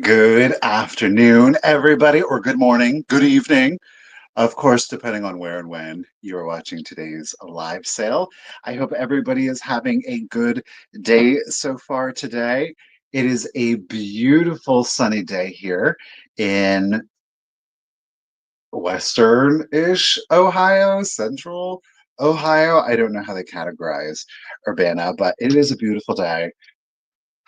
Good afternoon, everybody, or good morning, good evening, of course, depending on where and when you are watching today's live sale. I hope everybody is having a good day so far today. It is a beautiful sunny day here in western-ish Ohio, central Ohio. I don't know how they categorize Urbana, but it is a beautiful day.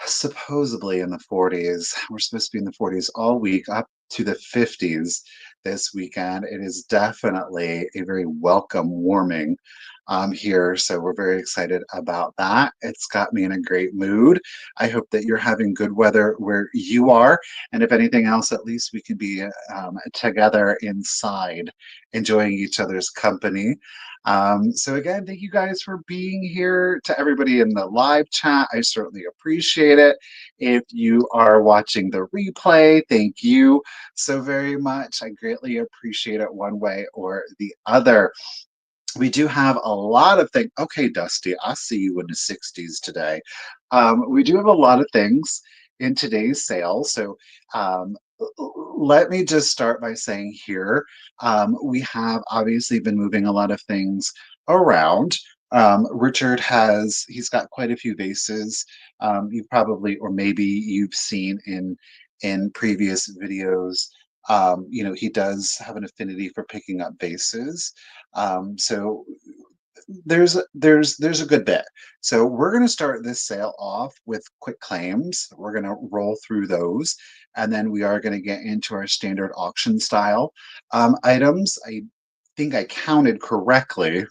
Supposedly in the 40s. We're supposed to be in the 40s all week, up to the 50s this weekend. It is definitely a very welcome warming here, so we're very excited about that. It's got me in a great mood. I hope that you're having good weather where you are, and if anything else, at least we can be together inside, enjoying each other's company. So again, thank you guys for being here. To everybody in the live chat, I certainly appreciate it. If you are watching the replay, thank you so very much. I greatly appreciate it one way or the other. We do have a lot of things. Okay, Dusty, I see you in the 60s today. We do have a lot of things in today's sale. So let me just start by saying here, we have obviously been moving a lot of things around. Richard he's got quite a few vases. You've probably, or maybe you've seen in previous videos, he does have an affinity for picking up vases. So there's a good bit. So we're going to start this sale off with quick claims. We're going to roll through those, and then we are going to get into our standard auction style items. I think I counted correctly.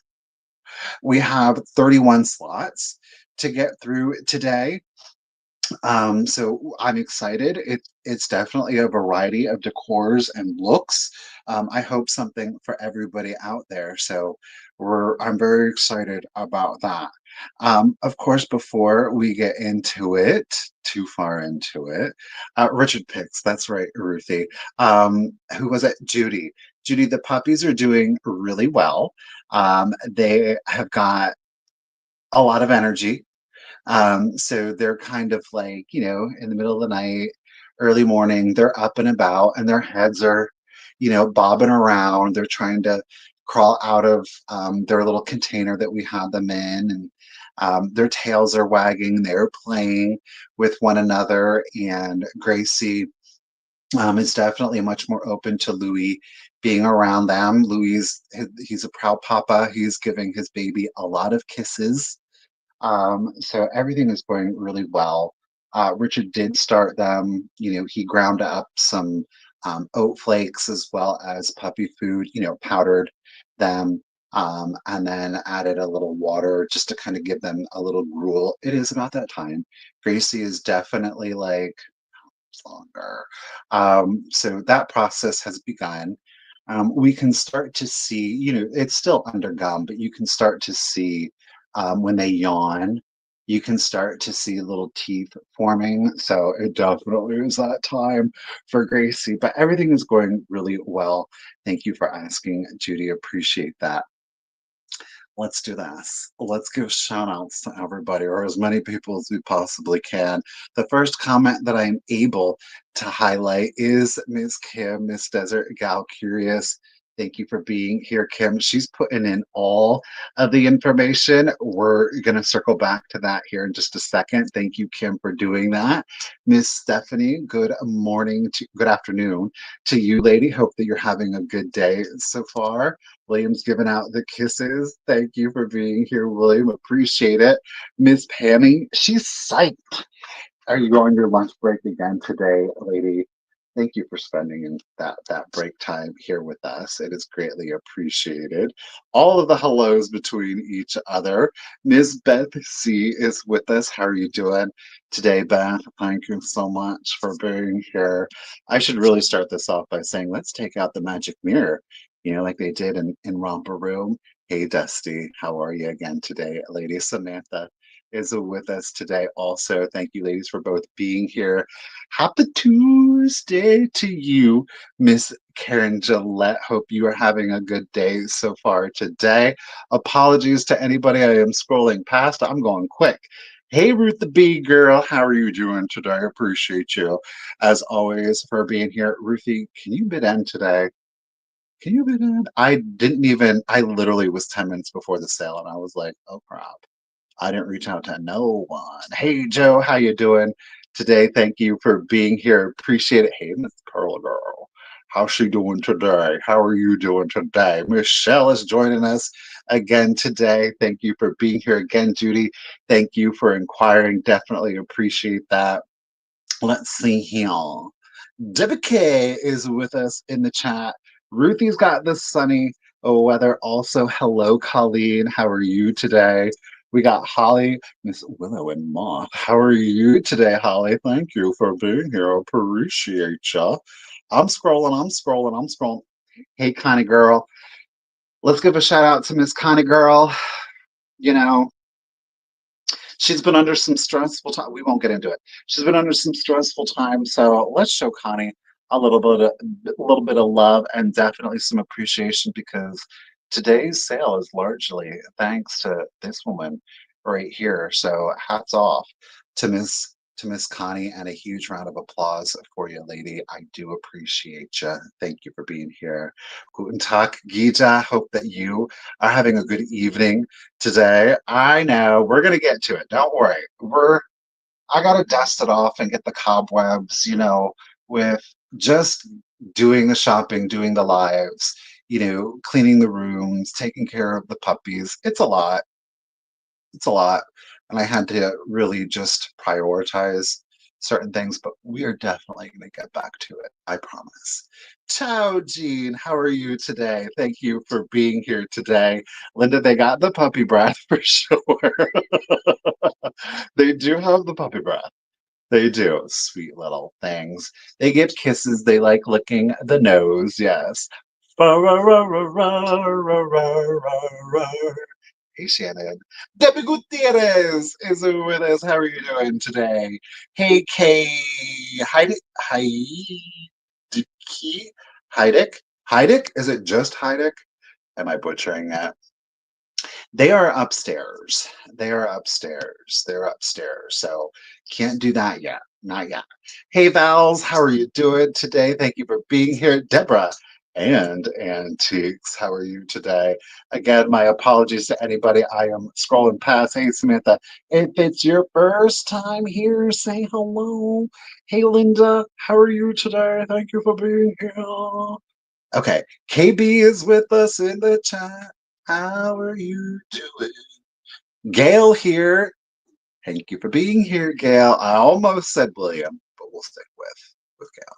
We have 31 slots to get through today. So I'm excited. It's definitely a variety of decors and looks. I hope something for everybody out there. So I'm very excited about that. Of course, before we get into it, too far into it, Richard picks. That's right, Ruthie. Who was it? Judy. Judy, the puppies are doing really well. They have got a lot of energy. So they're kind of like, in the middle of the night, early morning, they're up and about and their heads are, bobbing around. They're trying to crawl out of their little container that we had them in. And their tails are wagging. They're playing with one another. And Gracie is definitely much more open to Louis being around them. He's a proud papa. He's giving his baby a lot of kisses, so everything is going really well. Richard did start them. He ground up some oat flakes as well as puppy food, powdered them, and then added a little water just to kind of give them a little gruel. It is about that time. Gracie is definitely like longer. So that process has begun. We can start to see, it's still under gum, but you can start to see when they yawn, you can start to see little teeth forming. So it definitely is that time for Gracie, but everything is going really well. Thank you for asking, Judy. Appreciate that. Let's do this. Let's give shout outs to everybody, or as many people as we possibly can. The first comment that I'm able to highlight is Ms. Kim, Miss Desert Gal Curious. Thank you for being here, Kim. She's putting in all of the information. We're going to circle back to that here in just a second. Thank you, Kim, for doing that. Miss Stephanie, good afternoon to you, lady. Hope that you're having a good day so far. William's giving out the kisses. Thank you for being here, William. Appreciate it. Miss Pammy, she's psyched. Are you on your lunch break again today, lady? Thank you for spending that break time here with us. It is greatly appreciated. All of the hellos between each other. Ms. Beth C is with us. How are you doing today, Beth? Thank you so much for being here. I should really start this off by saying, let's take out the magic mirror, like they did in Romper Room. Hey, Dusty, how are you again today? Lady Samantha is with us today also. Thank you, ladies, for both being here. Happy Tuesday to you, Miss Karen Gillette. Hope you are having a good day so far today. Apologies to anybody I am scrolling past. I'm going quick. Hey, Ruth the Bee girl, how are you doing today? I appreciate you, as always, for being here. Ruthie, can you bid end today? Can you bid end? I didn't even, I literally was 10 minutes before the sale and I was like, oh crap. I didn't reach out to no one. Hey, Joe, how you doing today? Thank you for being here. Appreciate it. Hey, Miss Pearl Girl, how's she doing today? How are you doing today? Michelle is joining us again today. Thank you for being here again, Judy. Thank you for inquiring. Definitely appreciate that. Let's see here. Debbie K is with us in the chat. Ruthie's got the sunny weather also. Hello, Colleen. How are you today? We got Holly, Miss Willow, and Moth. How are you today, Holly? Thank you for being here. I appreciate ya. I'm scrolling, I'm scrolling, I'm scrolling. Hey, kind of girl. Let's give a shout out to Miss Kind of Girl. You know, she's been under some stressful time. We won't get into it. She's been under some stressful time. So let's show Connie a little bit of love and definitely some appreciation because today's sale is largely thanks to this woman right here. So hats off to Miss Connie and a huge round of applause for you, lady. I do appreciate you. Thank you for being here. Guten Tag, Gita. Hope that you are having a good evening today. I know we're gonna get to it. Don't worry. I gotta dust it off and get the cobwebs, with just doing the shopping, doing the lives, cleaning the rooms, taking care of the puppies. It's a lot. It's a lot. And I had to really just prioritize certain things, but we are definitely going to get back to it. I promise. Ciao, Jean. How are you today? Thank you for being here today. Linda, they got the puppy breath for sure. They do have the puppy breath. They do. Sweet little things. They give kisses. They like licking the nose. Yes. Hey, Shannon. Debbie Gutierrez is with us. How are you doing today? Hey, Kay. Heidi. Heidick? Heidick? Is it just Heidick? Am I butchering that? They are upstairs. They are upstairs. They're upstairs. So can't do that yet. Not yet. Hey, Vals, how are you doing today? Thank you for being here. Deborah and Antiques, how are you today? Again, my apologies to anybody. I am scrolling past. Hey, Samantha, if it's your first time here, say hello. Hey, Linda, how are you today? Thank you for being here. Okay, KB is with us in the chat. How are you doing? Gail here. Thank you for being here, Gail. I almost said William, but we'll stick with Gail.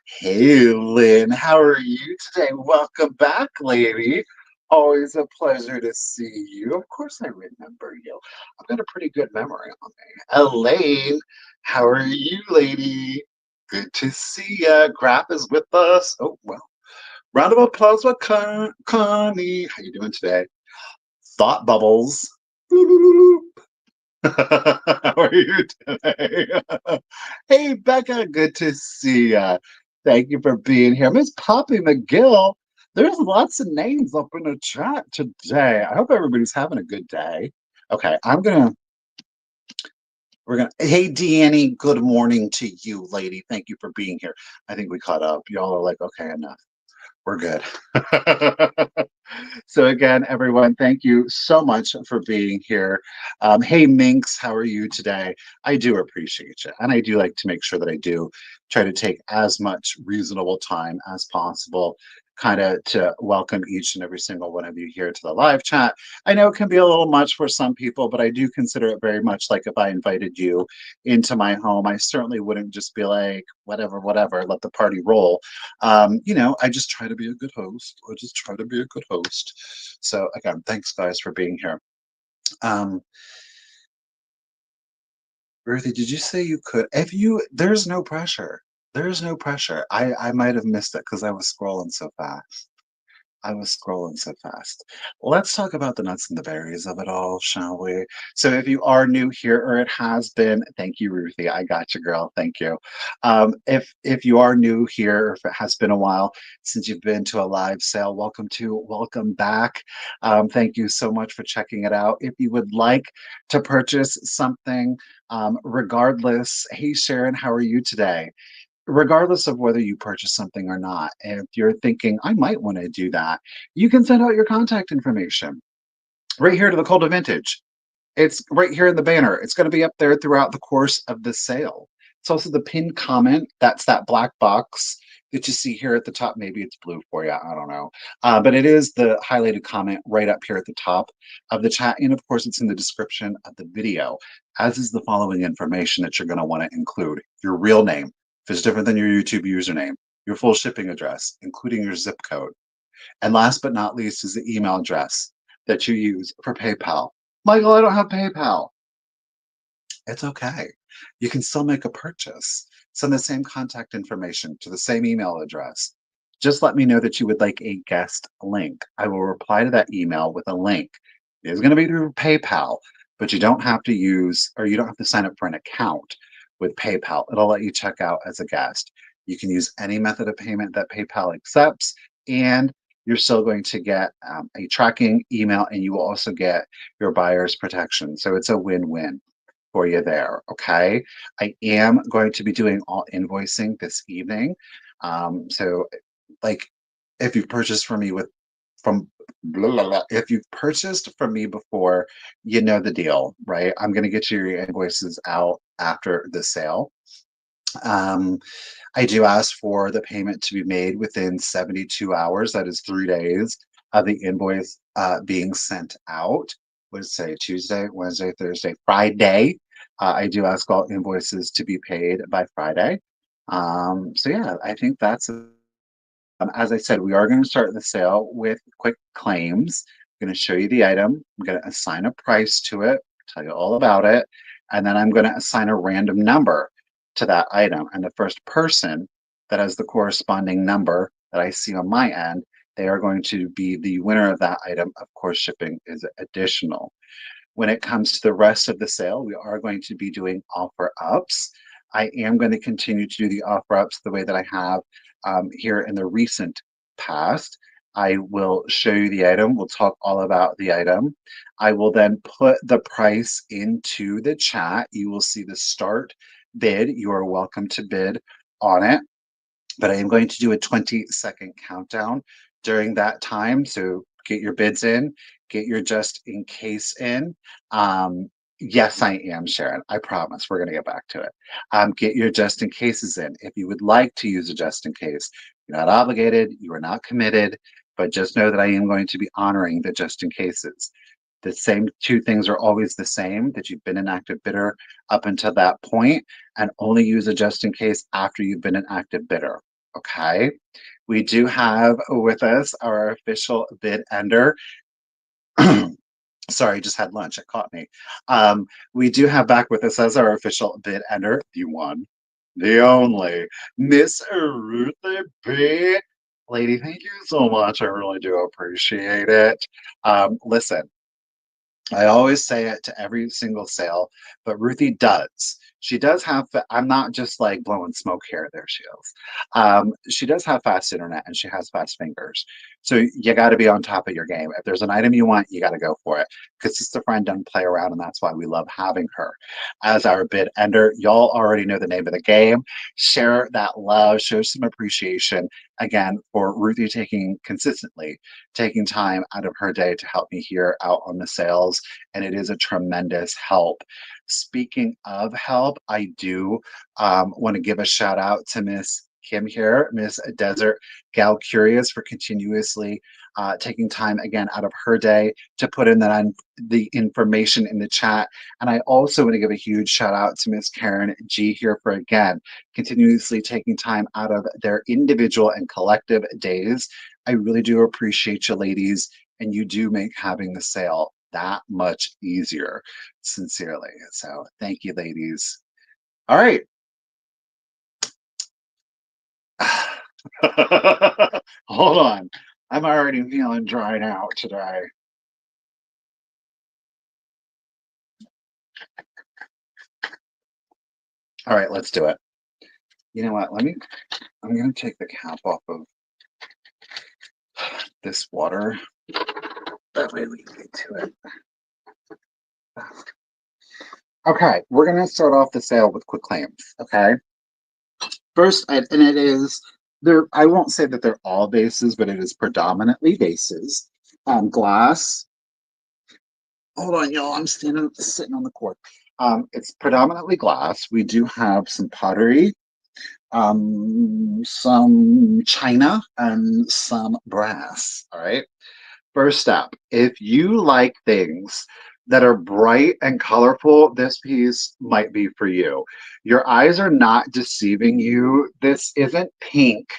Hey, Lynn, how are you today? Welcome back, lady. Always a pleasure to see you. Of course, I remember you. I've got a pretty good memory on me. Elaine, how are you, lady? Good to see ya. Grap is with us. Oh, well. Round of applause for Connie. How you doing today? Thought bubbles. How are you today? Hey, Becca, good to see ya. Thank you for being here. Miss Poppy McGill, there's lots of names up in the chat today. I hope everybody's having a good day. Okay, hey, Deannie, good morning to you, lady. Thank you for being here. I think we caught up. Y'all are like, okay, enough. We're good. So again, everyone, thank you so much for being here. Hey, Minx, how are you today? I do appreciate you. And I do like to make sure that I do try to take as much reasonable time as possible kind of to welcome each and every single one of you here to the live chat. I know it can be a little much for some people, but I do consider it very much like if I invited you into my home, I certainly wouldn't just be like, whatever, let the party roll. I just try to be a good host. I just try to be a good host. So again, thanks guys for being here. Ruthie, did you say you could? There's no pressure. There's no pressure. I might have missed it because I was scrolling so fast. I was scrolling so fast. Let's talk about the nuts and the berries of it all, shall we? So, if you are new here, or it has been, thank you, Ruthie. I got you, girl. Thank you. If you are new here, or if it has been a while since you've been to a live sale, welcome back. Thank you so much for checking it out. If you would like to purchase something, regardless, hey Sharon, how are you today? Regardless of whether you purchase something or not, if you're thinking, I might want to do that, you can send out your contact information right here to the Cult of Vintage. It's right here in the banner. It's going to be up there throughout the course of the sale. It's also the pinned comment. That's that black box that you see here at the top. Maybe it's blue for you. I don't know. But it is the highlighted comment right up here at the top of the chat. And of course, it's in the description of the video, as is the following information that you're going to want to include: your real name, if it's different than your YouTube username, your full shipping address, including your zip code. And last but not least is the email address that you use for PayPal. Michael, I don't have PayPal. It's okay. You can still make a purchase. Send the same contact information to the same email address. Just let me know that you would like a guest link. I will reply to that email with a link. It is going to be through PayPal, but you don't have to use, or you don't have to sign up for an account with PayPal. It'll let you check out as a guest. You can use any method of payment that PayPal accepts, and you're still going to get a tracking email, and you will also get your buyer's protection. So it's a win-win for you there. Okay. I am going to be doing all invoicing this evening. So like if you've purchased from me with from blah, blah, blah, if you've purchased from me before, you know the deal, right? I'm going to get you your invoices out after the sale. Um, I do ask for the payment to be made within 72 hours. That is 3 days of the invoice being sent out. What does it say? Tuesday, Wednesday, Thursday, Friday. I do ask all invoices to be paid by Friday. So yeah, I think that's as I said, we are going to start the sale with quick claims. I'm going to show you the item. I'm going to assign a price to it, tell you all about it, and then I'm going to assign a random number to that item. And the first person that has the corresponding number that I see on my end, they are going to be the winner of that item. Of course, shipping is additional. When it comes to the rest of the sale, we are going to be doing offer ups. I am going to continue to do the offer ups the way that I have here in the recent past. I will show you the item. We'll talk all about the item. I will then put the price into the chat. You will see the start bid. You are welcome to bid on it, but I am going to do a 20-second countdown during that time. So get your bids in, get your just in case in. Yes, I am, Sharon. I promise we're going to get back to it. Get your just in cases in. If you would like to use a just in case, you're not obligated, you are not committed, but just know that I am going to be honoring the just in cases. The same two things are always the same, that you've been an active bidder up until that point, and only use a just in case after you've been an active bidder. Okay. We do have with us our official bid ender. Sorry, just had lunch. It caught me. We do have back with us as our official bid ender, the one, the only, Miss Ruthie B. Lady, thank you so much. I really do appreciate it. Listen, I always say it to every single sale, but Ruthie does. She does have, I'm not just like blowing smoke here. There she is. She does have fast internet and she has fast fingers. So you got to be on top of your game. If there's an item you want, you got to go for it because Sister Friend doesn't play around, and that's why we love having her as our bid ender. Y'all already know the name of the game. Share that love, show some appreciation again for Ruthie taking time out of her day to help me here out on the sales, and it is a tremendous help. Speaking of help, I do want to give a shout out to Miss Kim here, Miss Desert Gal Curious, for continuously taking time again out of her day to put in the information in the chat. And I also want to give a huge shout out to Miss Karen G here for again continuously taking time out of their individual and collective days. I really do appreciate you, ladies, and you do make having the sale that much easier, sincerely. So thank you, ladies. All right. Hold on. I'm already feeling dried out today. All right, let's do it. You know what? I'm going to take the cap off of this water. That way we can get to it. Okay, we're going to start off the sale with quick claims. Okay. First, and it is there. I won't say that they're all vases, but it is predominantly vases. Glass. Hold on, y'all. I'm sitting on the cord. It's predominantly glass. We do have some pottery, some china, and some brass. All right. First step, if you like things that are bright and colorful, this piece might be for you. Your eyes are not deceiving you. This isn't pink.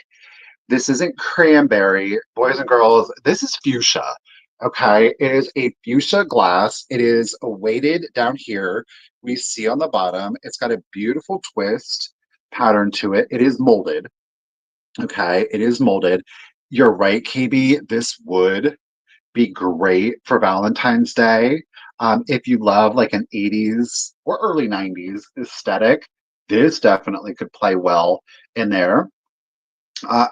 This isn't cranberry. Boys and girls, this is fuchsia. Okay, it is a fuchsia glass. It is weighted down here. We see on the bottom, it's got a beautiful twist pattern to it. It is molded. Okay, it is molded. You're right, KB. This would be great for Valentine's Day. If you love like an 80s or early 90s aesthetic, this definitely could play well in there.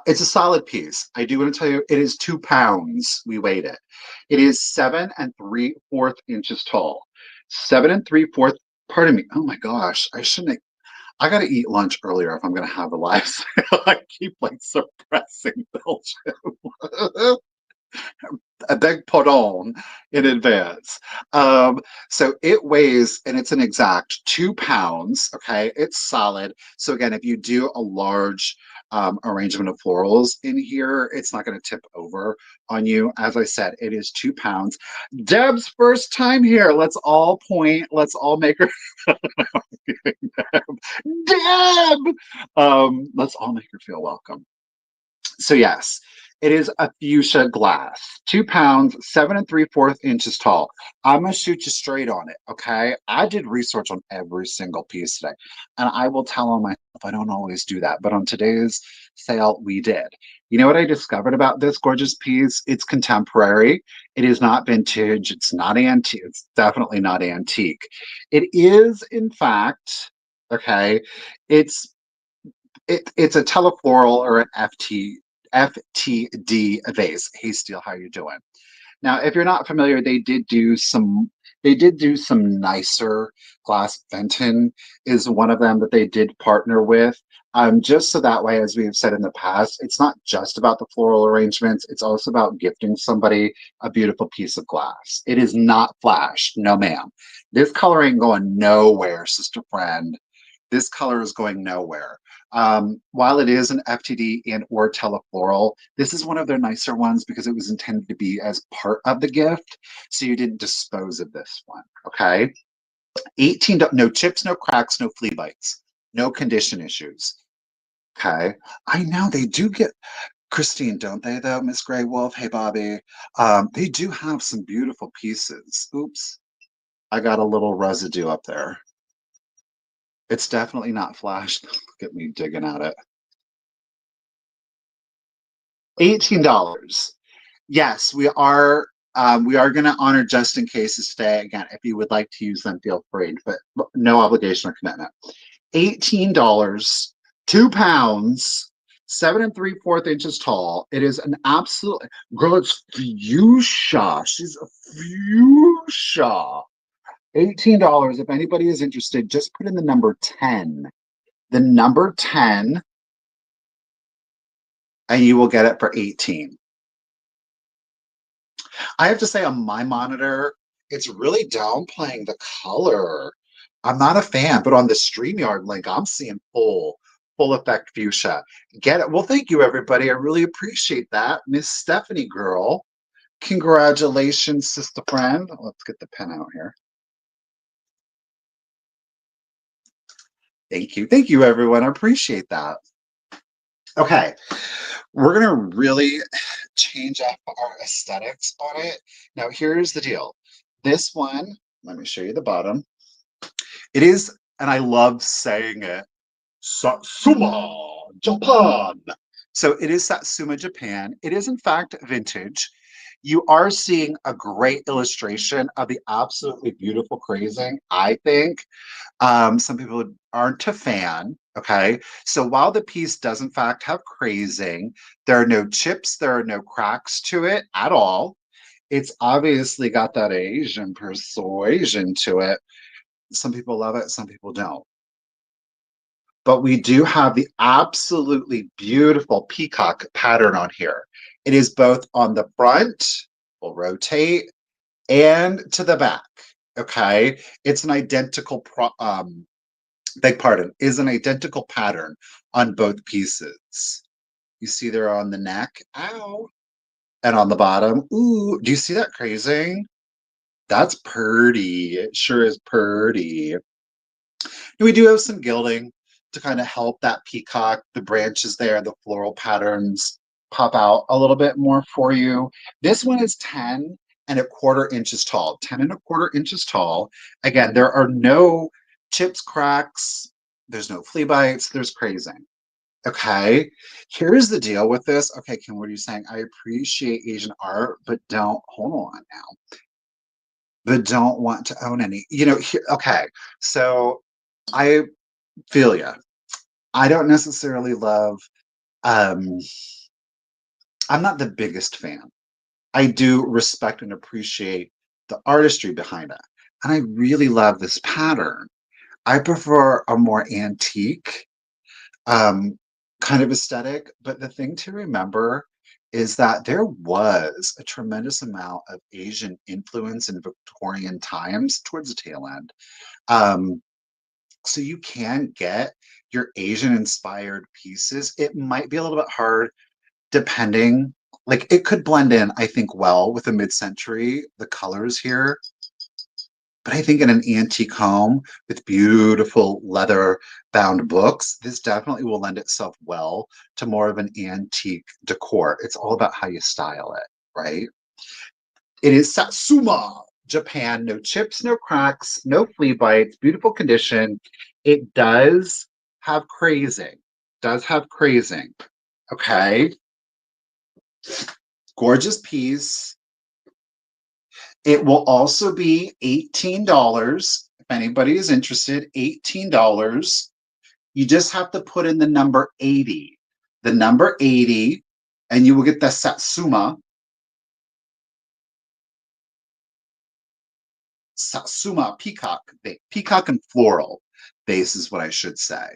It's a solid piece. I do want to tell you, it is 2 pounds. We weighed it. It is 7 3/4 inches tall. 7 3/4. Pardon me. Oh my gosh. I shouldn't. I got to eat lunch earlier if I'm going to have a live sale. I keep like suppressing Belgium. I beg pardon in advance. So it weighs, and it's an exact 2 pounds. Okay, it's solid. So again, if you do a large arrangement of florals in here, it's not going to tip over on you. As I said, it is 2 pounds. Deb's first time here. Let's all point. Let's all make her. Deb. Let's all make her feel welcome. So yes, it is a fuchsia glass, 2 pounds, 7 3/4 inches tall. I'm gonna shoot you straight on it, okay? I did research on every single piece today, and I will tell on myself I don't always do that, but on today's sale we did. You know what I discovered about this gorgeous piece? It's contemporary. It is not vintage. It's not antique. It's definitely not antique. It is, in fact, okay. It's it's a telefloral or an FTD vase. Hey, Steele, how you doing? Now, if you're not familiar, they did do some nicer glass. Fenton is one of them that they did partner with. Just so that way, as we have said in the past, it's not just about the floral arrangements, it's also about gifting somebody a beautiful piece of glass. It is not flash, no ma'am. This color ain't going nowhere, sister friend. This color is going nowhere. While it is an FTD and or telefloral, this is one of their nicer ones because it was intended to be as part of the gift, so you didn't dispose of this one. Okay, 18. No chips, no cracks, no flea bites, no condition issues. Okay, I know they do get Christine, don't they? Though Miss Gray Wolf, hey Bobby, they do have some beautiful pieces. Oops, I got a little residue up there. It's definitely not flashed. Look at me digging at it. $18. Yes, we are going to honor just in cases today. Again, if you would like to use them, feel free, but no obligation or commitment. $18, 2 pounds, 7 3/4 inches tall. It is an absolute girl. It's fuchsia. She's a fuchsia. $18. If anybody is interested, just put in the number 10. The number 10, and you will get it for 18. I have to say on my monitor, it's really downplaying the color. I'm not a fan, but on the StreamYard link, I'm seeing full effect fuchsia. Get it? Well, thank you, everybody. I really appreciate that. Miss Stephanie girl. Congratulations, sister friend. Let's get the pen out here. Thank you. Thank you, everyone. I appreciate that. Okay. We're going to really change up our aesthetics on it. Now, here's the deal. This one, let me show you the bottom. It is, and I love saying it, Satsuma, Japan. So it is Satsuma, Japan. It is, in fact, vintage. You are seeing a great illustration of the absolutely beautiful crazing, I think. Some people aren't a fan, okay? So while the piece does, in fact, have crazing, there are no chips, there are no cracks to it at all. It's obviously got that Asian persuasion to it. Some people love it, some people don't. But we do have the absolutely beautiful peacock pattern on here. It is both on the front, we'll rotate, and to the back. Okay, it's an identical beg pardon, is an identical pattern on both pieces. You see there on the neck, ow, and on the bottom, ooh. Do you see that crazing? That's purty. It sure is purty. We do have some gilding to kind of help that peacock, the branches there, the floral patterns pop out a little bit more for you. This one is 10¼ inches tall, 10¼ inches tall. Again, there are no chips, cracks, there's no flea bites, there's crazing. Okay, here's the deal with this. Okay, Kim, what are you saying? I appreciate Asian art, but don't, hold on now, but don't want to own any. Okay, so I feel ya. I don't necessarily love, um, I'm not the biggest fan. I do respect and appreciate the artistry behind it. And I really love this pattern. I prefer a more antique um, kind of aesthetic. But the thing to remember is that there was a tremendous amount of Asian influence in Victorian times towards the tail end. Um, so you can get your Asian inspired pieces. It might be a little bit hard depending, like it could blend in, I think, well with a mid-century, the colors here. But I think in an antique home with beautiful leather bound books, this definitely will lend itself well to more of an antique decor. It's all about how you style it, right? It is Satsuma, Japan. No chips, no cracks, no flea bites, beautiful condition. It does have crazing. Does have crazing. Okay. Gorgeous piece. It will also be $18 if anybody is interested. $18. You just have to put in the number 80. The number 80, and you will get the Satsuma peacock, peacock and floral base is what I should say.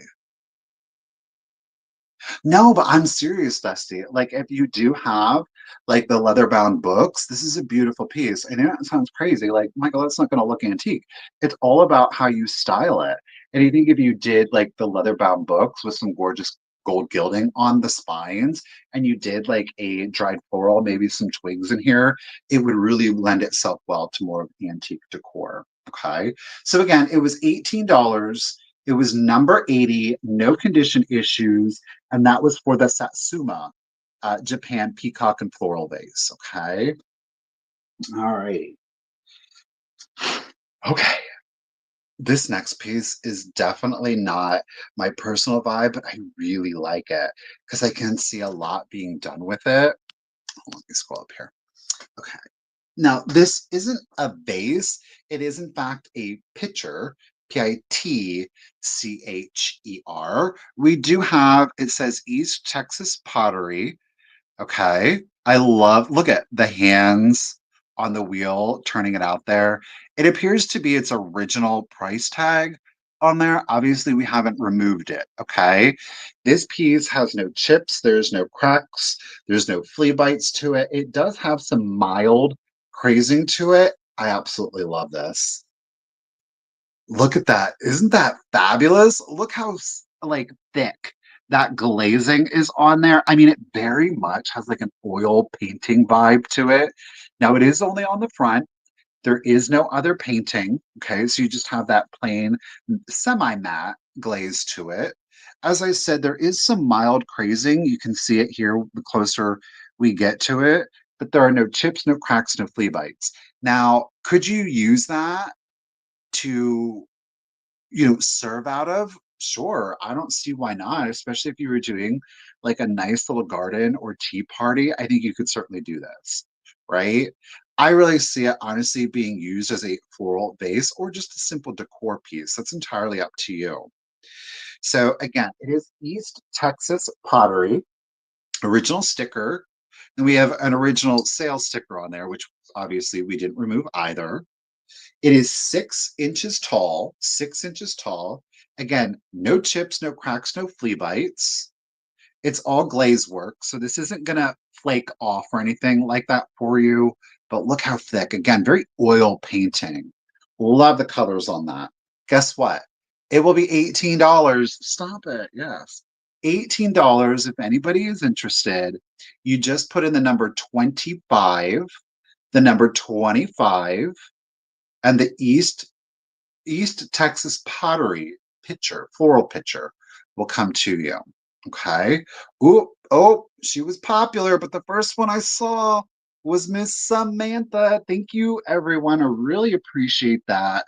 No, but I'm serious, Bestie. Like, if you do have like the leather bound books, this is a beautiful piece. I know it sounds crazy. Like, Michael, that's not going to look antique. It's all about how you style it. And I think if you did like the leather bound books with some gorgeous gold gilding on the spines, and you did like a dried floral, maybe some twigs in here, it would really lend itself well to more of antique decor. Okay. So again, it was $18. It was number 80, no condition issues, and that was for the Satsuma Japan peacock and floral vase. Okay. All right. Okay. This next piece is definitely not my personal vibe, but I really like it because I can see a lot being done with it. Let me scroll up here. Okay. Now, this isn't a vase. It is, in fact, a pitcher, Pitcher. We do have, it says East Texas Pottery. Okay. I love, look at the hands on the wheel turning it out there. It appears to be its original price tag on there. Obviously, we haven't removed it. Okay. This piece has no chips, there's no cracks, there's no flea bites to it. It does have some mild crazing to it. I absolutely love this. Look at that. Isn't that fabulous? Look how like thick that glazing is on there. I mean, it very much has like an oil painting vibe to it. Now it is only on the front. There is no other painting. Okay, so you just have that plain semi-matte glaze to it. As I said, there is some mild crazing. You can see it here the closer we get to it, but there are no chips, no cracks, no flea bites. Now, could you use that to serve out of? sure, I don't see why not, especially if you were doing like a nice little garden or tea party. I think you could certainly do this, right? I really see it honestly being used as a floral vase or just a simple decor piece. That's entirely up to you. So again, it is East Texas Pottery, original sticker. And we have an original sales sticker on there, which obviously we didn't remove either. It is 6 inches tall, 6 inches tall. Again, no chips, no cracks, no flea bites. It's all glaze work, so this isn't gonna flake off or anything like that for you, but look how thick. Again, very oil painting. Love the colors on that. Guess what? It will be $18. Stop it. Yes. $18 if anybody is interested. You just put in the number 25, the number 25, and the East Texas Pottery picture, floral picture will come to you. Okay. Ooh, oh, she was popular, but the first one I saw was Miss Samantha. Thank you, everyone. I really appreciate that.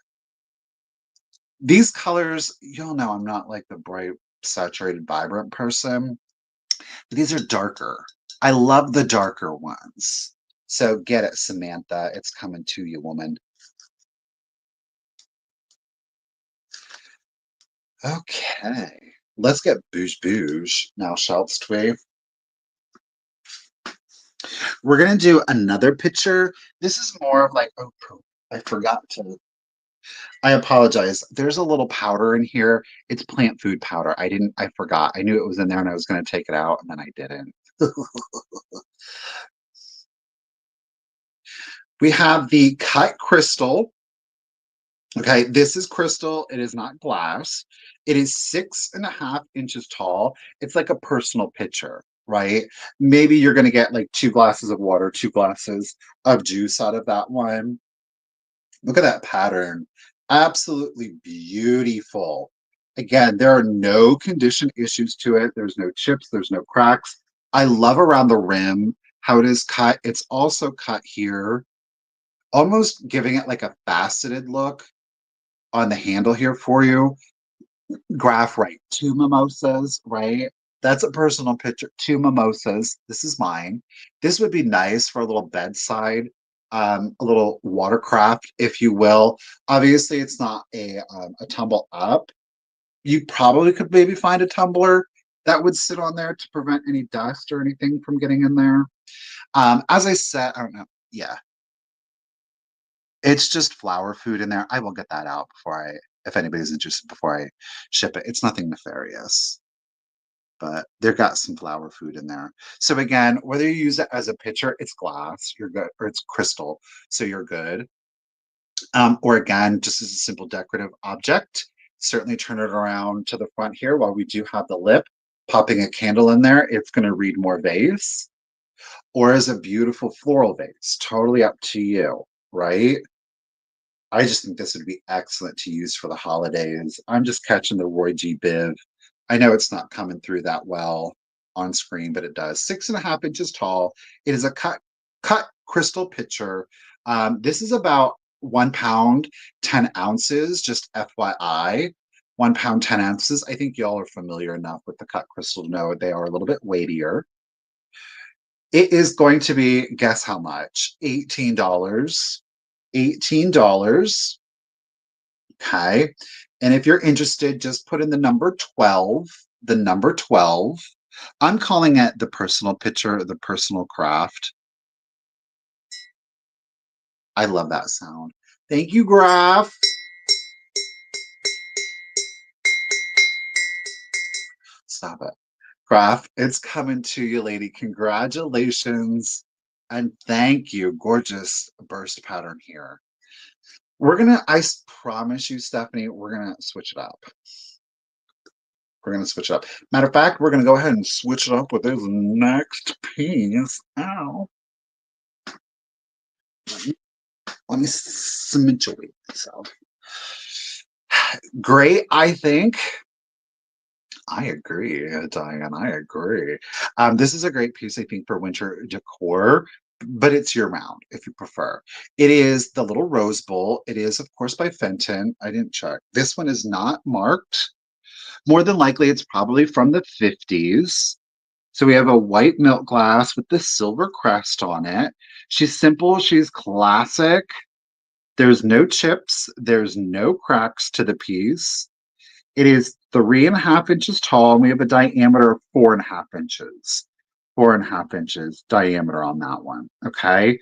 These colors, you'll know I'm not like the bright, saturated, vibrant person, but these are darker. I love the darker ones. So get it, Samantha. It's coming to you, woman. Okay. Let's get bouge bouge now, shall we? We're gonna do another picture. This is more of like, oh, I forgot to. I apologize. There's a little powder in here. It's plant food powder. I forgot. I knew it was in there and I was gonna take it out and then I didn't. We have the cut crystal. Okay, this is crystal. It is not glass. It is 6.5 inches tall. It's like a personal pitcher, right? Maybe you're going to get like 2 glasses of water, 2 glasses of juice out of that one. Look at that pattern. Absolutely beautiful. Again, there are no condition issues to it. There's no chips, there's no cracks. I love around the rim how it is cut. It's also cut here, almost giving it like a faceted look on the handle here for you. Graph, right? 2 mimosas, right? That's a personal picture. 2 mimosas. This is mine. This would be nice for a little bedside, a little watercraft, if you will. Obviously, it's not a tumble up. You probably could maybe find a tumbler that would sit on there to prevent any dust or anything from getting in there. As I said, I don't know. Yeah, it's just flower food in there. I will get that out before if anybody's interested, before I ship it. It's nothing nefarious, but they've got some flower food in there. So again, whether you use it as a pitcher, it's glass, you're good, or it's crystal, so you're good. Or again, just as a simple decorative object, certainly turn it around to the front here while we do have the lip. Popping a candle in there, it's going to read more vase, or as a beautiful floral vase. Totally up to you, right? I just think this would be excellent to use for the holidays. I'm just catching the Roy G. Biv. I know it's not coming through that well on screen, but it does. 6.5 inches tall. It is a cut crystal pitcher. This is about 1 pound, 10 ounces, just FYI. 1 pound, 10 ounces. I think y'all are familiar enough with the cut crystal to know they are a little bit weightier. It is going to be, guess how much? $18. $18. Okay. And if you're interested, just put in the number 12, the number 12. I'm calling it the personal picture, the personal craft. I love that sound. Thank you, Graph. Stop it. Graph, it's coming to you, lady. Congratulations. And thank you. Gorgeous burst pattern here. I promise you, Stephanie, we're gonna switch it up. We're gonna switch it up. Matter of fact, we're gonna go ahead and switch it up with this next piece. Ow. Let me simulate myself. Great, I think. I agree, Diane. I agree. This is a great piece, I think, for winter decor, but it's year round if you prefer. It is the little rose bowl. It is, of course, by Fenton. I didn't check. This one is not marked. More than likely, it's probably from the 50s. So we have a white milk glass with the silver crest on it. She's simple, she's classic. There's no chips, there's no cracks to the piece. It is 3.5 inches tall, and we have a diameter of 4.5 inches. 4.5 inches diameter on that one. Okay.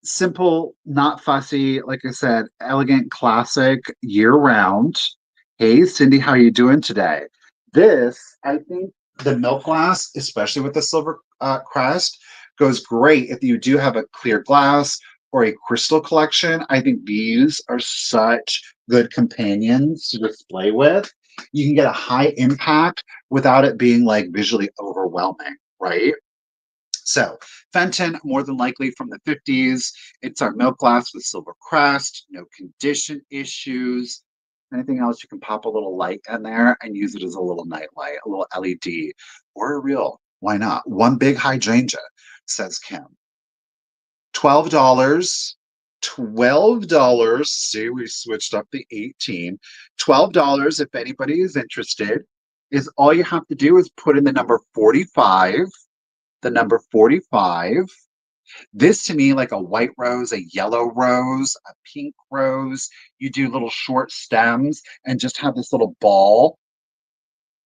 Simple, not fussy. Like I said, elegant, classic, year round. Hey, Cindy, how you doing today? This, I think, the milk glass, especially with the silver crest, goes great if you do have a clear glass or a crystal collection. I think these are such good companions to display with. You can get a high impact without it being like visually overwhelming, right? So, Fenton, more than likely from the 50s. It's our milk glass with silver crest, no condition issues. Anything else, you can pop a little light in there and use it as a little night light, a little LED, or a real. Why not? One big hydrangea, says Kim. $12. $12. See, we switched up the 18. $12, if anybody is interested, is all you have to do is put in the number 45, the number 45. This to me, like a white rose, a yellow rose, a pink rose. You do little short stems and just have this little ball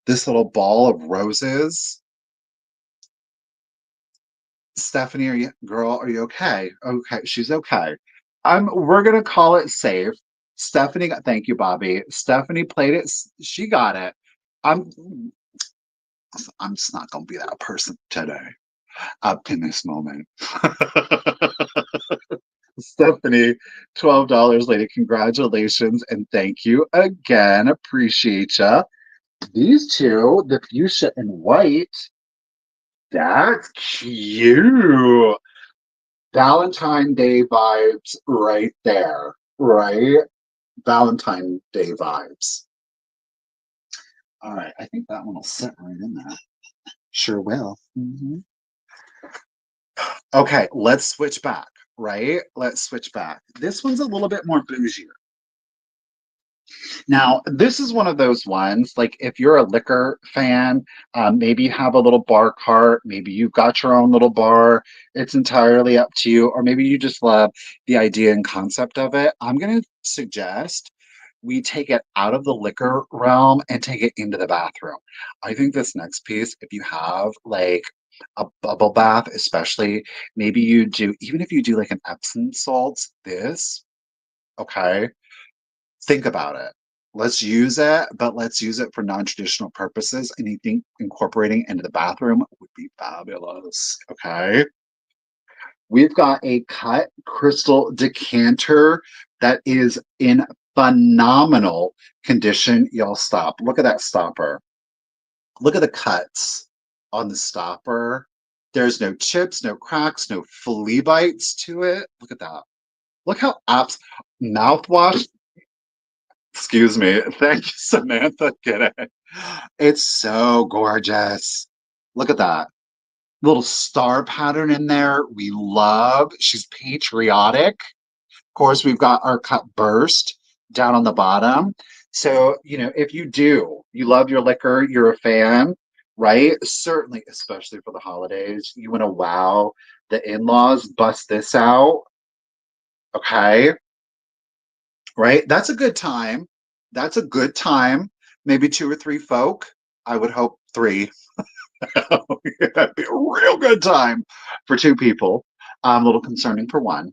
of roses. Stephanie, are you okay? Okay, she's okay. We're gonna call it safe. Stephanie thank you, Bobby. Stephanie played it, she got it. I'm I'm just not gonna be that person today. Up in this moment. Stephanie, $12 lady. Congratulations and thank you again. Appreciate ya. These two, the fuchsia and white, that's cute. Valentine Day vibes right there, right? Valentine Day vibes. All right, I think that one will sit right in there. Sure will. Okay, let's switch back, right? Let's switch back. This one's a little bit more bougie. Now, this is one of those ones, like if you're a liquor fan, maybe you have a little bar cart, maybe you've got your own little bar, it's entirely up to you, or maybe you just love the idea and concept of it. I'm going to suggest we take it out of the liquor realm and take it into the bathroom. I think this next piece, if you have like a bubble bath, especially, maybe you do, even if you do like an Epsom salts, this, okay? Think about it. Let's use it, but let's use it for non-traditional purposes. And you think incorporating into the bathroom would be fabulous. Okay. We've got a cut crystal decanter that is in phenomenal condition. Y'all stop. Look at that stopper. Look at the cuts on the stopper. There's no chips, no cracks, no flea bites to it. Look at that. Look how mouthwash. Excuse me. Thank you, Samantha. Get it. It's so gorgeous. Look at that. Little star pattern in there. We love. She's patriotic. Of course, we've got our cut burst down on the bottom. So, if you love your liquor, you're a fan, right? Certainly, especially for the holidays, you want to wow the in-laws, bust this out. Okay. Right? That's a good time. That's a good time. Maybe two or three folk. I would hope three. That'd be a real good time for two people. A little concerning for one.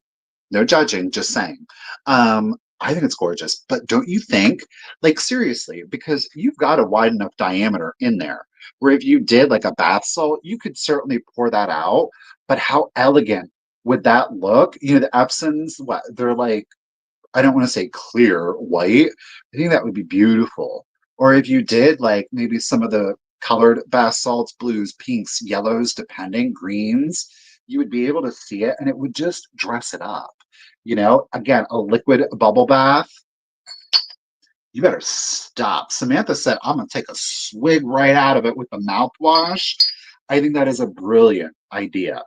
No judging, just saying. I think it's gorgeous. But don't you think, like seriously, because you've got a wide enough diameter in there, where if you did like a bath salt, you could certainly pour that out. But how elegant would that look? The Epsons, what they're like, I don't want to say clear white. I think that would be beautiful. Or if you did like maybe some of the colored bath salts, blues, pinks, yellows, depending, greens, you would be able to see it and it would just dress it up. Again, a liquid bubble bath. You better stop. Samantha said, I'm going to take a swig right out of it with the mouthwash. I think that is a brilliant idea.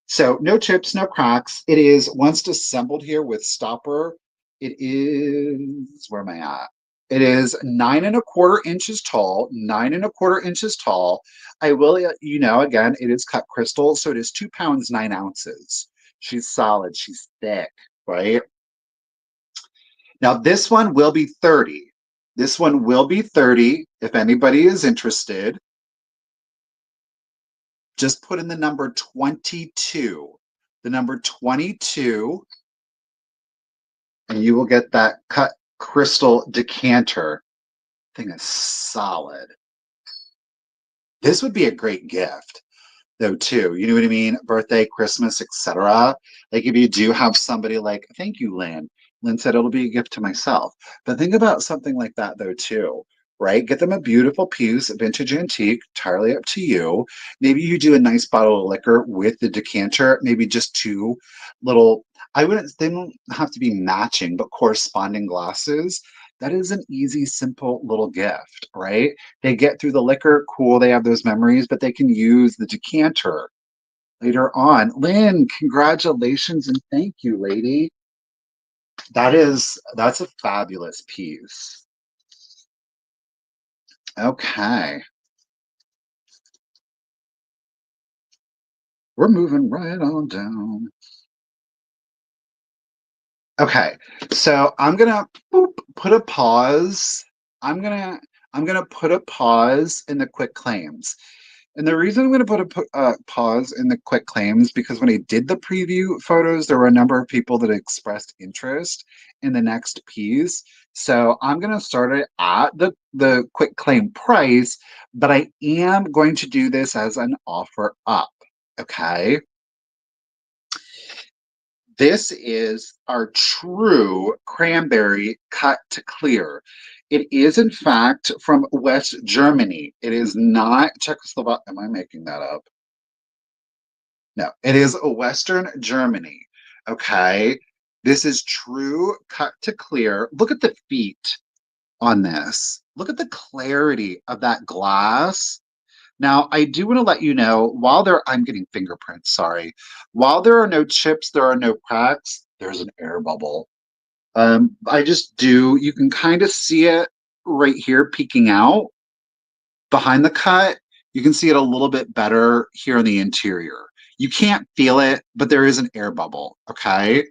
So no chips, no cracks. It is once disassembled here with stopper. It is, where am I at? It is 9¼ inches tall, 9¼ inches tall. I will let you know, again, it is cut crystal, so it is 2 pounds, 9 ounces. She's solid, she's thick, right? Now this one will be 30. This one will be 30 if anybody is interested. Just put in the number 22. The number 22, and you will get that cut crystal decanter. Thing is solid. This would be a great gift, though, too. You know what I mean? Birthday, Christmas, etc. Like if you do have somebody like, thank you, Lynn. Lynn said it'll be a gift to myself. But think about something like that, though, too. Right? Get them a beautiful piece, vintage antique, entirely up to you. Maybe you do a nice bottle of liquor with the decanter, maybe just two little, they don't have to be matching, but corresponding glasses. That is an easy, simple little gift, right? They get through the liquor, cool, they have those memories, but they can use the decanter later on. Lynn, congratulations and thank you, lady. That's a fabulous piece. Okay. We're moving right on down. Okay, so I'm gonna put a pause. I'm gonna put a pause in the quick claims. And the reason I'm going to put a pause in the quick claims because when I did the preview photos, there were a number of people that expressed interest in the next piece. So I'm going to start it at the quick claim price, but I am going to do this as an offer up. Okay. This is our true cranberry cut to clear. It is, in fact, from West Germany. It is not Czechoslovakian. Am I making that up? No, it is a Western Germany. Okay. This is true cut to clear. Look at the feet on this. Look at the clarity of that glass. Now, I do want to let you know, I'm getting fingerprints, sorry. While there are no chips, there are no cracks, there's an air bubble. You can kind of see it right here peeking out behind the cut. You can see it a little bit better here on the interior. You can't feel it, but there is an air bubble, okay?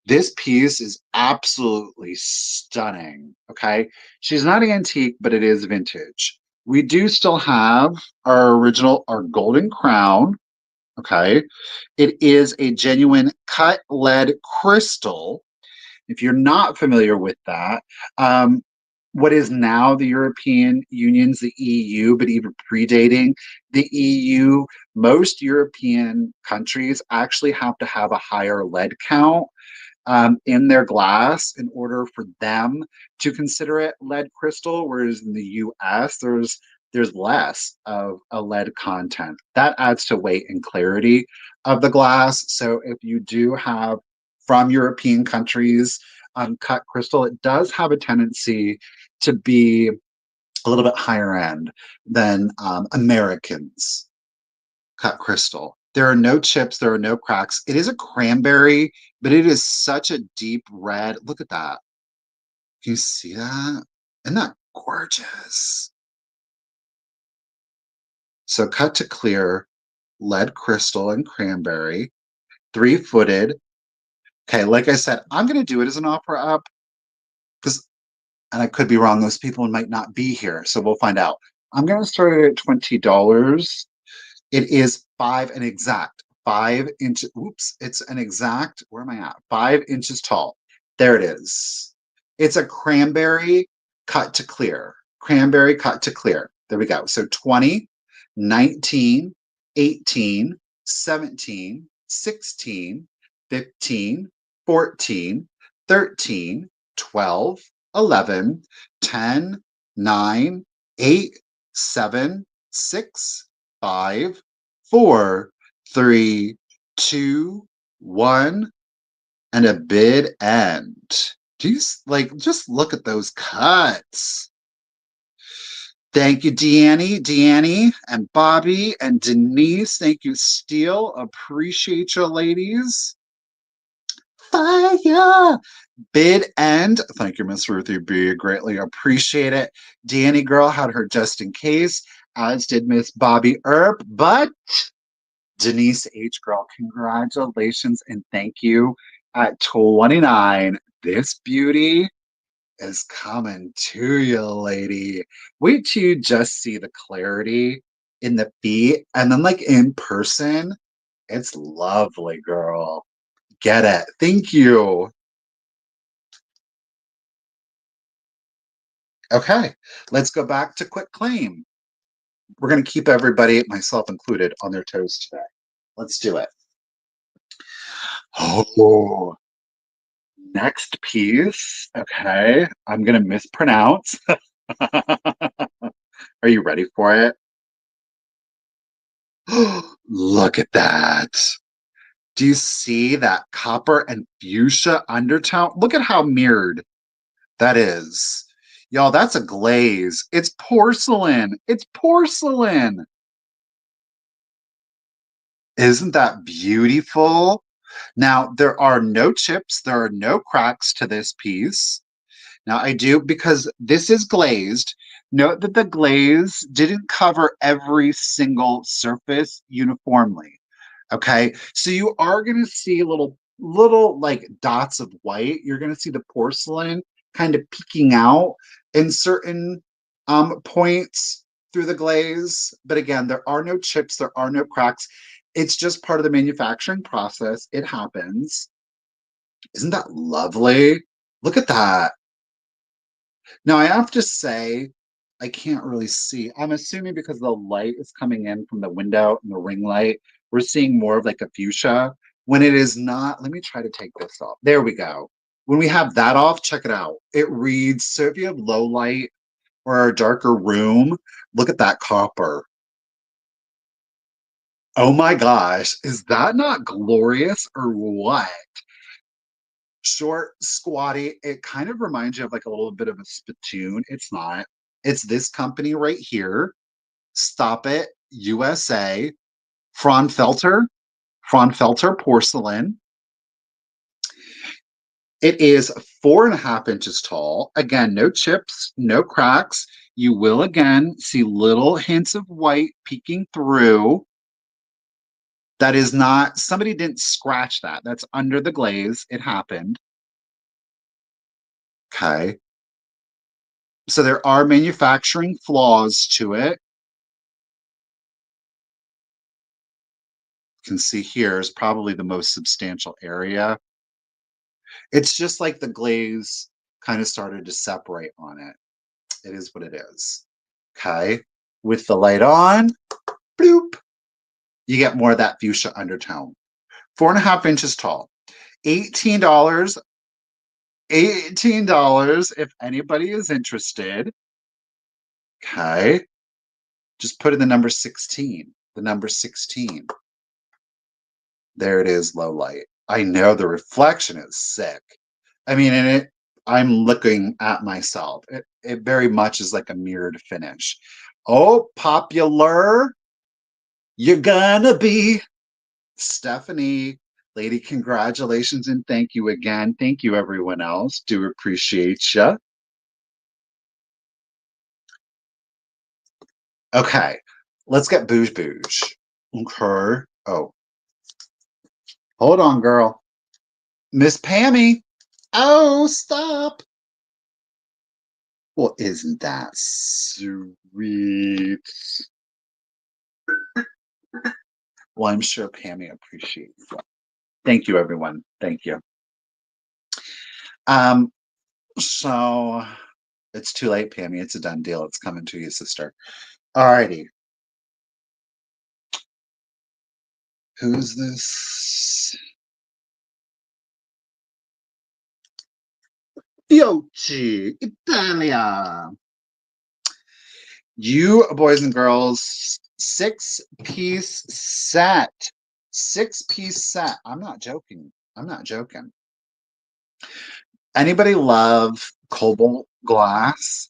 This piece is absolutely stunning, okay? She's not antique, but it is vintage. We do still have our golden crown, okay? It is a genuine cut lead crystal. If you're not familiar with that, what is now the European Union's the EU, but even predating the EU, most European countries actually have to have a higher lead count in their glass in order for them to consider it lead crystal, whereas in the US, there's less of a lead content. That adds to weight and clarity of the glass. So if you do have from European countries cut crystal, it does have a tendency to be a little bit higher end than Americans cut crystal. There are no chips, there are no cracks. It is a cranberry, but it is such a deep red. Look at that. Can you see that? Isn't that gorgeous? So cut to clear, lead crystal and cranberry, 3-footed. Okay, like I said, I'm going to do it as an offer up because, and I could be wrong, those people might not be here, so we'll find out. I'm going to start it at $20. It is an exact 5 inch. Oops, it's an exact. Where am I at? 5 inches tall. There it is. It's a cranberry cut to clear. Cranberry cut to clear. There we go. So 20, 19, 18, 17, 16, 15, 14, 13, 12, 11, 10, 9, 8, 7, 6, 5, 4, 3, 2, 1, and a bid end. Just look at those cuts. Thank you, Deannie, and Bobby, and Denise. Thank you, Steele. Appreciate you, ladies. Fire! Bid end. Thank you, Miss Ruthie B. Greatly appreciate it. Danny Girl had her just in case, as did Miss Bobby Earp. But Denise H. Girl, congratulations and thank you at 29. This beauty is coming to you, lady. Wait till you just see the clarity in the feet and then, like, in person. It's lovely, girl. Get it. Thank you. Okay, let's go back to quick claim. We're going to keep everybody, myself included, on their toes today. Let's do it. Oh, next piece. Okay, I'm going to mispronounce. Are you ready for it? Look at that. Do you see that copper and fuchsia undertone? Look at how mirrored that is. Y'all, that's a glaze. It's porcelain. It's porcelain. Isn't that beautiful? Now, there are no chips, there are no cracks to this piece. Now, I do, because this is glazed, note that the glaze didn't cover every single surface uniformly. Okay, so you are going to see little like dots of white. You're going to see the porcelain kind of peeking out in certain points through the glaze. But again, there are no chips, there are no cracks. It's just part of the manufacturing process. It happens. Isn't that lovely? Look at that. Now, I have to say, I can't really see. I'm assuming because the light is coming in from the window and the ring light, we're seeing more of like a fuchsia. When it is not, let me try to take this off. There we go. When we have that off, check it out. It reads, so if you have low light or a darker room, look at that copper. Oh my gosh, is that not glorious or what? Short, squatty. It kind of reminds you of like a little bit of a spittoon. It's not. It's this company right here. Stop It USA. Fraunfelter. Fraunfelter porcelain. It is 4.5 inches tall. Again, no chips, no cracks. You will again see little hints of white peeking through. That is not, somebody didn't scratch that. That's under the glaze. It happened. Okay. So there are manufacturing flaws to it. You can see here is probably the most substantial area. It's just like the glaze kind of started to separate on it. It is what it is. Okay. With the light on, bloop, you get more of that fuchsia undertone. 4.5 inches tall. $18. $18 if anybody is interested. Okay. Just put in the number 16. The number 16. There it is, low light. I know the reflection is sick. I mean, and I'm looking at myself. It very much is like a mirrored finish. Oh, popular. You're gonna be Stephanie. Lady, congratulations and thank you again. Thank you, everyone else. Do appreciate you. Okay, let's get booge booge. Okay. Oh, hold on, girl. Miss Pammy. Oh, stop. Well, isn't that sweet? Well, I'm sure Pammy appreciates it. Thank you, everyone. Thank you. Um, so it's too late, Pammy. It's a done deal. It's coming to you, sister. Alrighty. Who's this? Fiocchi, Italia. You boys and girls, 6-piece set. 6-piece set. I'm not joking. I'm not joking. Anybody love cobalt glass?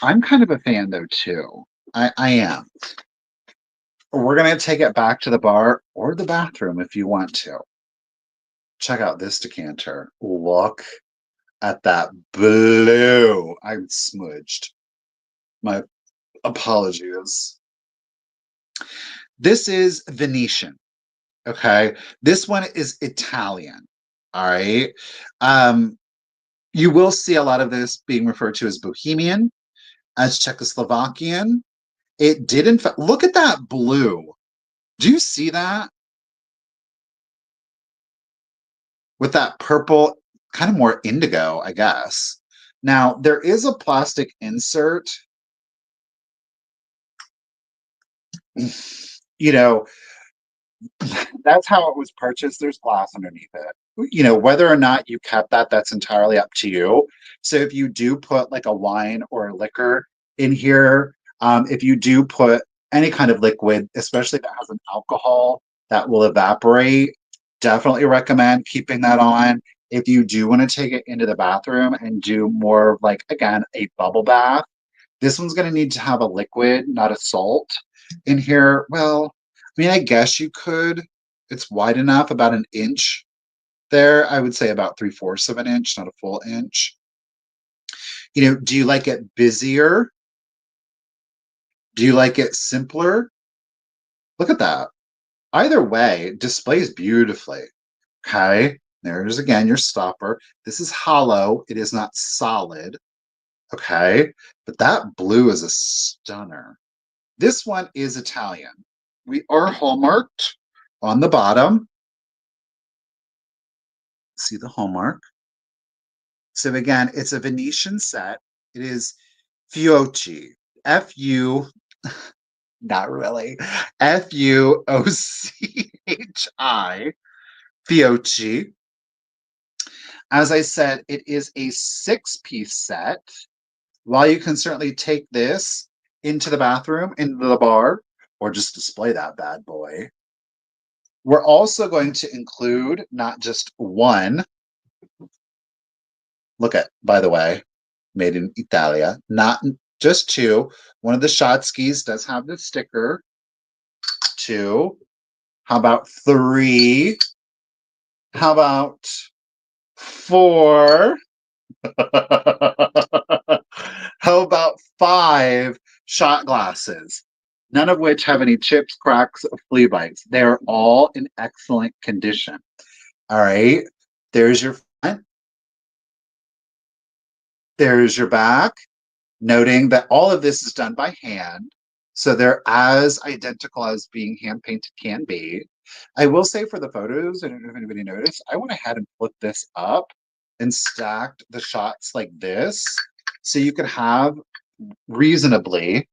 I'm kind of a fan though too. I am. We're gonna take it back to the bar or the bathroom if you want to. Check out this decanter. Look at that blue. I'm smudged. My apologies. This is Venetian. Okay. This one is Italian. All right. Um, you will see a lot of this being referred to as Bohemian, as Czechoslovakian. It did, in fact, look at that blue. Do you see that? With that purple, kind of more indigo, I guess. Now, there is a plastic insert. You know, that's how it was purchased. There's glass underneath it. Whether or not you kept that, that's entirely up to you. So if you do put like a wine or a liquor in here, if you do put any kind of liquid, especially if it has an alcohol that will evaporate, definitely recommend keeping that on. If you do want to take it into the bathroom and do more like, again, a bubble bath, this one's going to need to have a liquid, not a salt in here. Well, I mean, I guess you could. It's wide enough, about an inch there. I would say about 3/4 of an inch, not a full inch. Do you like it busier? Do you like it simpler? Look at that. Either way, it displays beautifully. Okay. There's again your stopper. This is hollow. It is not solid. Okay. But that blue is a stunner. This one is Italian. We are hallmarked on the bottom. See the hallmark. So again, it's a Venetian set. It is Fuocchi. F-U, not really. Fuochi. Fuocchi. As I said, it is a 6-piece set. While you can certainly take this into the bathroom, into the bar, or just display that bad boy, we're also going to include not just one. Look at, by the way, made in Italia, not just two. One of the Shotskis does have the sticker. 2. How about 3? How about 4? How about 5 shot glasses? None of which have any chips, cracks, or flea bites. They're all in excellent condition. All right. There's your front. There's your back. Noting that all of this is done by hand. So they're as identical as being hand painted can be. I will say for the photos, I don't know if anybody noticed, I went ahead and flipped this up and stacked the shots like this. So you could have reasonably,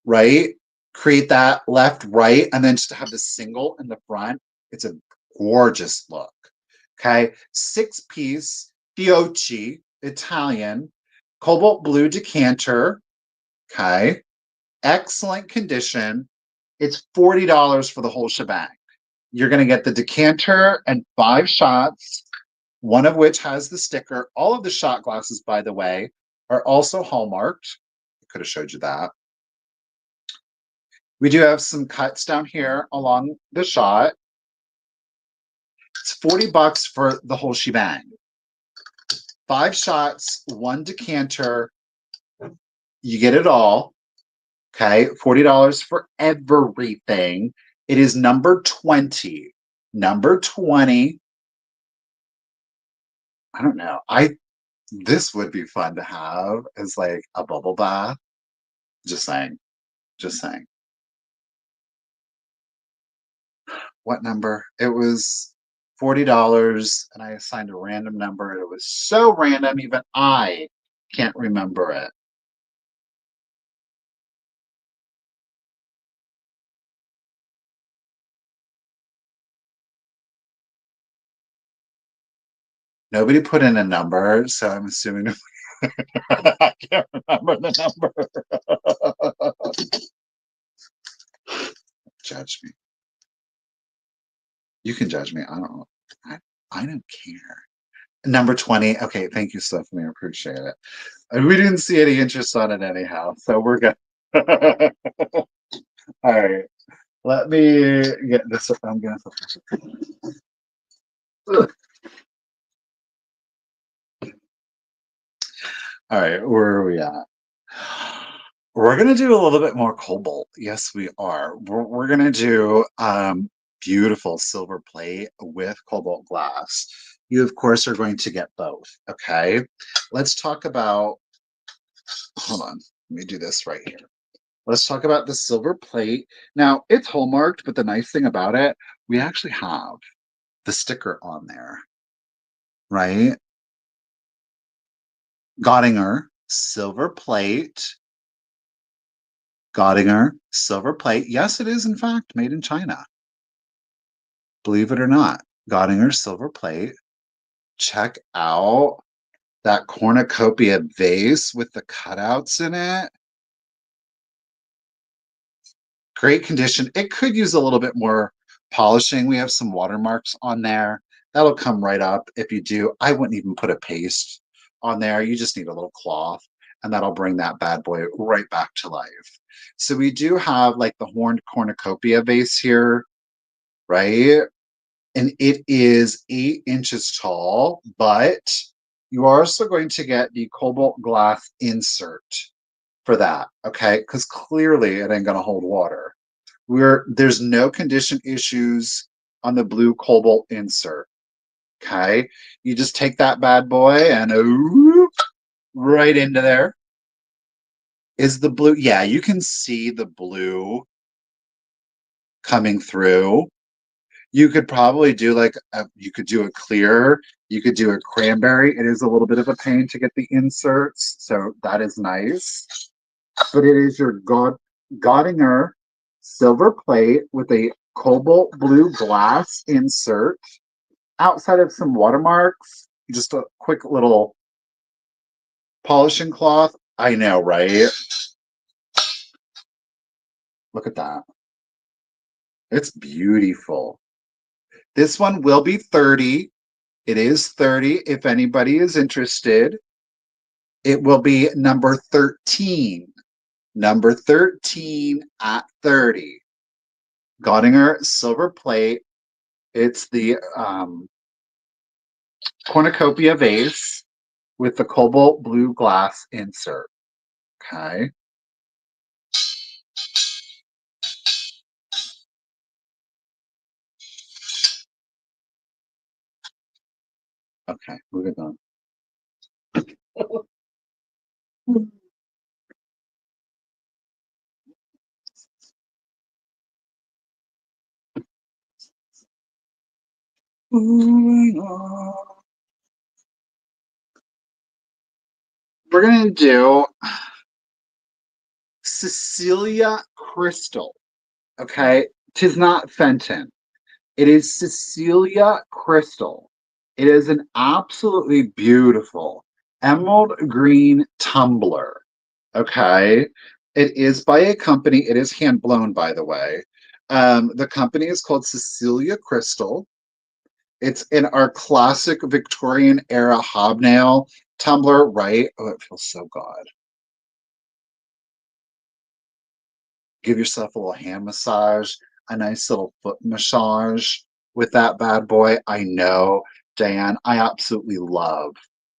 right? Create that left, right, and then just have the single in the front. It's a gorgeous look. Okay. 6-piece Fiocchi Italian cobalt blue decanter. Okay. Excellent condition. It's $40 for the whole shebang. You're going to get the decanter and 5 shots, one of which has the sticker. All of the shot glasses, by the way, are also hallmarked. I could have showed you that. We do have some cuts down here along the shot. It's $40 for the whole shebang. 5 shots, 1 decanter. You get it all. Okay, $40 for everything. It is number 20. Number 20. I don't know. This would be fun to have as like a bubble bath. Just saying. Just saying. What number? It was $40 and I assigned a random number. It was so random, even I can't remember it. Nobody put in a number, so I'm assuming I can't remember the number. Judge me. You can judge me. I don't know. I don't care. Number 20. Okay, thank you, Stephanie. I appreciate it. And we didn't see any interest on it anyhow, so we're good. All right. Let me get this. I'm gonna. All right, where are we at? We're gonna do a little bit more cobalt. Yes, we are. We're gonna do beautiful silver plate with cobalt glass. You, of course, are going to get both. Okay. Let's talk about, hold on, let me do this right here. Let's talk about the silver plate. Now, it's hallmarked, but the nice thing about it, we actually have the sticker on there, right? Godinger, silver plate. Godinger, silver plate. Yes, it is, in fact, made in China. Believe it or not. Godinger, silver plate. Check out that cornucopia vase with the cutouts in it. Great condition. It could use a little bit more polishing. We have some watermarks on there. That'll come right up if you do. I wouldn't even put a paste on there. You just need a little cloth, and that'll bring that bad boy right back to life. So we do have like the horned cornucopia vase here, right? And it is 8 inches tall, but you are also going to get the cobalt glass insert for that, okay? Because clearly it ain't gonna hold water. There's no condition issues on the blue cobalt insert. Okay. You just take that bad boy and right into there. Is the blue? Yeah, you can see the blue coming through. You could probably do you could do a clear, you could do a cranberry. It is a little bit of a pain to get the inserts, so that is nice. But it is your Godinger silver plate with a cobalt blue glass insert. Outside of some watermarks, just a quick little polishing cloth. I know, right? Look at that. It's beautiful. This one will be 30. It is 30 if anybody is interested. It will be number 13. Number 13 at 30. Godinger silver plate. It's the cornucopia vase with the cobalt blue glass insert. Okay. Okay, moving on. Moving on. We're gonna do Cecilia Crystal. Okay, tis not Fenton. It is Cecilia Crystal. It is an absolutely beautiful emerald green tumbler. Okay, it is by a company. It is hand blown, by the way. The company is called Cecilia Crystal. It's in our classic Victorian era hobnail tumbler, right? Oh, it feels so good. Give yourself a little hand massage, a nice little foot massage with that bad boy. I know, Diane, I absolutely love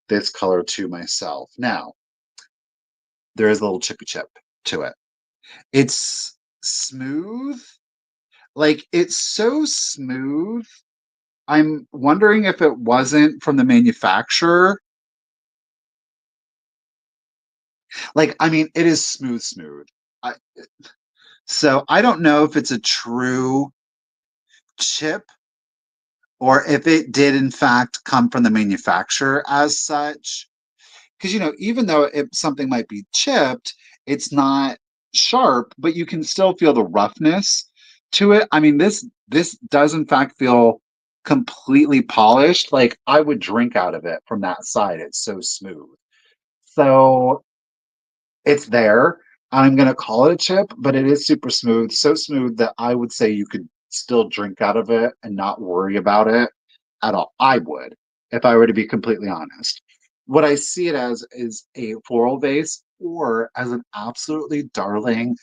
this color too myself. Now, there is a little chippy chip to it. It's smooth. Like, it's so smooth. I'm wondering if it wasn't from the manufacturer. Like, I mean, it is smooth, smooth. I, so I don't know if it's a true chip or if it did in fact come from the manufacturer as such. Because even though something might be chipped, it's not sharp, but you can still feel the roughness to it. I mean, this does in fact feel completely polished. Like I would drink out of it from that side. It's so smooth. So it's there. I'm gonna call it a chip, but it is super smooth, so smooth that I would say you could still drink out of it and not worry about it at all. I would, if I were to be completely honest. What I see it as is a floral vase or as an absolutely darling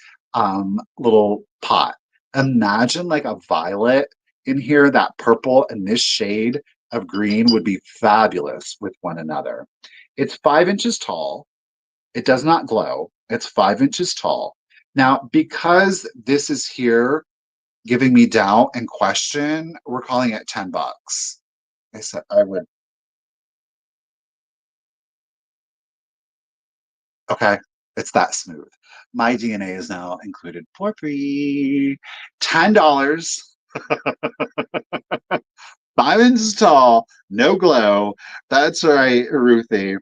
little pot. Imagine like a violet in here, that purple and this shade of green would be fabulous with one another. It's 5 inches tall. It does not glow. It's 5 inches tall. Now, because this is here giving me doubt and question, we're calling it $10. I said I would. Okay, it's that smooth. My DNA is now included for free. $10, 5 inches tall, no glow. That's right, Ruthie.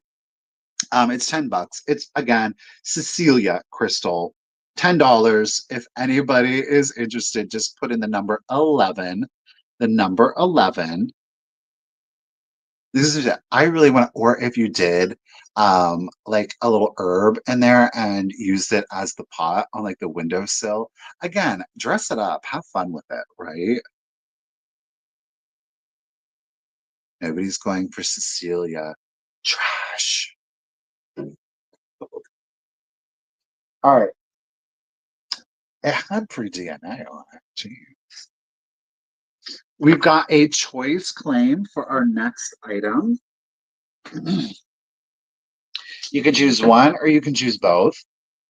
It's $10. It's again Cecilia Crystal. $10. If anybody is interested, just put in the number 11. The number 11. This is it. I really want, or if you did, like a little herb in there and used it as the pot on like the windowsill. Again, dress it up, have fun with it, right? Nobody's going for Cecilia. Trash. All right. It had pre DNA on it. Gee. We've got a choice claim for our next item. You can choose one or you can choose both.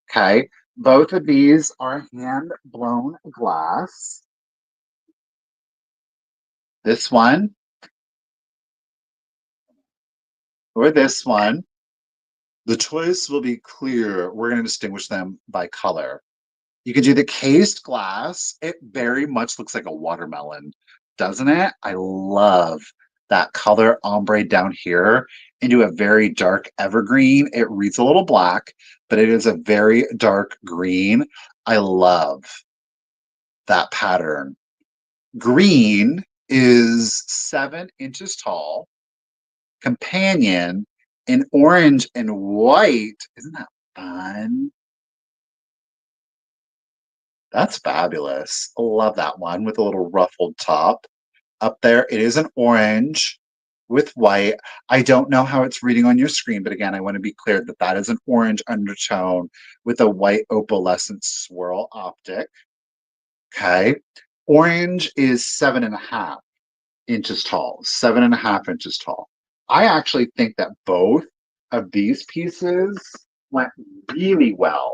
Okay. Both of these are hand blown glass. This one or this one. The choice will be clear. We're going to distinguish them by color. You can do the cased glass. It very much looks like a watermelon, doesn't it? I love that color ombre down here into a very dark evergreen. It reads a little black, but it is a very dark green. I love that pattern. Green is 7 inches tall. Companion in orange and white. Isn't that fun? That's fabulous. Love that one with a little ruffled top. Up there, it is an orange with white. I don't know how it's reading on your screen, but again, I want to be clear that that is an orange undertone with a white opalescent swirl optic. Okay. Orange is 7.5 inches tall, 7.5 inches tall. I actually think that both of these pieces went really well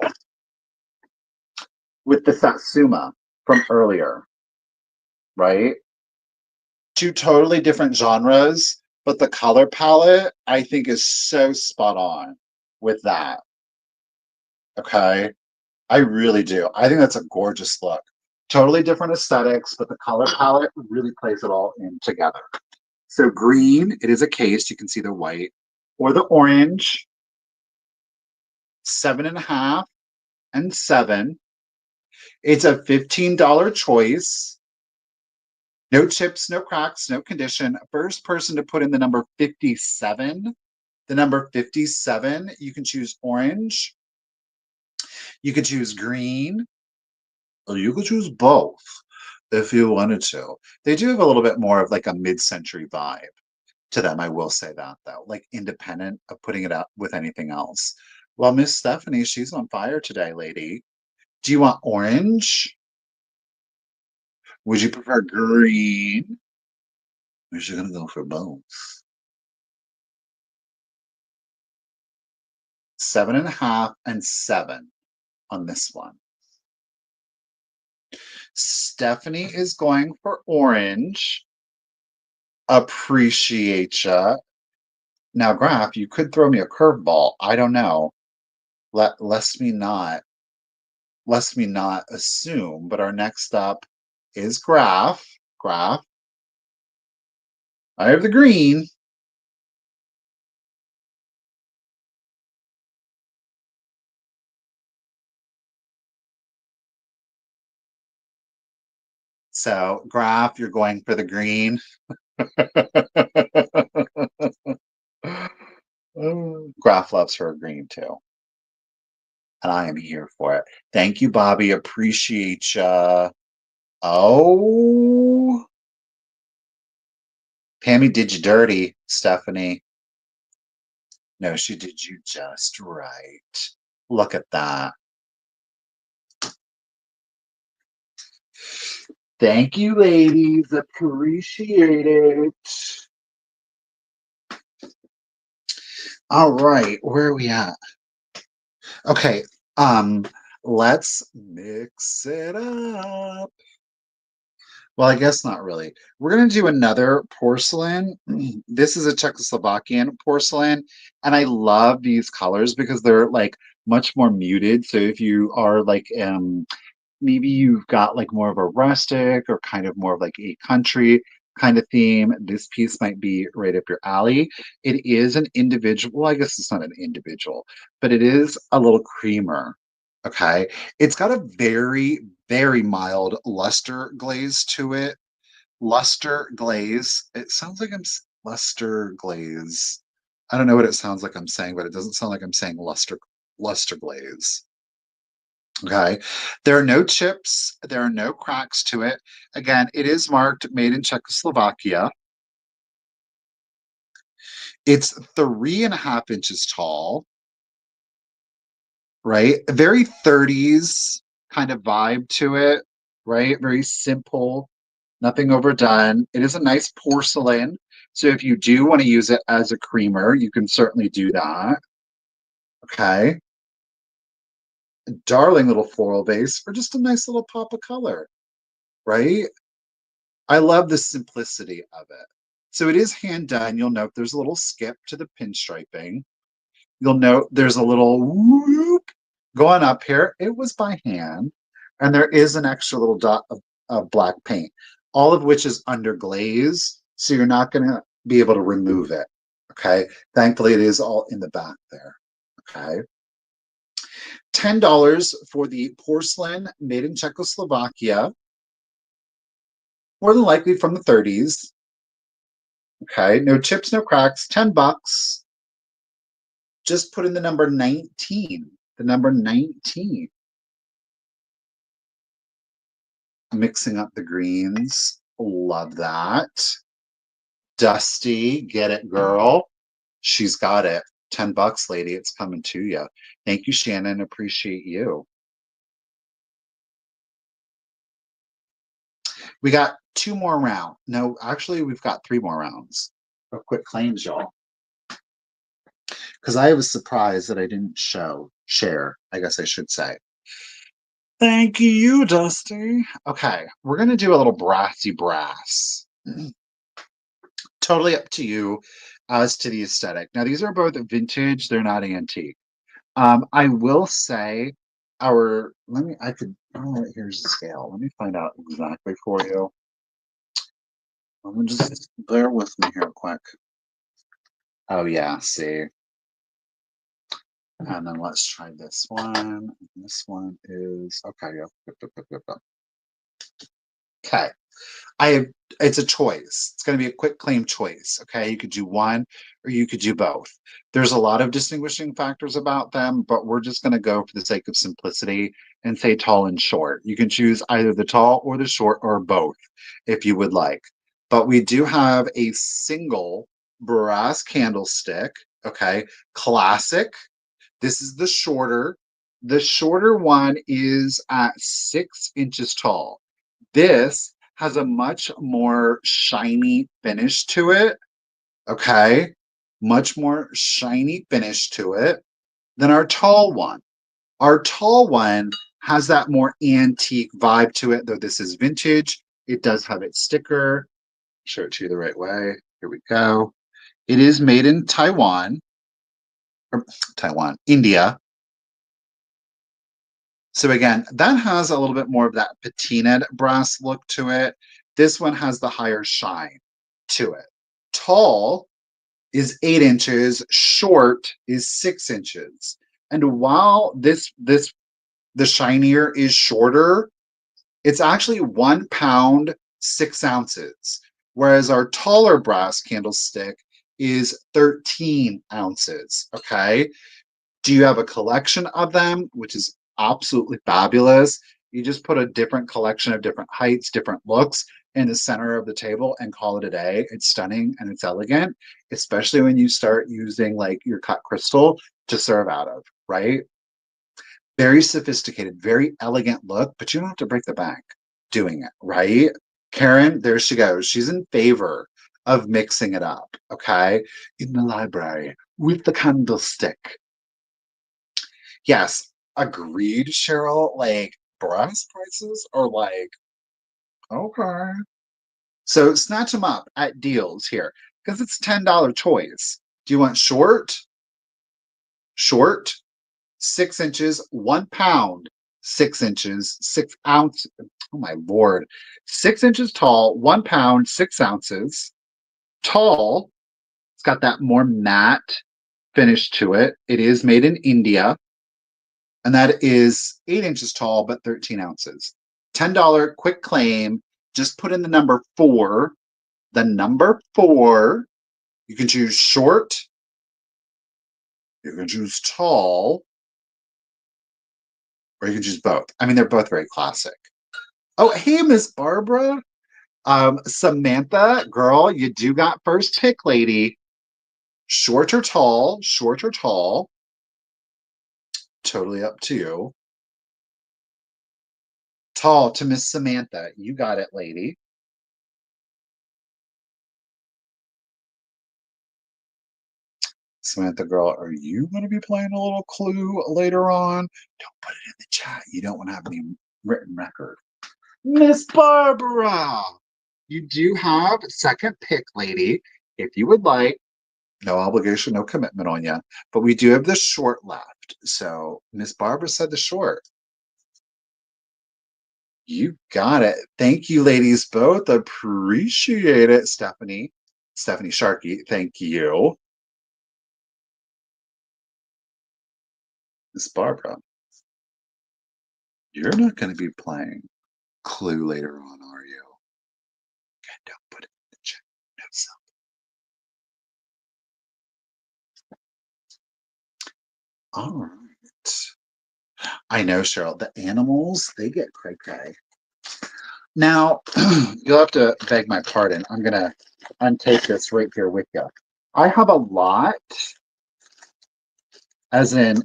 with the Satsuma from earlier, right? Two totally different genres, but the color palette I think is so spot on with that. Okay. I really do. I think that's a gorgeous look. Totally different aesthetics, but the color palette really plays it all in together. So green, it is a case. You can see the white or the orange, 7.5 and 7. It's a $15 choice. No chips, no cracks, no condition. First person to put in the number 57. The number 57, you can choose orange. You can choose green. Or you could choose both if you wanted to. They do have a little bit more of like a mid-century vibe to them. I will say that though, like independent of putting it up with anything else. Well, Miss Stephanie, she's on fire today, lady. Do you want orange? Would you prefer green? Or is she gonna go for both? 7.5 and 7 on this one. Stephanie is going for orange. Appreciate ya. Now, Graf, you could throw me a curveball. I don't know. Lest me not assume. But our next up is Graf. Graf. I have the green. So, Graf, you're going for the green. Graf loves her green too. And I am here for it. Thank you, Bobby. Appreciate ya. Oh, Pammy did you dirty, Stephanie. No, she did you just right. Look at that. Thank you, ladies. Appreciate it. All right, where are we at? Okay, let's mix it up. Well, I guess not really. We're going to do another porcelain. This is a Czechoslovakian porcelain, and I love these colors because they're like much more muted. So if you are like maybe you've got like more of a rustic or kind of more of like a country kind of theme, this piece might be right up your alley. It is an individual, well, I guess it's not an individual, but it is a little creamer. Okay. It's got a very, very mild luster glaze to it. Luster glaze. It sounds like luster glaze. I don't know what it sounds like I'm saying, but it doesn't sound like I'm saying luster glaze. Okay. There are no chips. There are no cracks to it. Again, it is marked made in Czechoslovakia. It's 3.5 inches tall, right? A very 30s kind of vibe to it, right? Very simple, nothing overdone. It is a nice porcelain. So if you do want to use it as a creamer, you can certainly do that. Okay. Darling little floral vase for just a nice little pop of color, right? I love the simplicity of it. So it is hand done. You'll note there's a little skip to the pinstriping. You'll note there's a little whoop going up here. It was by hand. And there is an extra little dot of black paint, all of which is under glaze. So you're not going to be able to remove it. Okay. Thankfully, it is all in the back there. Okay. $10 for the porcelain made in Czechoslovakia, more than likely from the 30s. Okay, no chips, no cracks, $10. Just put in the number 19. The number 19. Mixing up the greens. Love that. Dusty, get it, girl. She's got it. $10, lady. It's coming to you. Thank you, Shannon. Appreciate you. We got 2 more rounds. No, actually, we've got 3 more rounds of quick claims, y'all. Because I was surprised that I didn't share, I guess I should say. Thank you, Dusty. Okay, we're going to do a little brassy brass. Totally up to you as to the aesthetic. Now, these are both vintage, they're not antique. I will say here's the scale. Let me find out exactly for you. Let me just bear with me here quick. Oh, yeah, see. And then let's try this one. This one is okay. Yep. Okay. It's a choice. It's going to be a quick claim choice. Okay. You could do one or you could do both. There's a lot of distinguishing factors about them, but we're just going to go for the sake of simplicity and say tall and short. You can choose either the tall or the short or both if you would like. But we do have a single brass candlestick. Okay. Classic. This is the shorter. The shorter one is at 6 inches tall. This has a much more shiny finish to it. Okay. Much more shiny finish to it than our tall one. Our tall one has that more antique vibe to it, though this is vintage. It does have its sticker. Show it to you the right way. Here we go. It is made in India. So again, that has a little bit more of that patinaed brass look to it. This one has the higher shine to it. Tall is 8 inches, short is 6 inches. And while the shinier is shorter, it's actually 1 pound, 6 ounces. Whereas our taller brass candlestick is 13 ounces. Okay. Do you have a collection of them, which is absolutely fabulous? You just put a different collection of different heights, different looks in the center of the table and call it a day. It's stunning and it's elegant, especially when you start using like your cut crystal to serve out of, right? Very sophisticated, very elegant look, but you don't have to break the bank doing it, right? Karen, there she goes. She's in favor of mixing it up, okay? In the library with the candlestick. Yes, agreed, Cheryl. Like brass prices are like, okay. So snatch them up at deals here because it's $10 choice. Do you want short? Short, 6 inches, 1 pound, 6 inches, 6 ounce. Oh my lord. 6 inches tall, 1 pound, 6 ounces. Tall. It's got that more matte finish to it. It is made in India. And that is 8 inches tall, but 13 ounces. $10 quick claim. Just put in the number 4. The number 4. You can choose short. You can choose tall. Or you can choose both. I mean, they're both very classic. Oh, hey, Miss Barbara. Samantha, girl, you do got first pick, lady. Short or tall? Short or tall? Totally up to you. Tall to Miss Samantha. You got it, lady. Samantha, girl, are you going to be playing a little Clue later on? Don't put it in the chat. You don't want to have any written record. Miss Barbara, you do have second pick, lady. If you would like, no obligation, no commitment on you. But we do have the short left. So Miss Barbara said the short. You got it. Thank you, ladies, both. Appreciate it, Stephanie. Stephanie Sharkey, thank you. Miss Barbara, you're not going to be playing Clue later on, are you? Okay, don't put it in the chat. No self. All right. I know, Cheryl. The animals, they get cray-cray. Now, you'll have to beg my pardon. I'm going to untake this right here with you. I have a lot, as in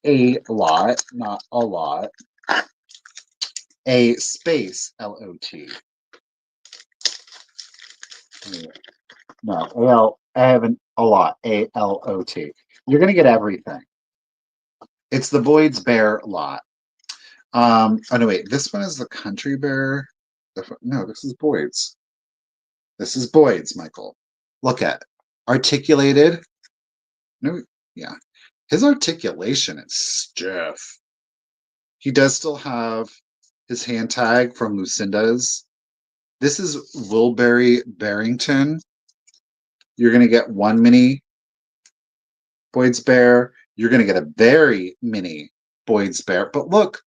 a lot, not a lot, a space, L-O-T. No, I have a lot, A-L-O-T. You're going to get everything. It's the Boyds Bear lot. Oh, no, wait. This one is the Country Bear. No, this is Boyd's. This is Boyd's, Michael. Look at articulated. No, yeah. His articulation is stiff. He does still have his hand tag from Lucinda's. This is Wilbury Barrington. You're going to get one mini Boyd's Bear. You're going to get a very mini Boyd's Bear. But look,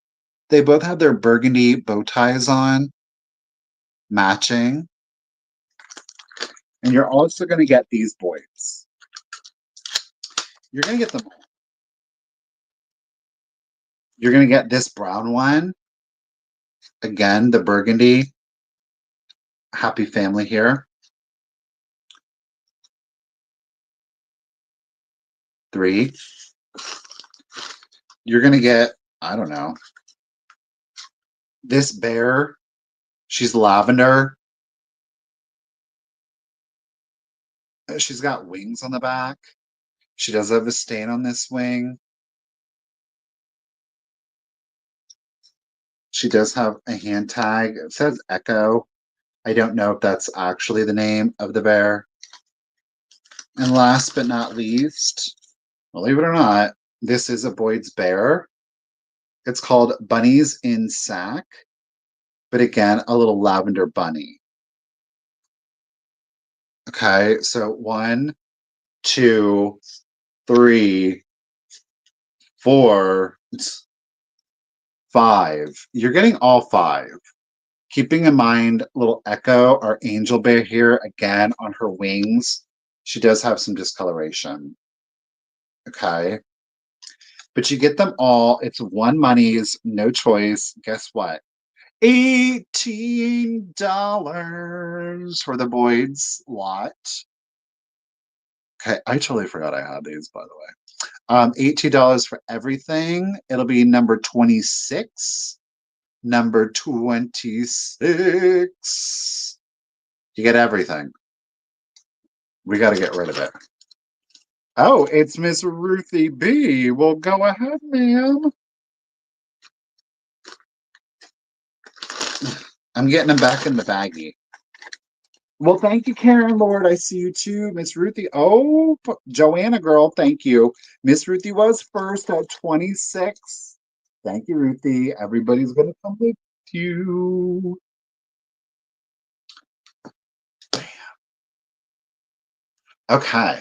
they both have their burgundy bow ties on, matching. And you're also going to get these Boyds. You're going to get them. You're going to get this brown one. Again, the burgundy. Happy family here. 3. You're going to get, I don't know, this bear. She's lavender. She's got wings on the back. She does have a stain on this wing. She does have a hand tag. It says Echo. I don't know if that's actually the name of the bear. And last but not least, believe it or not, this is a Boyd's Bear. It's called Bunnies in Sack, but again, a little lavender bunny. Okay, so 1, 2, 3, 4, 5. You're getting all 5. Keeping in mind little Echo, our angel bear here, again on her wings, she does have some discoloration. Okay. But you get them all. It's one monies, no choice. Guess what? $18 for the Boyd's lot. Okay, I totally forgot I had these, by the way. $18 for everything. It'll be number 26. Number 26. You get everything. We got to get rid of it. Oh, it's Miss Ruthie B. Well, go ahead, ma'am. I'm getting them back in the baggie. Well, thank you, Karen Lord. I see you too. Miss Ruthie. Oh, Joanna girl, thank you. Miss Ruthie was first at 26. Thank you, Ruthie. Everybody's going to come with you. Okay.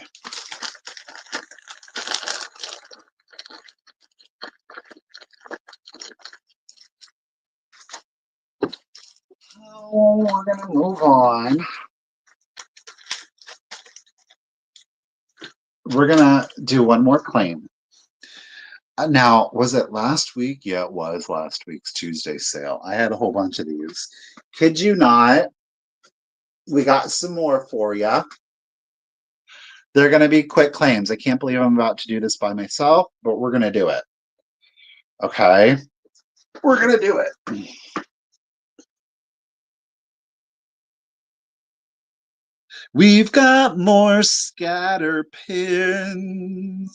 Oh, we're going to move on. We're going to do one more claim. Now, was it last week? Yeah, it was last week's Tuesday sale. I had a whole bunch of these. Kid you not, we got some more for you. They're going to be quick claims. I can't believe I'm about to do this by myself, but we're going to do it. Okay? We're going to do it. We've got more scatter pins.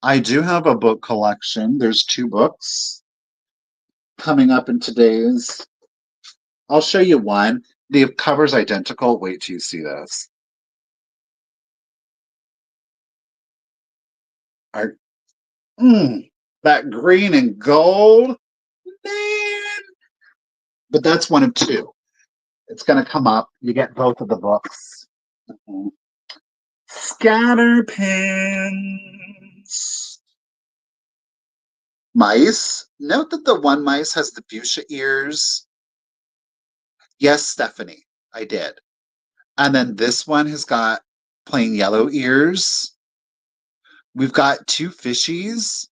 I do have a book collection. There's 2 books coming up in today's. I'll show you one. The cover's identical. Wait till you see this. Our, that green and gold, man. But that's one of 2. It's going to come up. You get both of the books. Scatter pins. Mice. Note that the one mice has the fuchsia ears. Yes, Stephanie, I did. And then this one has got plain yellow ears. We've got 2 fishies.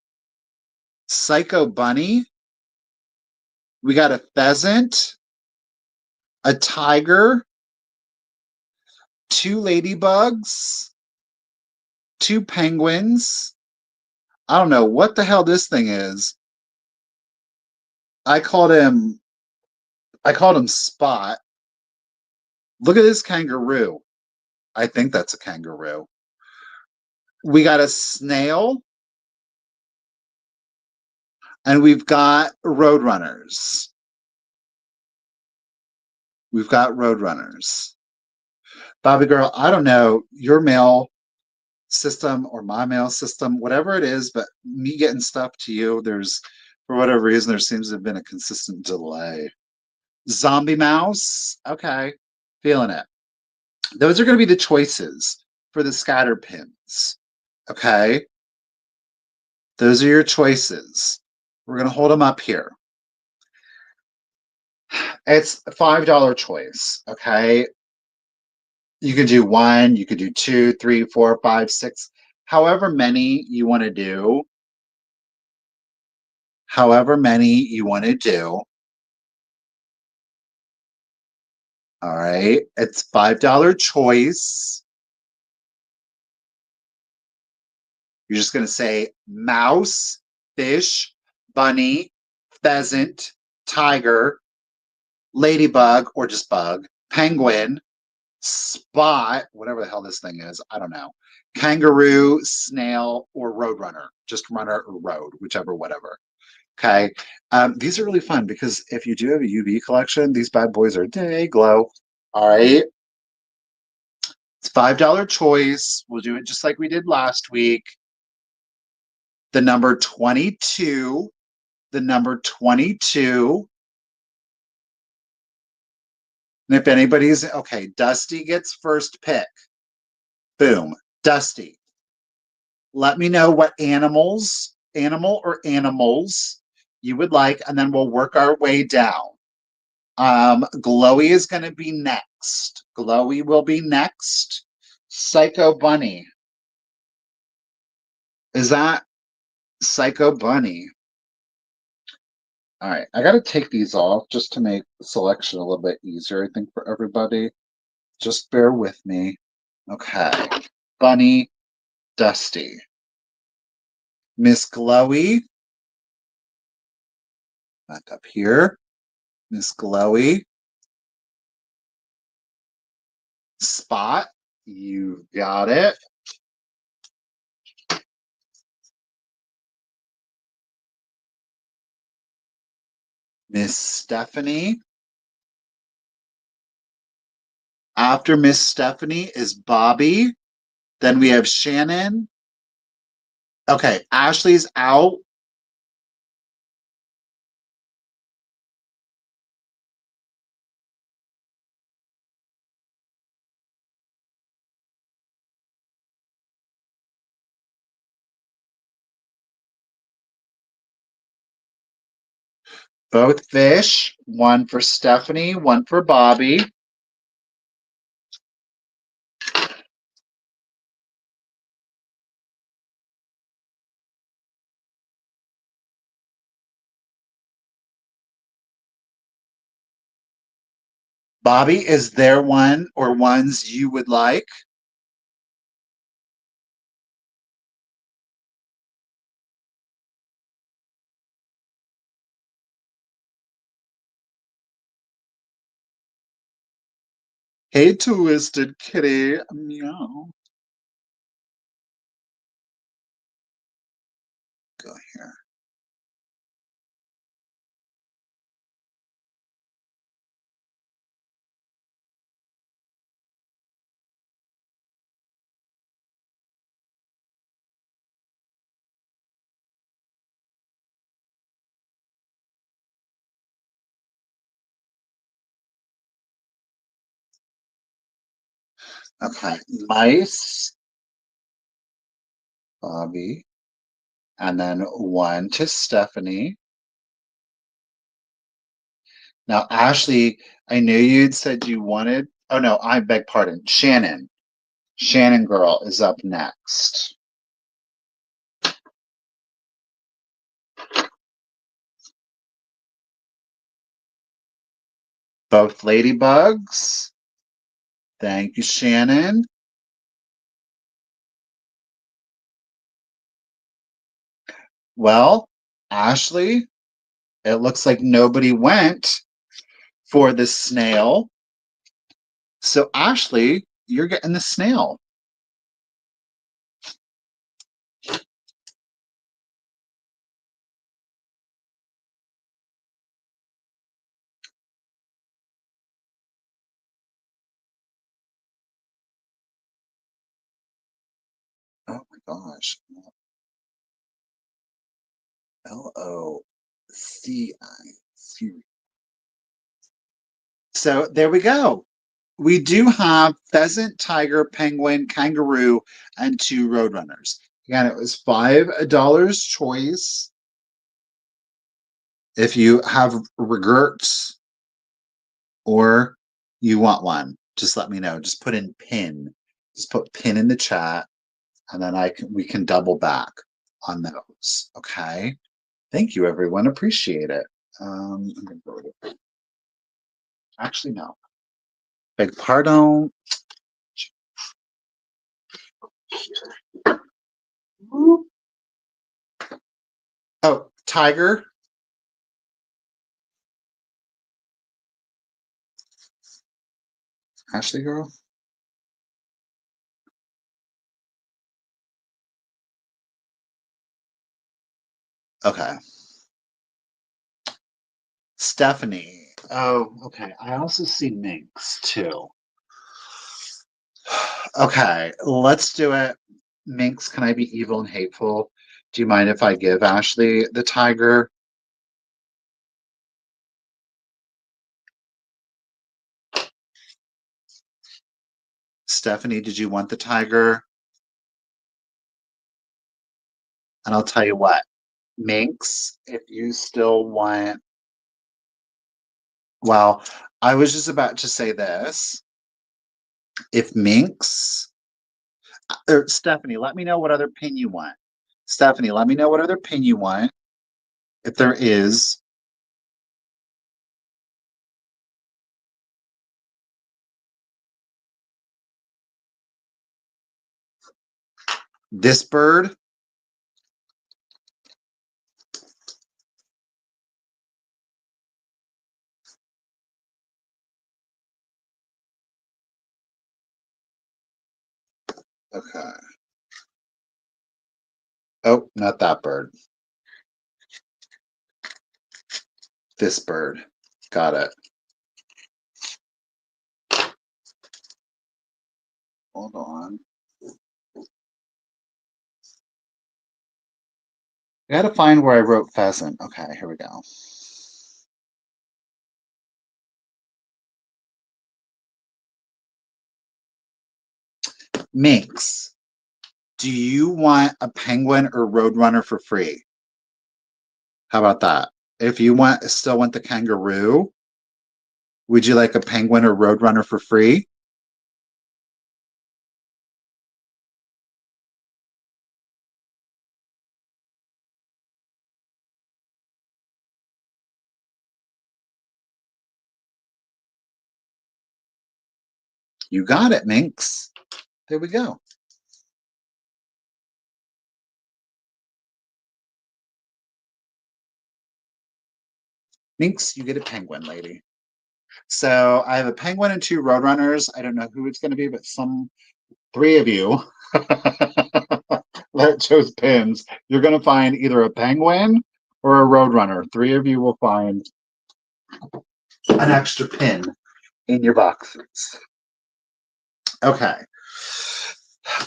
Psycho bunny. We got a pheasant. A tiger. 2 ladybugs. 2 penguins. I don't know what the hell this thing is. I called him Spot. Look at this kangaroo. I think that's a kangaroo. We got a snail. And we've got roadrunners. We've got roadrunners. Bobby girl, I don't know your mail system or my mail system, whatever it is, but me getting stuff to you, there's, for whatever reason, there seems to have been a consistent delay. Zombie mouse. Okay. Feeling it. Those are going to be the choices for the scatter pins. Okay. Those are your choices. We're going to hold them up here. It's a $5 choice. Okay. You could do 1, you could do 2, 3, 4, 5, 6, however many you want to do. However many you want to do. All right. It's $5 choice. You're just going to say mouse, fish, bunny, pheasant, tiger, ladybug, or just bug, penguin, spot, whatever the hell this thing is. I don't know. Kangaroo, snail, or roadrunner. Just runner or road, whichever, whatever. Okay. These are really fun because if you do have a UV collection, these bad boys are day glow. All right. It's $5 choice. We'll do it just like we did last week. The number 22. The number 22. And if anybody's okay, Dusty gets first pick. Boom. Dusty. Let me know what animal or animals you would like, and then we'll work our way down. Glowy is going to be next. Glowy will be next. Psycho Bunny. Is that Psycho Bunny? All right, I got to take these off just to make the selection a little bit easier, I think, for everybody. Just bear with me. Okay. Bunny, Dusty. Miss Glowy. Back up here. Miss Glowy. Spot. You got it. Miss Stephanie. After Miss Stephanie is Bobby. Then we have Shannon. Okay, Ashley's out. Both fish. One for Stephanie, one for Bobby. Bobby, is there one or ones you would like? Hey, Twisted Kitty. Meow. Go here. Okay, mice, Bobby, and then one to Stephanie. Now, Ashley, I knew you'd said you wanted. Oh no, I beg pardon. Shannon. Shannon girl is up next. Both ladybugs. Thank you, Shannon. Well, Ashley, it looks like nobody went for the snail. So, Ashley, you're getting the snail. Oh my gosh. Loci. So there we go. We do have pheasant, tiger, penguin, kangaroo, and two roadrunners. Again, it was $5 choice. If you have regrets or you want one, just let me know. Just put in pin. Just put pin in the chat, and then we can double back on those. Okay. Thank you, everyone. Appreciate it. I'm gonna go with it. Actually, no. Beg pardon. Oh, tiger. Ashley girl. Okay. Stephanie. Oh, okay. I also see minx too. Okay, let's do it. Minx, can I be evil and hateful? Do you mind if I give Ashley the tiger? Stephanie, did you want the tiger? And I'll tell you what, Minx, if you still want, well, I was just about to say this. If Minx, or Stephanie, let me know what other pin you want. Stephanie, let me know what other pin you want. If there is, this bird. Okay. Oh, not that bird. this bird. Got it. Hold on. I gotta find where I wrote pheasant. Okay, here we go. Minx, do you want a penguin or roadrunner for free? How about that? If you still want the kangaroo, would you like a penguin or roadrunner for free? You got it, Minx. There we go. Minx, you get a penguin, lady. So I have a penguin and two roadrunners. I don't know who it's going to be, but three of you that chose pins. You're going to find either a penguin or a roadrunner. Three of you will find an extra pin in your boxes. Okay.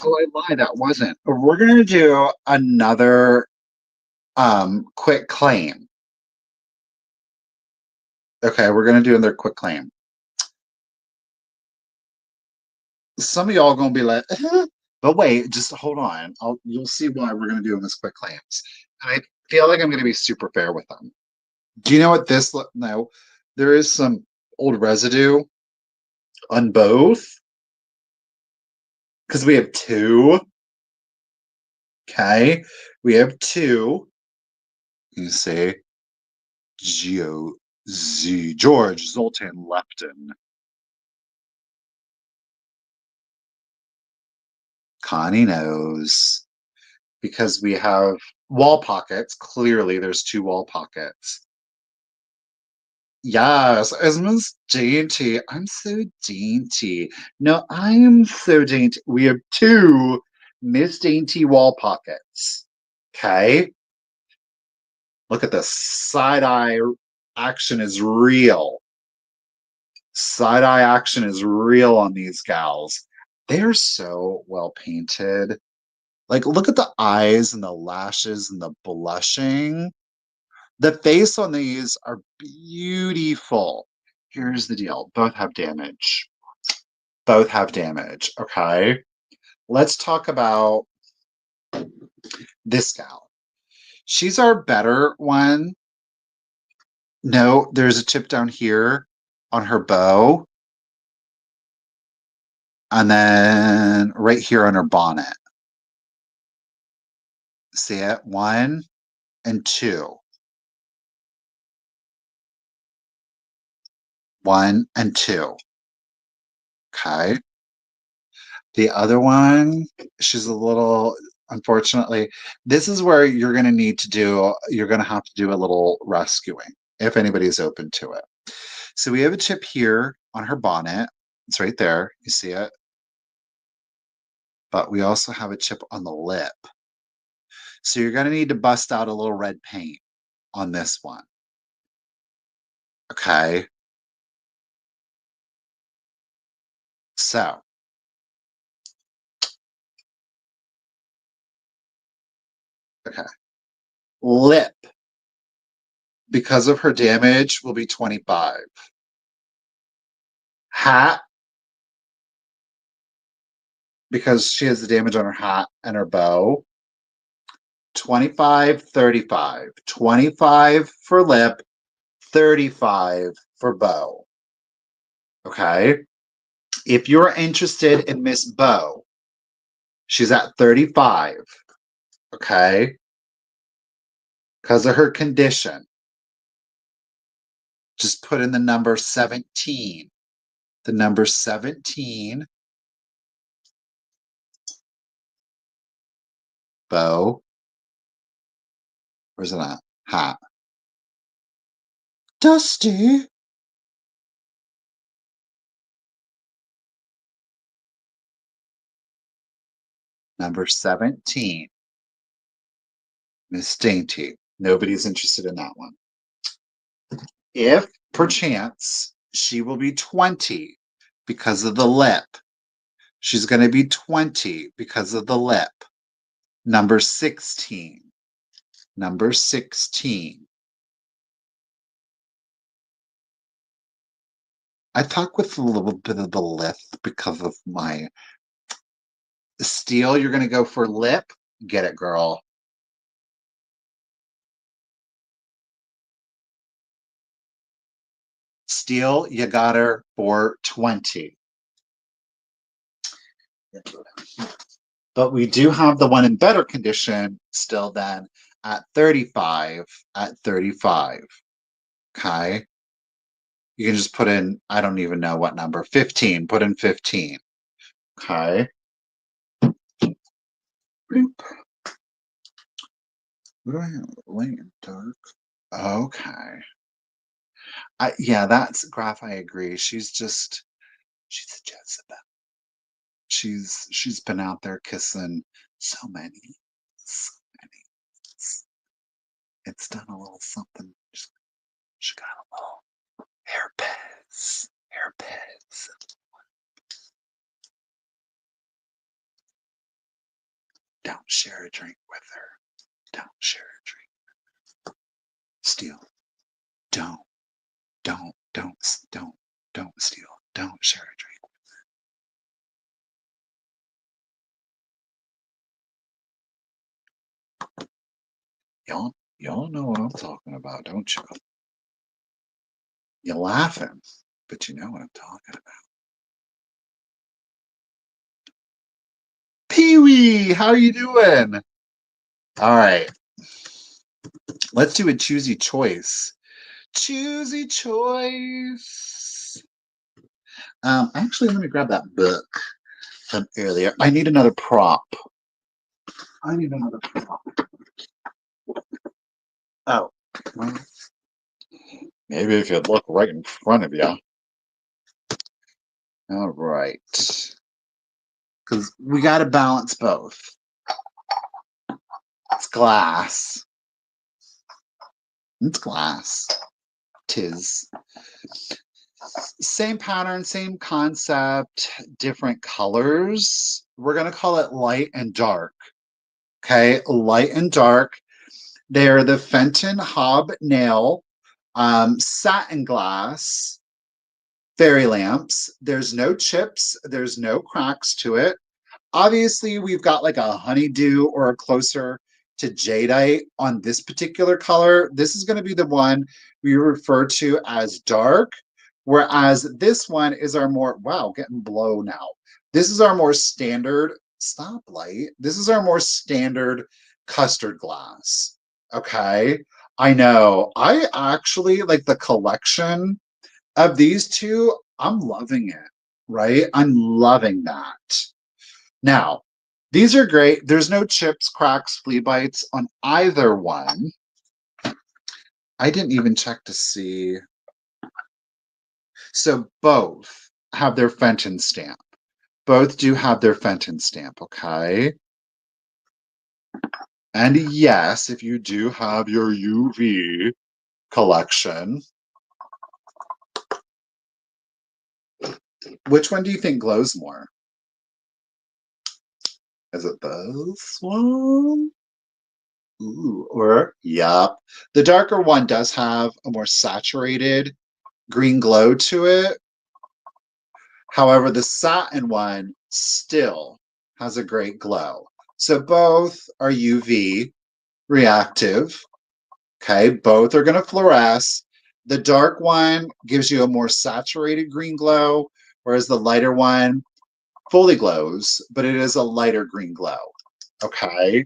Oh, I lied. That wasn't. We're going to do another quick claim. Okay, we're going to do another quick claim. Some of y'all going to be like, but wait, just hold on. You'll see why we're going to do them as quick claims. And I feel like I'm going to be super fair with them. Do you know what this? No, there is some old residue on both because we have two. Okay, we have two. You say George Zoltan Lefton. Connie knows because we have wall pockets. Clearly, there's two wall pockets. Yes, as Miss Dainty. I'm so dainty. No, I am so dainty. We have two Miss Dainty wall pockets. Okay. Look at this. Side eye action is real. Side eye action is real on these gals. They're so well painted. Like, look at the eyes and the lashes and the blushing. The face on these are beautiful. Here's the deal. Both have damage. Both have damage. Okay. Let's talk about this gal. She's our better one. No, there's a chip down here on her bow. And then right here on her bonnet. See it? 1 and 2. 1 and 2. Okay. The other one, she's a little, unfortunately, this is where you're going to have to do a little rescuing if anybody's open to it. So we have a chip here on her bonnet. It's right there. You see it? But we also have a chip on the lip. So you're going to need to bust out a little red paint on this one. Okay. So okay. Lip, because of her damage, will be 25. Hat, because she has the damage on her hat and her bow, 25, 35. 25 for lip, 35 for bow. Okay. If you're interested in Miss Bow, she's at 35. Okay. Because of her condition. Just put in the number 17. The number 17. Bow. Where's it at? Hat. Dusty. Number 17. Miss Dainty. Nobody's interested in that one. If perchance she will be 20 because of the lip, she's going to be 20 because of the lip. Number 16. Number 16. I talk with a little bit of the lip because of my steel. You're going to go for lip. Get it, girl. Steel, you got her for 20. But we do have the one in better condition still then at 35. At 35. Okay. You can just put in, I don't even know what number, 15. Put in 15. Okay. Bloop. What do I have? Light and dark. Okay. Yeah, that's Graph. I agree. She's a Jezebel. She's been out there kissing so many. It's done a little something. She got a little hairpins. Don't share a drink with her. Don't share a drink. Steal. Don't steal. Don't share a drink. Y'all know what I'm talking about, don't you? You're laughing, but you know what I'm talking about. Pee-wee, how are you doing? All right. Let's do a choosy choice. Choosy choice. Actually, let me grab that book from earlier. I need another prop. Oh, well, maybe if you look right in front of you. All right. Because we got to balance both. It's glass. It's glass. Tis. Same pattern, same concept, different colors. We're going to call it light and dark. Okay, light and dark. They're the Fenton hobnail satin glass fairy lamps. There's no chips, there's no cracks to it. Obviously, we've got like a honeydew or a closer to jadeite on this particular color. This is going to be the one we refer to as dark, whereas this one is our more, wow, getting blow now. This is our more standard, stop light. This is our more standard custard glass. Okay. I know. I actually like the collection of these two. I'm loving it, right? I'm loving that. Now, these are great. There's no chips, cracks, flea bites on either one. I didn't even check to see. So both have their Fenton stamp. Both do have their Fenton stamp, okay? And yes, if you do have your UV collection, which one do you think glows more? Is it this one? Ooh, or, yep. The darker one does have a more saturated green glow to it. However, the satin one still has a great glow. So both are UV reactive. Okay, both are going to fluoresce. The dark one gives you a more saturated green glow, whereas the lighter one fully glows, but it is a lighter green glow. Okay,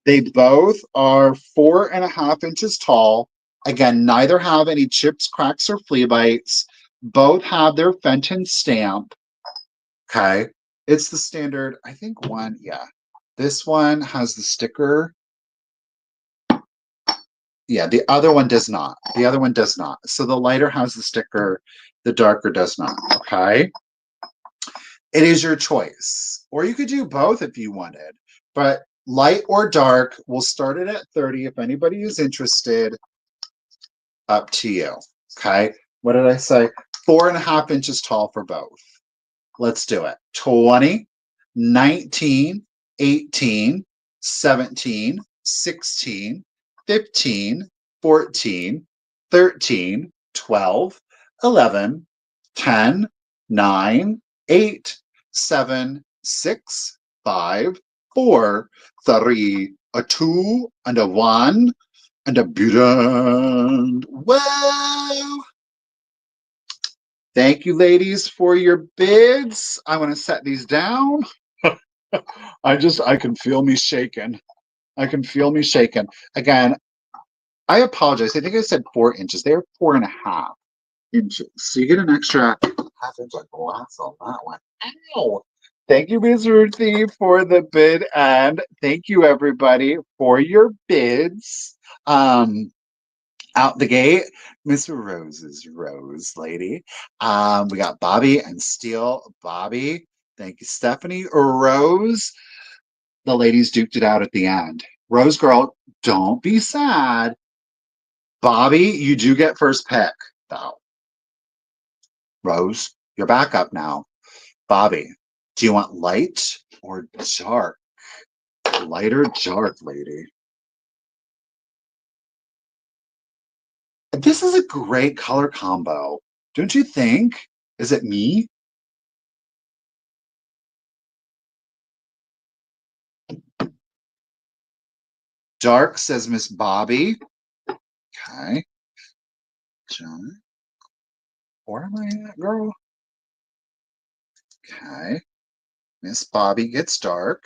they both are 4.5 inches tall. Again, neither have any chips, cracks, or flea bites. Both have their Fenton stamp. Okay, it's the standard, I think one, yeah. This one has the sticker. Yeah, the other one does not. The other one does not. So the lighter has the sticker, the darker does not, okay? It is your choice. Or you could do both if you wanted. But light or dark, we'll start it at 30 if anybody is interested. Up to you. Okay, what did I say? 4.5 inches tall for both. Let's do it. 20, 19, 18, 17, 16, 15, 14, 13, 12, 11, 10, 9, 8, 7, 6, 5, 4, 3, a 2, and a 1, and a beautiful. Whoa! Thank you, ladies, for your bids. I want to set these down. I can feel me shaking. I can feel me shaking. Again, I apologize. I think I said 4 inches. They're 4.5 inches. So you get an extra half inch of glass on that one. Ow! Thank you, Ms. Ruthie, for the bid, and thank you, everybody, for your bids. Out the gate, Miss Rose's Rose lady. We got Bobby and Steele. Bobby, thank you, Stephanie. Rose, the ladies duked it out at the end. Rose girl, don't be sad. Bobby, you do get first pick, though. Rose, you're back up now. Bobby, do you want light or dark? Light or dark, lady? This is a great color combo. Don't you think? Is it me? Dark, says Miss Bobby. Okay. John. Where am I at, girl? Okay. Miss Bobby gets dark.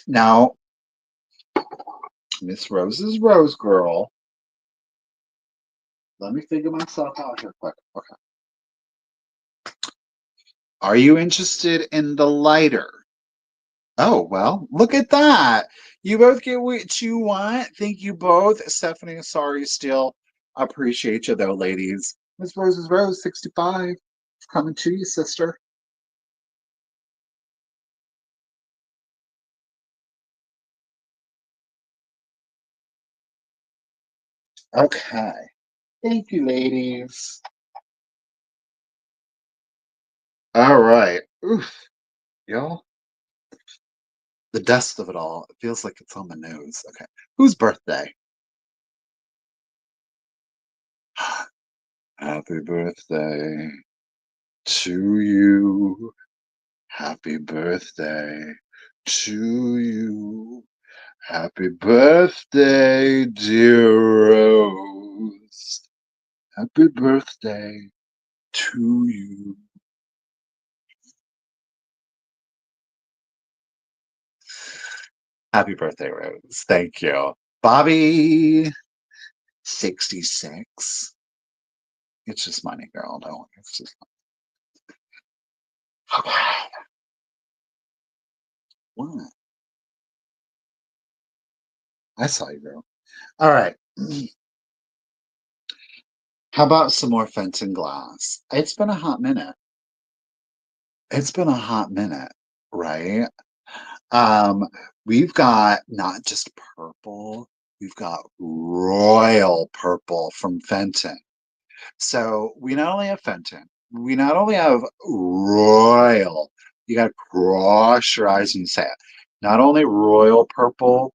Now, Miss Rose's Rose girl. Let me figure myself out here quick. Okay. Are you interested in the lighter? Oh, well, look at that. You both get what you want. Thank you both. Stephanie, sorry, still appreciate you though, ladies. Miss Rose's Rose, 65. Coming to you, sister. Okay. Thank you, ladies. All right. Oof, y'all. The dust of it all. It feels like it's on the nose. Okay. Whose birthday? Happy birthday to you. Happy birthday to you. Happy birthday, dear Rose. Happy birthday to you. Happy birthday, Rose. Thank you. Bobby, 66. It's just money, girl. No, it's just money. Okay. What? I saw you, girl. All right. How about some more Fenton glass? It's been a hot minute. It's been a hot minute, right? Um, we've got not just purple, we've got royal purple from Fenton. So we not only have Fenton, we not only have royal, you got to cross your eyes and say it. Not only royal purple,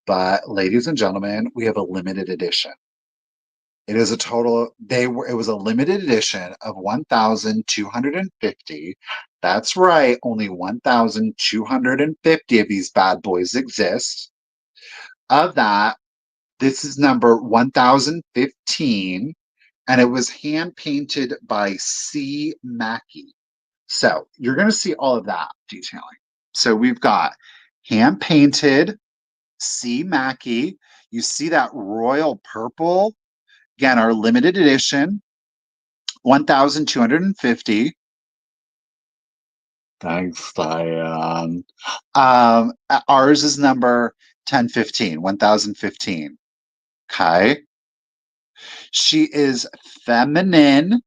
but ladies and gentlemen, we have a limited edition. It is a total, it was a limited edition of 1,250. That's right, only 1,250 of these bad boys exist. Of that, this is number 1015, and it was hand painted by C. Mackey. So you're going to see all of that detailing. So we've got hand painted C. Mackey. You see that royal purple? Again, our limited edition, 1,250. Thanks, Diane. Ours is number 1015, 1015. Okay. She is feminine.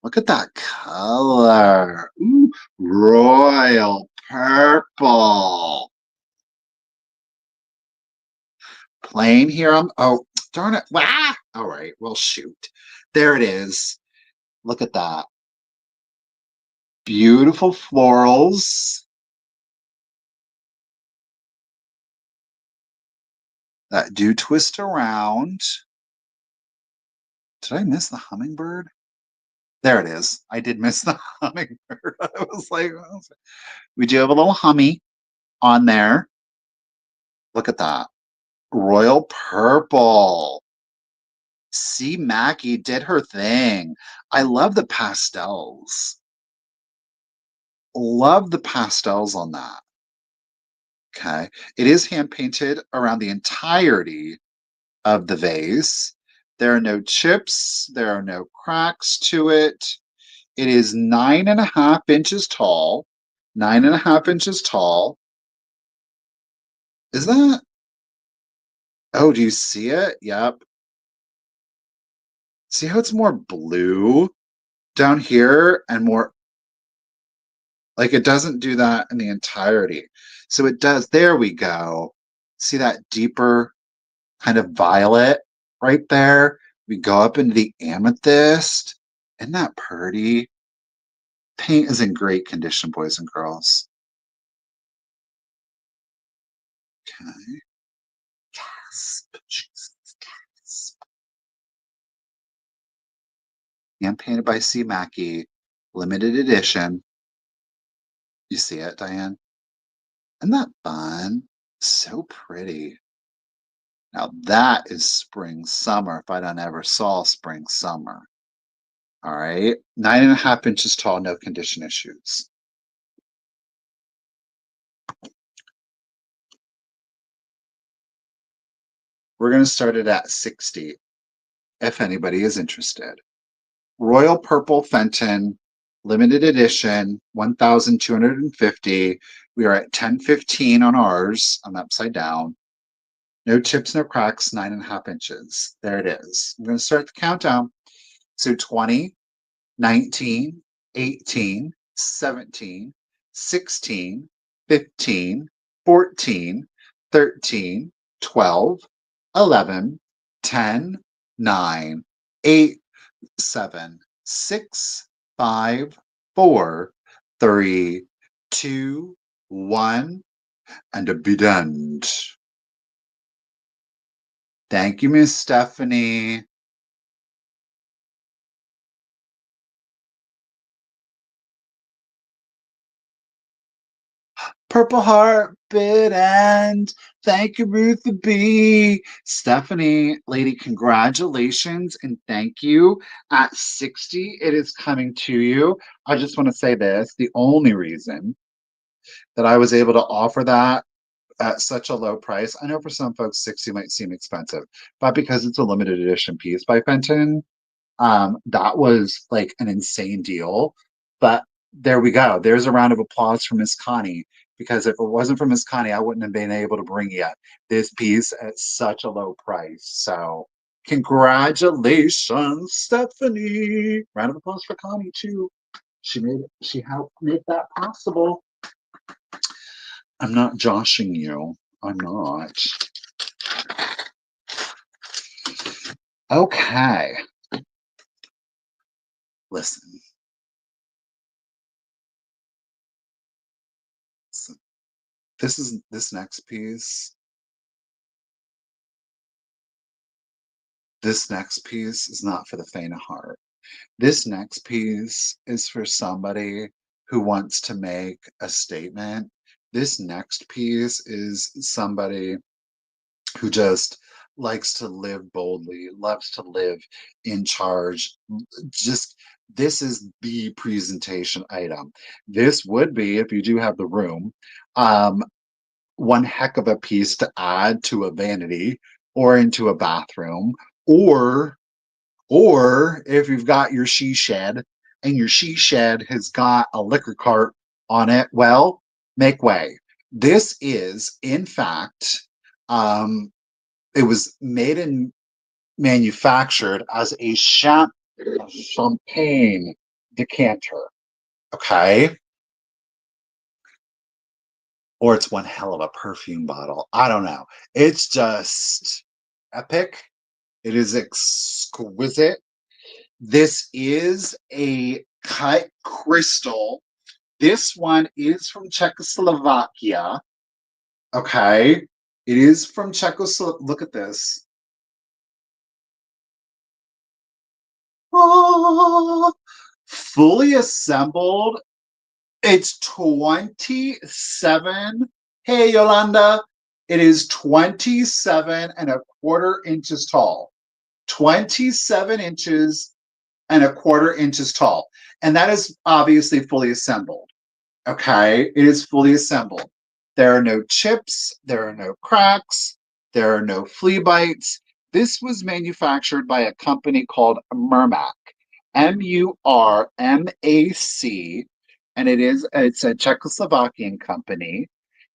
Look at that color. Ooh, royal purple. Plain here. Oh, darn it. Ah, All right, well, shoot. There it is. Look at that. Beautiful florals that do twist around. Did I miss the hummingbird? There it is. I did miss the hummingbird. I was like, we do have a little hummy on there. Look at that. Royal purple. C. Mackey did her thing. I love the pastels. Love the pastels on that. Okay. It is hand painted around the entirety of the vase. There are no chips. There are no cracks to it. It is 9.5 inches tall. 9.5 inches tall. Is that? Oh, do you see it? Yep. See how it's more blue down here and more like it doesn't do that in the entirety. So it does. There we go. See that deeper kind of violet right there? We go up into the amethyst. Isn't that pretty? Paint is in great condition, boys and girls. Okay. Gasp. Jesus, gasp. Hand painted by C. Mackey. Limited edition. You see it, Diane? Isn't that fun? So pretty. Now that is spring summer if I don't ever saw spring summer. All right. 9.5 inches tall, no condition issues. We're going to start it at 60 if anybody is interested. Royal Purple Fenton, limited edition, 1,250. We are at 1015 on ours. I'm upside down. No chips, no cracks, 9.5 inches. There it is. I'm going to start the countdown. So 20, 19, 18, 17, 16, 15, 14, 13, 12, 11, 10, 9, 8, 7, 6, 5, 4, 3, 2, 1, and a be done. Thank you, Miss Stephanie. Purple Heart, bid end. Thank you, Ruth the B. Stephanie, lady, congratulations and thank you. At 60, it is coming to you. I just want to say this, the only reason that I was able to offer that at such a low price, I know for some folks 60 might seem expensive, but because it's a limited edition piece by Fenton, that was like an insane deal. But there we go. There's a round of applause for Miss Connie, because if it wasn't for Miss Connie, I wouldn't have been able to bring you this piece at such a low price. So congratulations, Stephanie. Round of applause for Connie too. She helped make that possible. I'm not joshing you. I'm not. Okay. Listen. So this next piece. This next piece is not for the faint of heart. This next piece is for somebody who wants to make a statement. This next piece is somebody who just likes to live boldly, loves to live in charge. Just this is the presentation item. This would be, if you do have the room, one heck of a piece to add to a vanity or into a bathroom, or if you've got your she shed and your she shed has got a liquor cart on it, well, make way. This is, in fact, it was made and manufactured as a champagne decanter. Okay. Or it's one hell of a perfume bottle. I don't know. It's just epic. It is exquisite. This is a cut crystal. This one is from Czechoslovakia. Okay. It is from Czechoslovakia. Look at this. Oh, fully assembled. It's 27. Hey, Yolanda. It is 27.25 inches tall. 27.25 inches tall. And that is obviously fully assembled. Okay, it is fully assembled. There are no chips, there are no cracks, there are no flea bites. This was manufactured by a company called Merac, Murmac, and it's a Czechoslovakian company.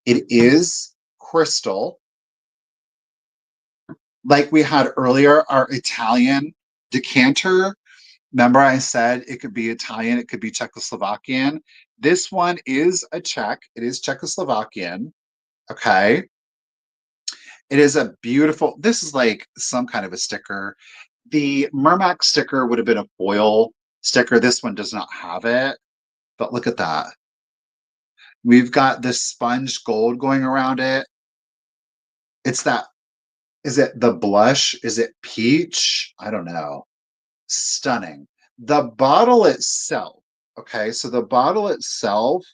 It is crystal. Like we had earlier, our Italian decanter. Remember, I said it could be Italian, it could be Czechoslovakian. This one is a Czech, it is Czechoslovakian. Okay. It is a beautiful, this is like some kind of a sticker. The Merac sticker would have been a foil sticker. This one does not have it, but look at that. We've got this sponge gold going around it. It's that, is it the blush? Is it peach? I don't know. Stunning. The bottle itself, okay, so the bottle itself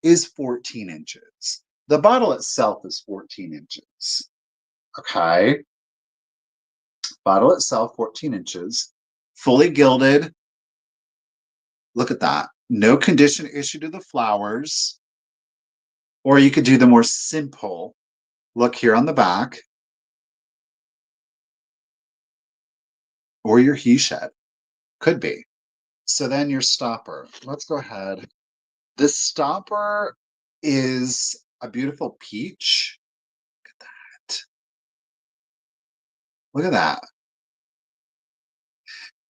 is 14 inches. The bottle itself is 14 inches. Okay. Bottle itself, 14 inches. Fully gilded. Look at that. No condition issue to the flowers. Or you could do the more simple look here on the back. Or your he shed. Could be. So then your stopper. Let's go ahead. This stopper is a beautiful peach. Look at that. Look at that.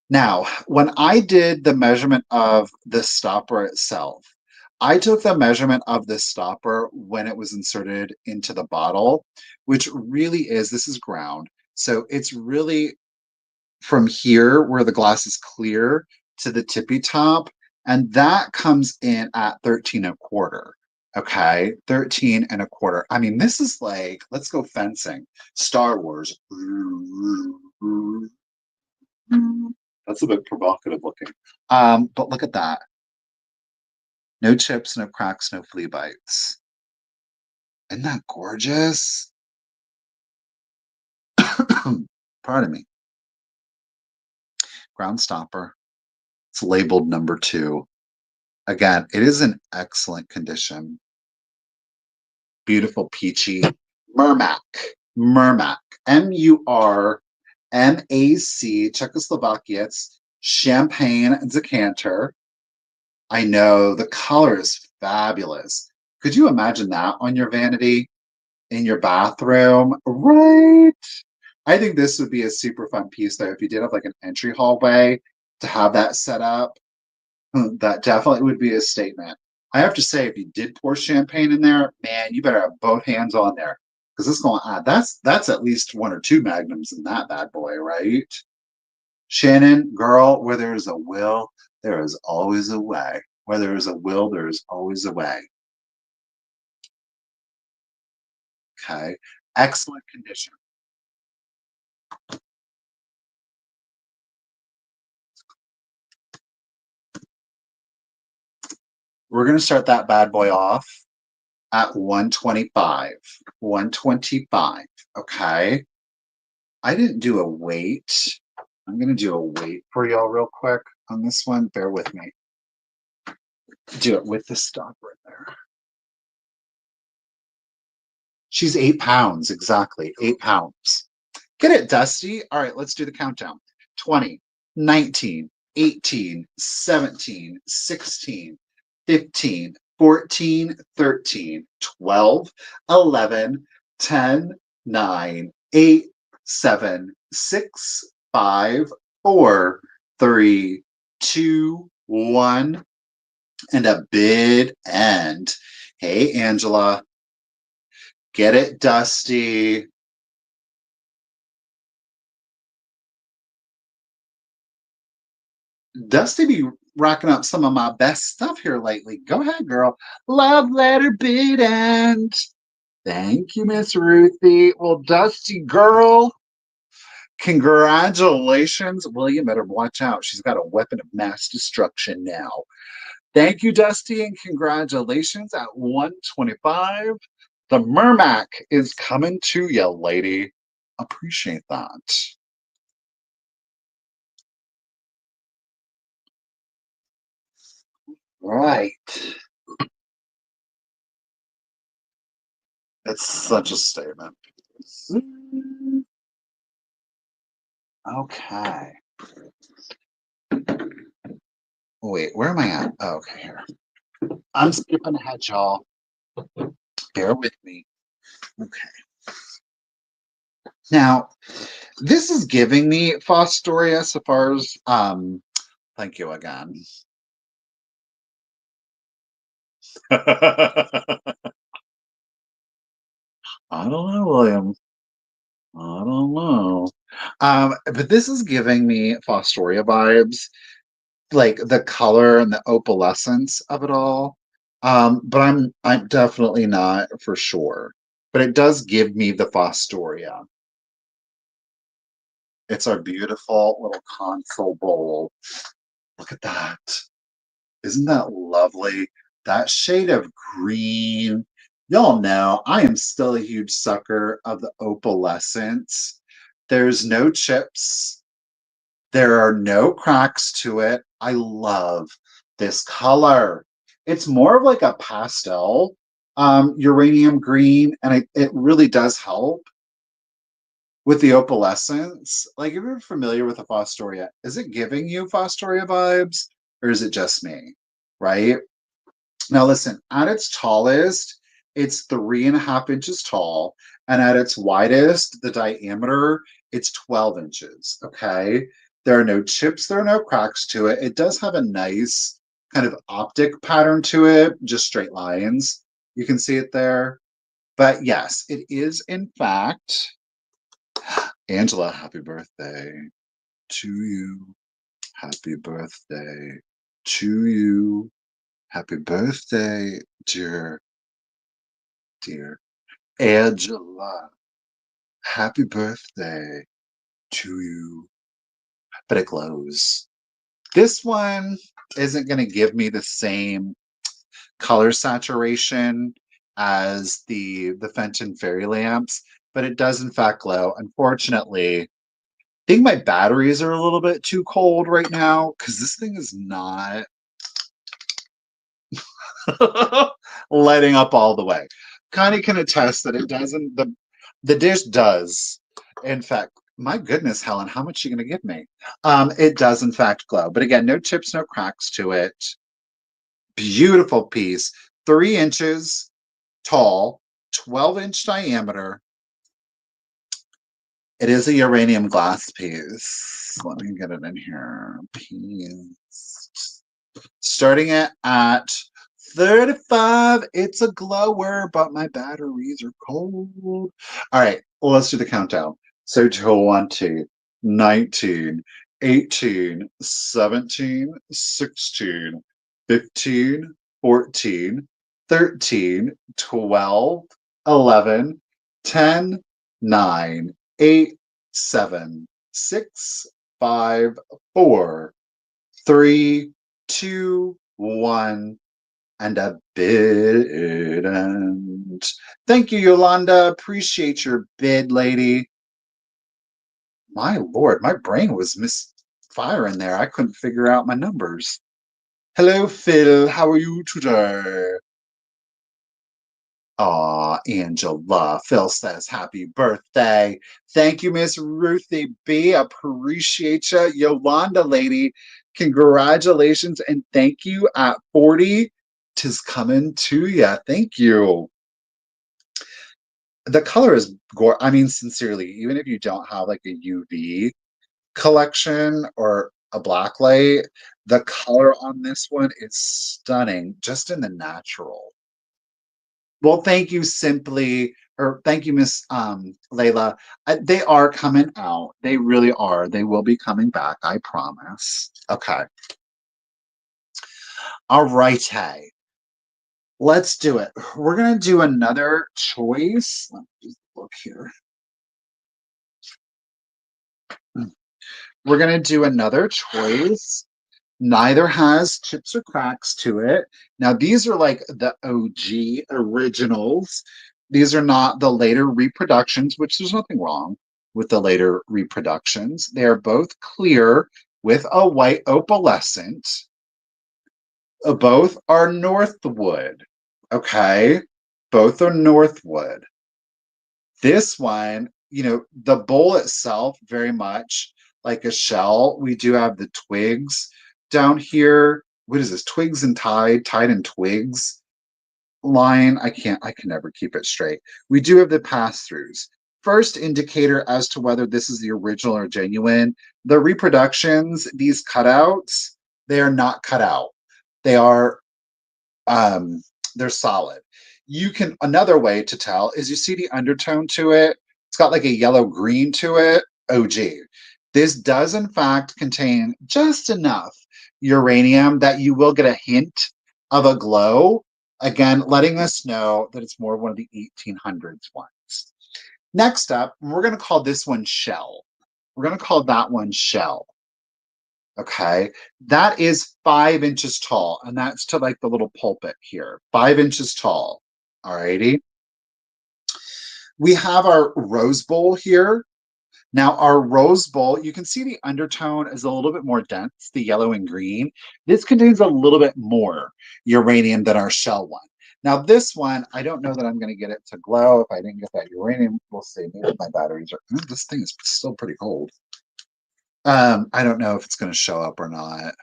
Now, when I did the measurement of the stopper itself, I took the measurement of the stopper when it was inserted into the bottle, which really is, this is ground. So it's really from here where the glass is clear to the tippy top. And that comes in at 13.25. Okay, 13.25. I mean, this is like, let's go fencing. Star Wars. That's a bit provocative looking. But look at that. No chips, no cracks, no flea bites. Isn't that gorgeous? Pardon me. Ground stopper. It's labeled number 2. Again, it is in excellent condition. Beautiful peachy. Merac. Merac. Murmac. Czechoslovakia. It's champagne decanter. I know the color is fabulous. Could you imagine that on your vanity in your bathroom? Right. I think this would be a super fun piece though. If you did have like an entry hallway to have that set up, that definitely would be a statement. I have to say, if you did pour champagne in there, man, you better have both hands on there because it's going to add. That's at least 1 or 2 magnums in that bad boy, right? Shannon, girl, where there's a will, there is always a way. Where there is a will, there is always a way. Okay. Excellent condition. We're going to start that bad boy off at 125. 125. Okay. I didn't do a weight. I'm going to do a weight for y'all real quick on this one. Bear with me. Do it with the stopper in there. She's 8 pounds, exactly. 8 pounds. Get it, Dusty. All right, let's do the countdown. 20, 19, 18, 17, 16, 15, 14, 13, 12, 11, 10, 9, 8, 7, 6, 5, 4, 3, 2, 1, and a bid end. Hey, Angela. Get it, Dusty. Dusty be rocking up some of my best stuff here lately. Go ahead, girl. Love letter bid and thank you, Miss Ruthie. Well, Dusty girl, congratulations. William, better watch out. She's got a weapon of mass destruction now. Thank you, Dusty, and congratulations at 125. The Merac is coming to you, lady. Appreciate that. Right. It's such a statement. Okay. Wait, where am I at? Oh, okay, here. I'm skipping ahead, y'all. Bear with me. Okay. Now, this is giving me Fostoria so far as thank you again. I don't know, William. I don't know. But this is giving me Fostoria vibes, like the color and the opalescence of it all. But I'm definitely not for sure. But it does give me the Fostoria. It's our beautiful little console bowl. Look at that. Isn't that lovely? That shade of green. Y'all know I am still a huge sucker of the opalescence. There's no chips. There are no cracks to it. I love this color. It's more of like a pastel uranium green, and it really does help with the opalescence. Like, if you're familiar with the Fostoria, is it giving you Fostoria vibes or is it just me? Right? Now, listen, at its tallest, it's 3.5 inches tall. And at its widest, the diameter, it's 12 inches. Okay. There are no chips, there are no cracks to it. It does have a nice kind of optic pattern to it, just straight lines. You can see it there. But yes, it is, in fact, Angela, happy birthday to you. Happy birthday to you. Happy birthday, dear Angela. Happy birthday to you. But it glows. This one isn't going to give me the same color saturation as the Fenton fairy lamps, but it does in fact glow. Unfortunately, I think my batteries are a little bit too cold right now because this thing is not lighting up all the way. Connie can attest that it doesn't. The dish does, in fact. My goodness, Helen, how much are you going to give me? It does in fact glow, but again, no chips, no cracks to it. Beautiful piece, 3 inches tall, 12-inch diameter. It is a uranium glass piece. Let me get it in here. Piece. Starting it at 35. It's a glower, but my batteries are cold. All right, well, let's do the countdown. So 20, 19, 18, 17, 16, 15, 14, 13, 12, 11, 10, 9, 8, 7, 6, 5, 4, 3, 2, 1, and a bid. And thank you, Yolanda. Appreciate your bid, lady. My lord, my brain was misfiring there. I couldn't figure out my numbers. Hello, Phil. How are you today? Aw, Angela. Phil says happy birthday. Thank you, Miss Ruthie B. Appreciate you. Yolanda, lady, congratulations and thank you at 40. Tis coming to ya. Thank you. The color is I mean, sincerely, even if you don't have like a UV collection or a black light, the color on this one is stunning just in the natural. Well, thank you, Simply. or thank you, Miss Layla. They are coming out. They really are. They will be coming back, I promise. Okay. All right, hey. Let's do it. We're gonna do another choice. Let me just look here. We're gonna do another choice. Neither has chips or cracks to it. Now, these are like the OG originals. These are not the later reproductions, which there's nothing wrong with the later reproductions. They are both clear with a white opalescent. Both are Northwood. Okay. Both are Northwood. This one, the bowl itself, very much like a shell. We do have the twigs down here. What is this? Twigs and tide and twigs line. I can never keep it straight. We do have the pass-throughs. First indicator as to whether this is the original or genuine. The reproductions, these cutouts, they are not cut out. They are they're solid. Another way to tell is you see the undertone to it. It's got like a yellow green to it. Oh, gee. This does in fact contain just enough uranium that you will get a hint of a glow. Again, letting us know that it's more one of the 1800s ones. Next up, we're going to call this one Shell. We're going to call that one Shell. Okay, that is 5 inches tall, and that's to like the little pulpit here, 5 inches tall. All righty. We have our rose bowl here. Now, our rose bowl, you can see the undertone is a little bit more dense, the yellow and green. This contains a little bit more uranium than our shell one. Now, this one, I don't know that I'm going to get it to glow. If I didn't get that uranium, we'll see. Maybe my batteries are. This thing is still pretty cold. I don't know if it's going to show up or not.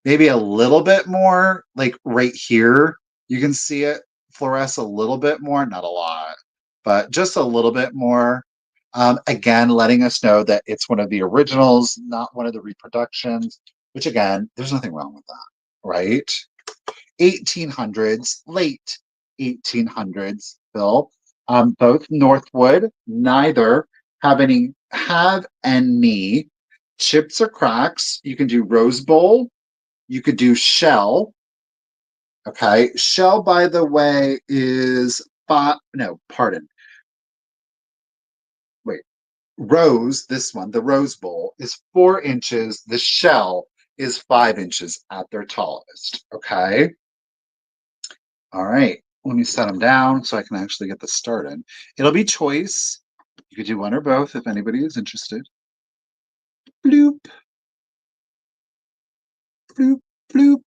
Maybe a little bit more, like right here. You can see it fluoresce a little bit more, not a lot, but just a little bit more. Again, letting us know that it's one of the originals, not one of the reproductions, which again, there's nothing wrong with that, right? 1800s, late 1800s, Bill. Both Northwood, neither have any chips or cracks. You can do rose bowl. You could do shell. Okay. Shell, by the way, is wait. Rose, this one, the rose bowl, is 4 inches. The shell is 5 inches at their tallest. Okay. All right. Let me set them down so I can actually get this started. It'll be choice. You could do one or both if anybody is interested. Bloop. Bloop, bloop.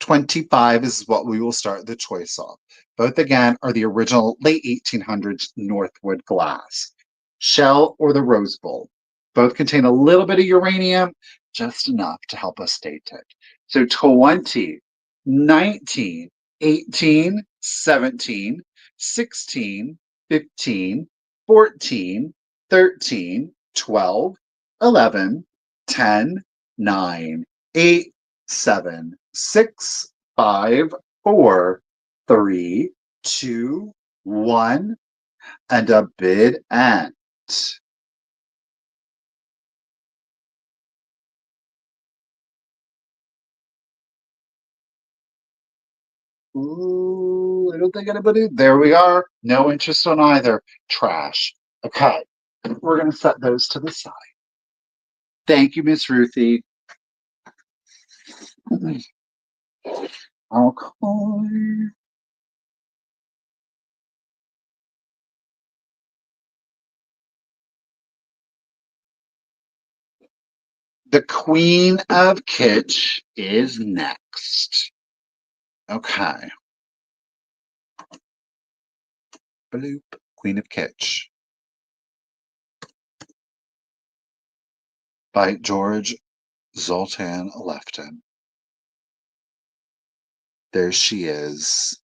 25 is what we will start the choice off. Both, again, are the original late 1800s Northwood glass. Shell or the rose bowl. Both contain a little bit of uranium, just enough to help us date it. So 20, 19, 18, 17, 16, 15, 14, 13, 12, 11, 10, 9, 8, 7, 6, 5, 4, 3, 2, 1, and a bid end. Ooh, I don't think anybody. There we are. No interest on either. Trash. Okay. We're going to set those to the side. Thank you, Miss Ruthie. Okay. The Queen of Kitsch is next. Okay. Bloop. Queen of Kitsch. By George Zoltan Lefton. There she is.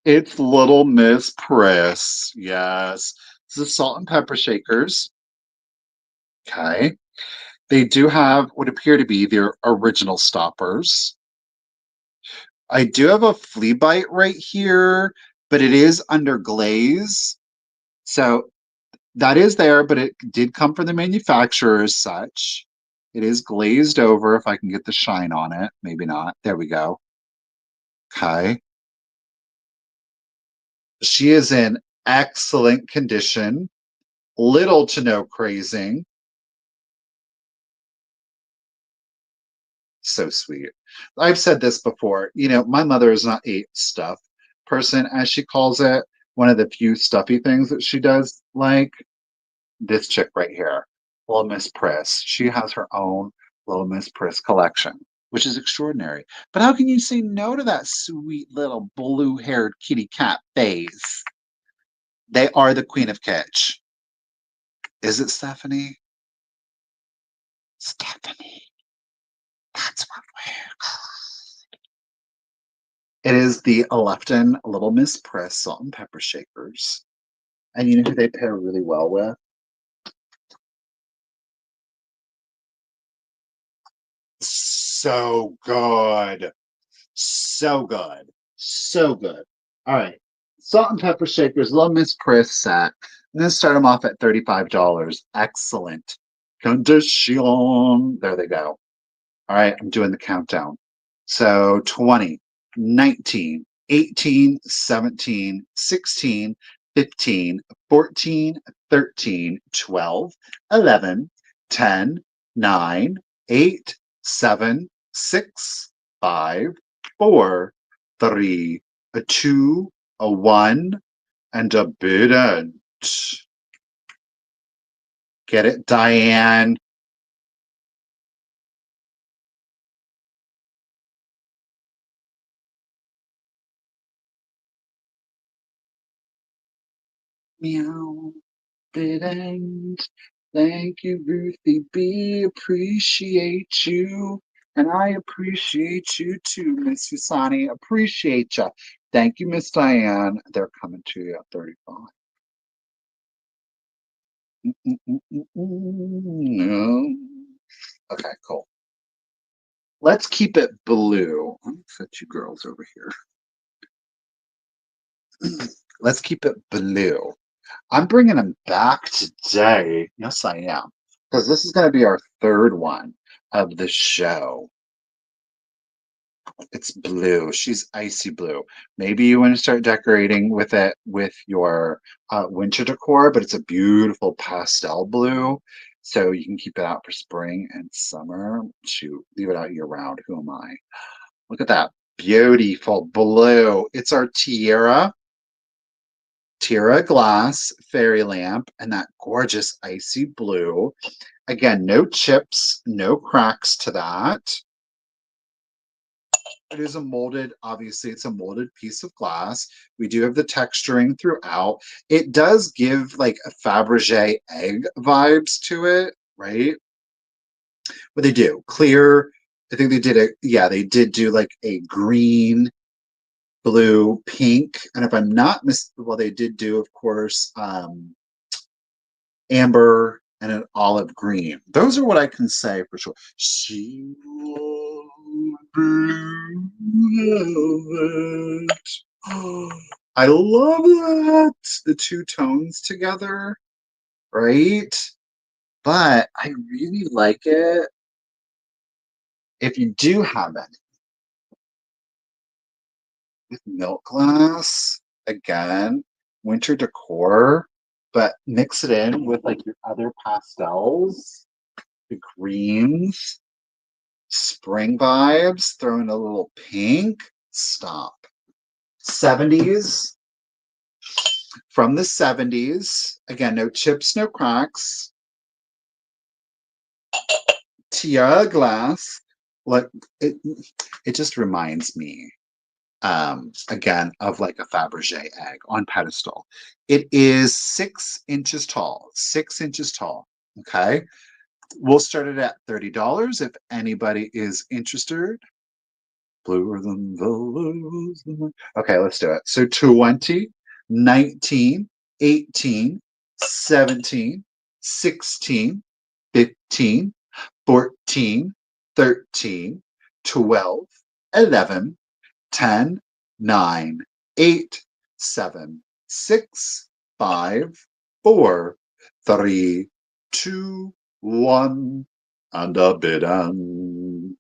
It's little Miss Pris. Yes. This is salt and pepper shakers. Okay. They do have what appear to be their original stoppers. I do have a flea bite right here, but it is under glaze. So that is there, but it did come from the manufacturer as such. It is glazed over if I can get the shine on it. Maybe not. There we go. Okay. She is in excellent condition, little to no crazing. So sweet. I've said this before. My mother is not a stuff person, as she calls it. One of the few stuffy things that she does like this chick right here, Little Miss Pris. She has her own Little Miss Pris collection, which is extraordinary. But how can you say no to that sweet little blue haired kitty cat vase? They are the queen of kitsch. Is it Stephanie? Stephanie. That's what it is, the Lefton Little Miss Pris salt and pepper shakers. And you know who they pair really well with? So good. So good. So good. All right. Salt and pepper shakers, Little Miss Pris set. I'm going to start them off at $35. Excellent. Condition. There they go. All right. I'm doing the countdown. So 20, 19, 18, 17, 16, 15, 14, 13, 12, 11, 10, 9, 8, 7, 6, 5, 4, 3, a 2, a 1, and a bident. Get it, Diane? Meow. Didn't. Thank you, Ruthie B. Appreciate you. And I appreciate you too, Miss Usani. Appreciate you. Thank you, Miss Diane. They're coming to you at 35. No. Okay, cool. Let's keep it blue. Let me set you girls over here. Let's keep it blue. I'm bringing them back today. Yes, I am. Because this is going to be our third one of the show. It's blue. She's icy blue. Maybe you want to start decorating with it with your winter decor, but it's a beautiful pastel blue. So you can keep it out for spring and summer. Shoot, leave it out year round. Who am I? Look at that beautiful blue. It's our Tiara glass fairy lamp and that gorgeous icy blue. Again, no chips, no cracks to that. It is obviously it's a molded piece of glass. We do have the texturing throughout. It does give like a Fabergé egg vibes to it, right? What they do, clear, I think they did do like a green, blue, pink, and if I'm not well, they did do, of course, amber and an olive green. Those are what I can say for sure. She wore blue velvet. I love that. The two tones together, right? But I really like it. If you do have it with milk glass, again, winter decor, but mix it in with like your other pastels, the greens, spring vibes, throw in a little pink. Stop. 70s, from the 70s. Again, no chips, no cracks. Tiara glass. Like it just reminds me again of like a Fabergé egg on pedestal. It is 6 inches tall. 6 inches tall. Okay. We'll start it at $30 if anybody is interested. Bluer than velvet. Okay, let's do it. So 20, 19, 18, 17, 16, 15, 14, 13, 12, 11, 10, 9, 8, 7, 6, 5, 4, 3, 2, 1, and a bid end.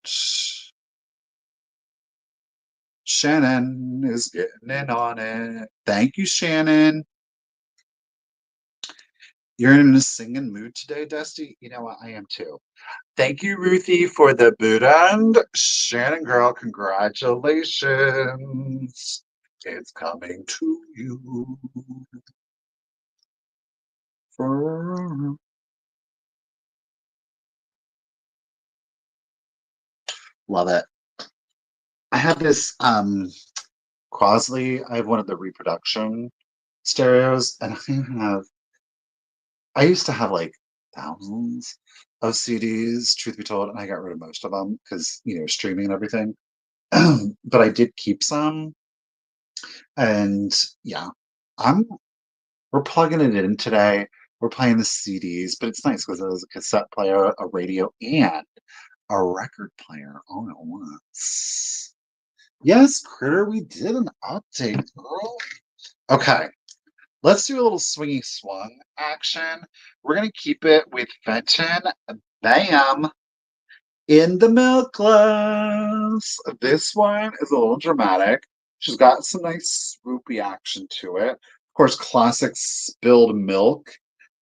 Shannon is getting in on it. Thank you, Shannon. You're in a singing mood today, Dusty? You know what? I am too. Thank you, Ruthie, for the boot end. Shannon girl, congratulations. It's coming to you. Love it. I have this Crosley. I have one of the reproduction stereos, and I used to have like thousands of CDs, truth be told, and I got rid of most of them because, streaming and everything. But I did keep some, and yeah, I'm we're plugging it in today. We're playing the CDs, but it's nice because there's a cassette player, a radio, and a record player all at once. Yes, Critter, we did an update, girl. Okay, let's do a little swingy swung action. We're going to keep it with Fenton. Bam! In the milk glass. This one is a little dramatic. She's got some nice swoopy action to it. Of course, classic spilled milk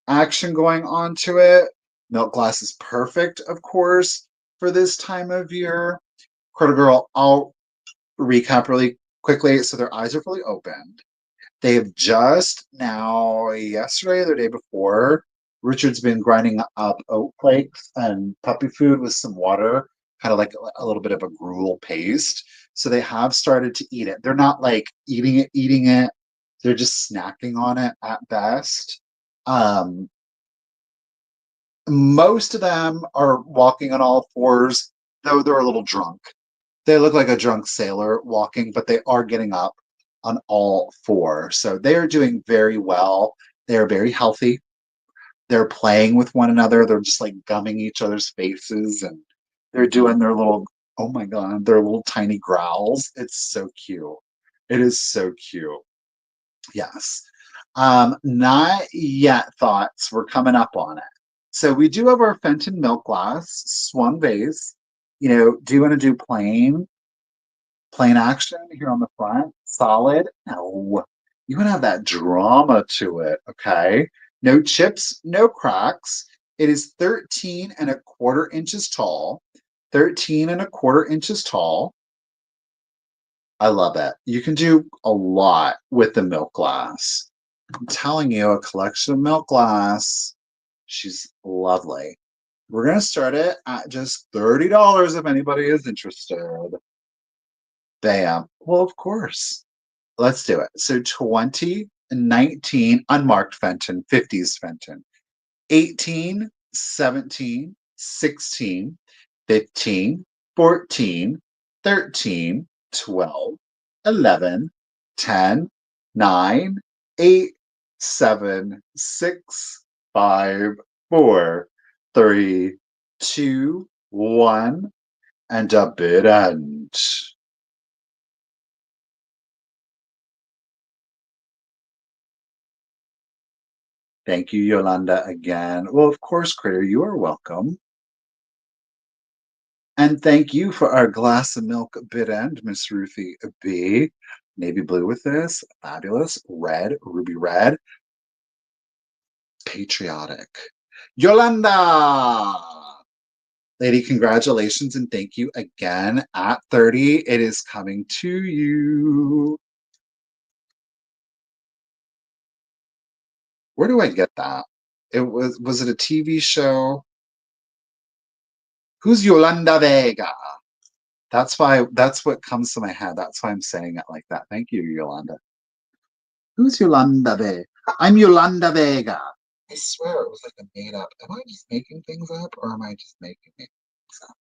action going on to it. Milk glass is perfect, of course, for this time of year. Critter Girl, I'll recap really quickly. So their eyes are fully opened. They have just now, yesterday or the day before, Richard's been grinding up oat flakes and puppy food with some water, kind of like a little bit of a gruel paste. So they have started to eat it. They're not like eating it. They're just snacking on it at best. Most of them are walking on all fours, though they're a little drunk. They look like a drunk sailor walking, but they are getting up on all four. So they are doing very well. They are very healthy. They're playing with one another. They're just like gumming each other's faces and they're doing their little, oh my God, their little tiny growls. It's so cute. It is so cute. Yes. Not yet thoughts. We're coming up on it. So we do have our Fenton milk glass swung vase. Do you want to do plain action here on the front? Solid? No. You want to have that drama to it, okay? No chips, no cracks. It is 13 1/4 inches tall. 13 1/4 inches tall. I love it. You can do a lot with the milk glass. I'm telling you, a collection of milk glass. She's lovely. We're going to start it at just $30 if anybody is interested. Bam. Well, of course. Let's do it. So 2019 unmarked Fenton, 50s Fenton, 18, 17, 16, 15, 14, 13, 12, 11, 10, 9, 8, 7, 6, 5, 4, 3, 2, 1, and a bid end. Thank you, Yolanda, again. Well, of course, Critter, you are welcome. And thank you for our glass of milk bid end, Miss Ruthie B. Navy blue with this. Fabulous. Red, ruby red. Patriotic. Yolanda! Lady, congratulations and thank you again. At 30, it is coming to you. Where do I get that? Was it a TV show? Who's Yolanda Vega? That's what comes to my head. That's why I'm saying it like that. Thank you, Yolanda. Who's Yolanda Vega? I'm Yolanda Vega. I swear it was like a made up. Am I just making things up or am I just making things up?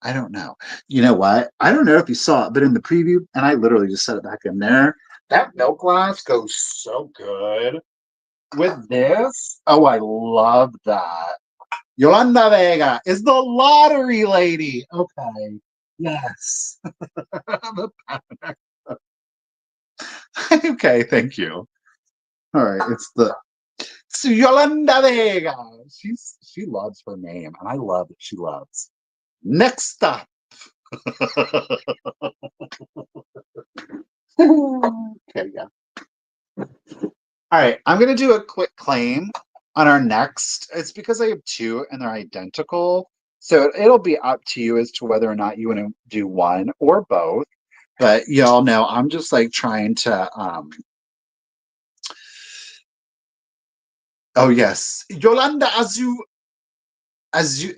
I don't know. You know what? I don't know if you saw it, but in the preview, and I literally just set it back in there, that milk glass goes so good with this. Oh, I love that. Yolanda Vega is the lottery lady. Okay. Yes. Okay, thank you. All right, it's the It's Yolanda Vega. She loves her name, and I love that she loves. Next up. Okay, yeah. All right, I'm gonna do a quick claim on our next. It's because I have two and they're identical. So it'll be up to you as to whether or not you want to do one or both. But y'all know I'm just like trying to oh yes. Yolanda Azu Azua.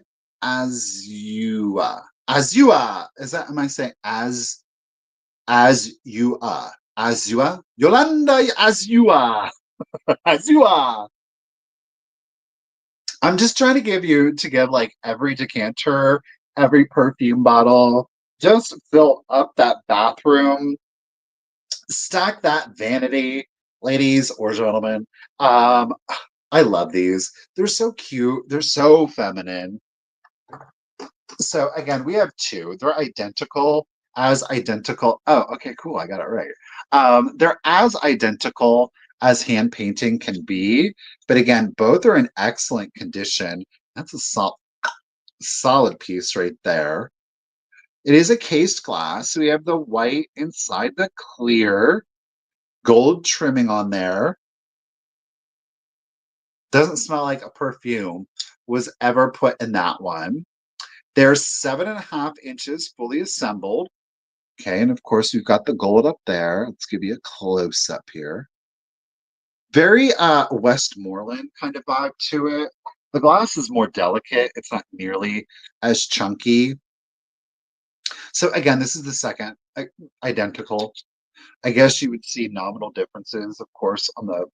Is that am I saying as you are? Azua? Yolanda Azua. Azua. I'm just trying to give like every decanter, every perfume bottle, just fill up that bathroom, stack that vanity, ladies or gentlemen. Um, I love these. They're so cute. They're so feminine. So again, we have two. They're identical, as identical. Oh, okay, cool. I got it right. They're as identical as hand painting can be, but again, both are in excellent condition. That's a solid piece right there. It is a cased glass. So we have the white inside the clear, gold trimming on there. Doesn't smell like a perfume was ever put in that one. They're 7.5 inches fully assembled. Okay, and of course we've got the gold up there. Let's give you a close up here. Very Westmoreland kind of vibe to it. The glass is more delicate. It's not nearly as chunky. So again, this is the second identical. I guess you would see nominal differences, of course, on the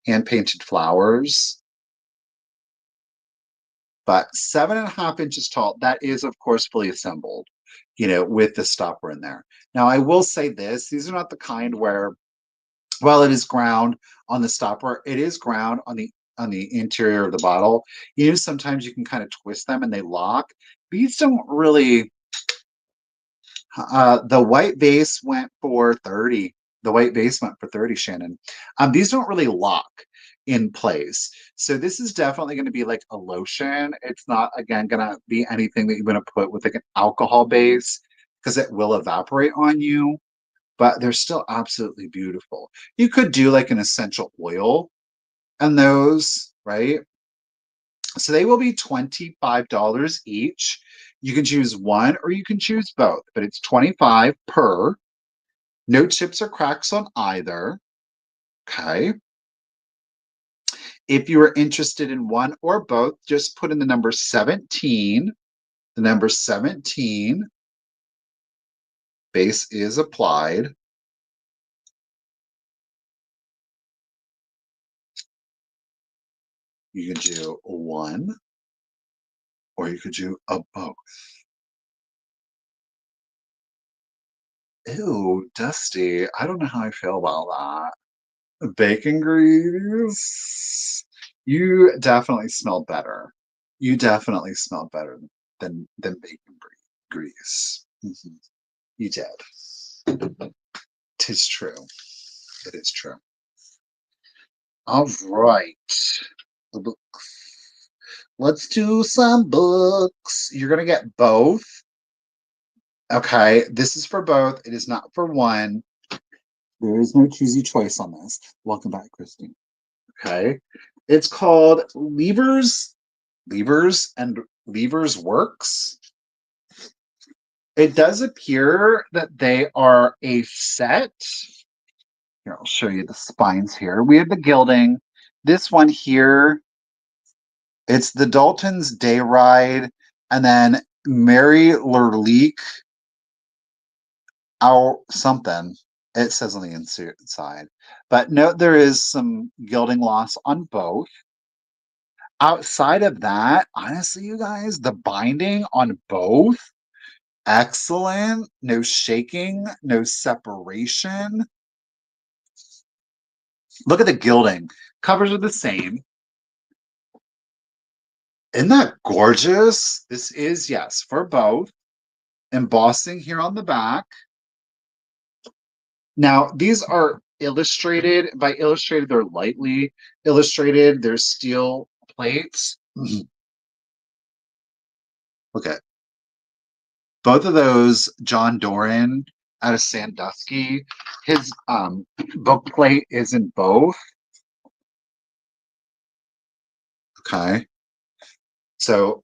hand-painted flowers. But 7.5 inches tall, that is, of course, fully assembled, with the stopper in there. Now, I will say this, these are not the kind where, while it is ground on the stopper, it is ground on the interior of the bottle. Sometimes you can kind of twist them and they lock. These don't really. The white vase went for 30. The white vase went for 30, Shannon. These don't really lock in place. So this is definitely going to be like a lotion. It's not, again, going to be anything that you're going to put with like an alcohol base because it will evaporate on you, but they're still absolutely beautiful. You could do like an essential oil on those, right? So they will be $25 each. You can choose one or you can choose both, but it's $25 per. No chips or cracks on either. Okay. If you are interested in one or both, just put in the number 17. The number 17. Base is applied. You can do one or you could do a both. Ew, dusty. I don't know how I feel about that. Bacon grease. You definitely smell better. You definitely smell better than bacon grease. Mm-hmm. You did. Tis true. It is true. All right. The books. Let's do some books. You're gonna get both. Okay, this is for both. It is not for one. There is no choosy choice on this. Welcome back, Christine. Okay. It's called Levers and Levers Works. It does appear that they are a set. Here, I'll show you the spines here. We have the gilding. This one here, it's the Dalton's Day Ride, and then Mary Lerleek, our something. It says on the inside. But note there is some gilding loss on both. Outside of that, honestly, you guys, the binding on both, excellent. No shaking, no separation. Look at the gilding. Covers are the same. Isn't that gorgeous? This is, yes, for both. Embossing here on the back. Now, these are illustrated. By illustrated, they're lightly illustrated. There's steel plates. Okay. Both of those, John Doran out of Sandusky, his book plate is in both. Okay. So,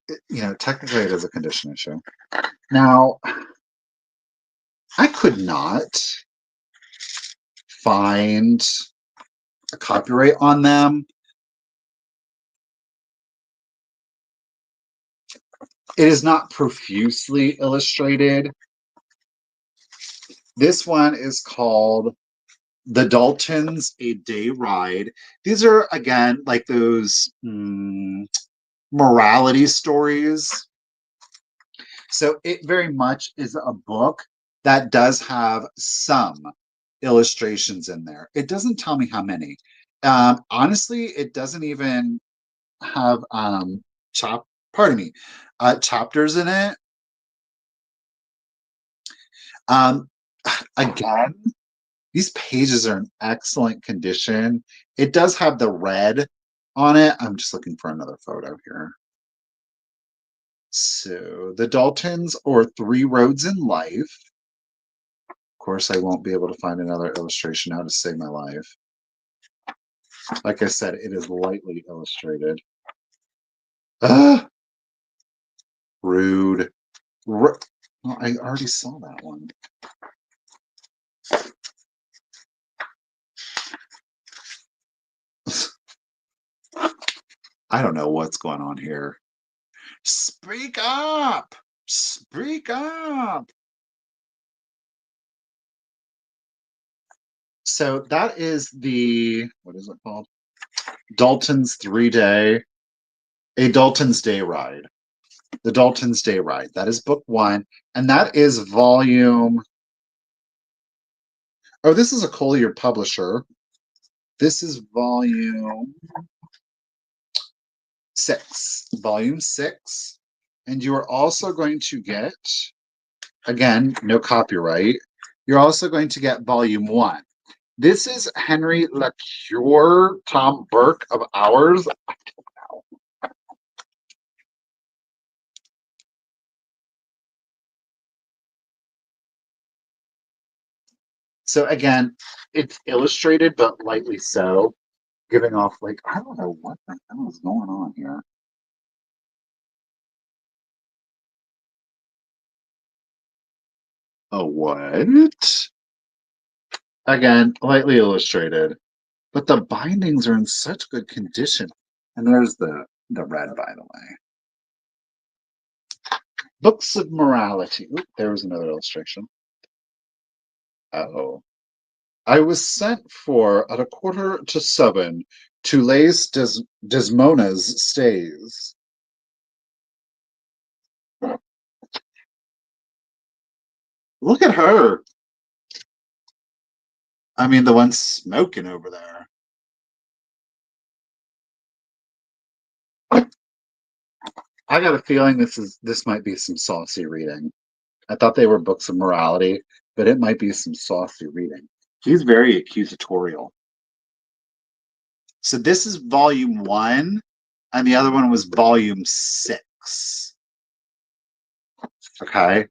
technically it is a condition issue. Now, I could not find a copyright on them. It is not profusely illustrated. This one is called The Daltons, A Day Ride. These are, again, like those morality stories. So it very much is a book that does have some illustrations in there. It doesn't tell me how many. Honestly, it doesn't even have chapters in it. Again, these pages are in excellent condition. It does have the red on it. I'm just looking for another photo here. So the Daltons, or Three Roads in Life. Of course, I won't be able to find another illustration now to save my life. Like I said, it is lightly illustrated. Rude. Well, I already saw that one. I don't know what's going on here. Speak up! Speak up! So that is what is it called? Dalton's A Dalton's Day Ride. The Dalton's Day Ride. That is book 1. And that is volume. Oh, this is a Collier publisher. This is volume 6. Volume 6. And you are also going to get, again, no copyright. You're also going to get volume 1. This is Henry LaCure, Tom Burke of Ours. I don't know. So again, it's illustrated, but lightly so, giving off like, I don't know what the hell is going on here. Oh, what? Again, lightly illustrated, but the bindings are in such good condition. And there's the red, by the way. Books of Morality. Oop, there was another illustration. Oh. I was sent for at 6:45 to lace Desmona's stays. Look at her. I mean, the one smoking over there. I got a feeling this might be some saucy reading. I thought they were books of morality, but it might be some saucy reading. She's very accusatorial. So this is volume 1, and the other one was volume 6. Okay.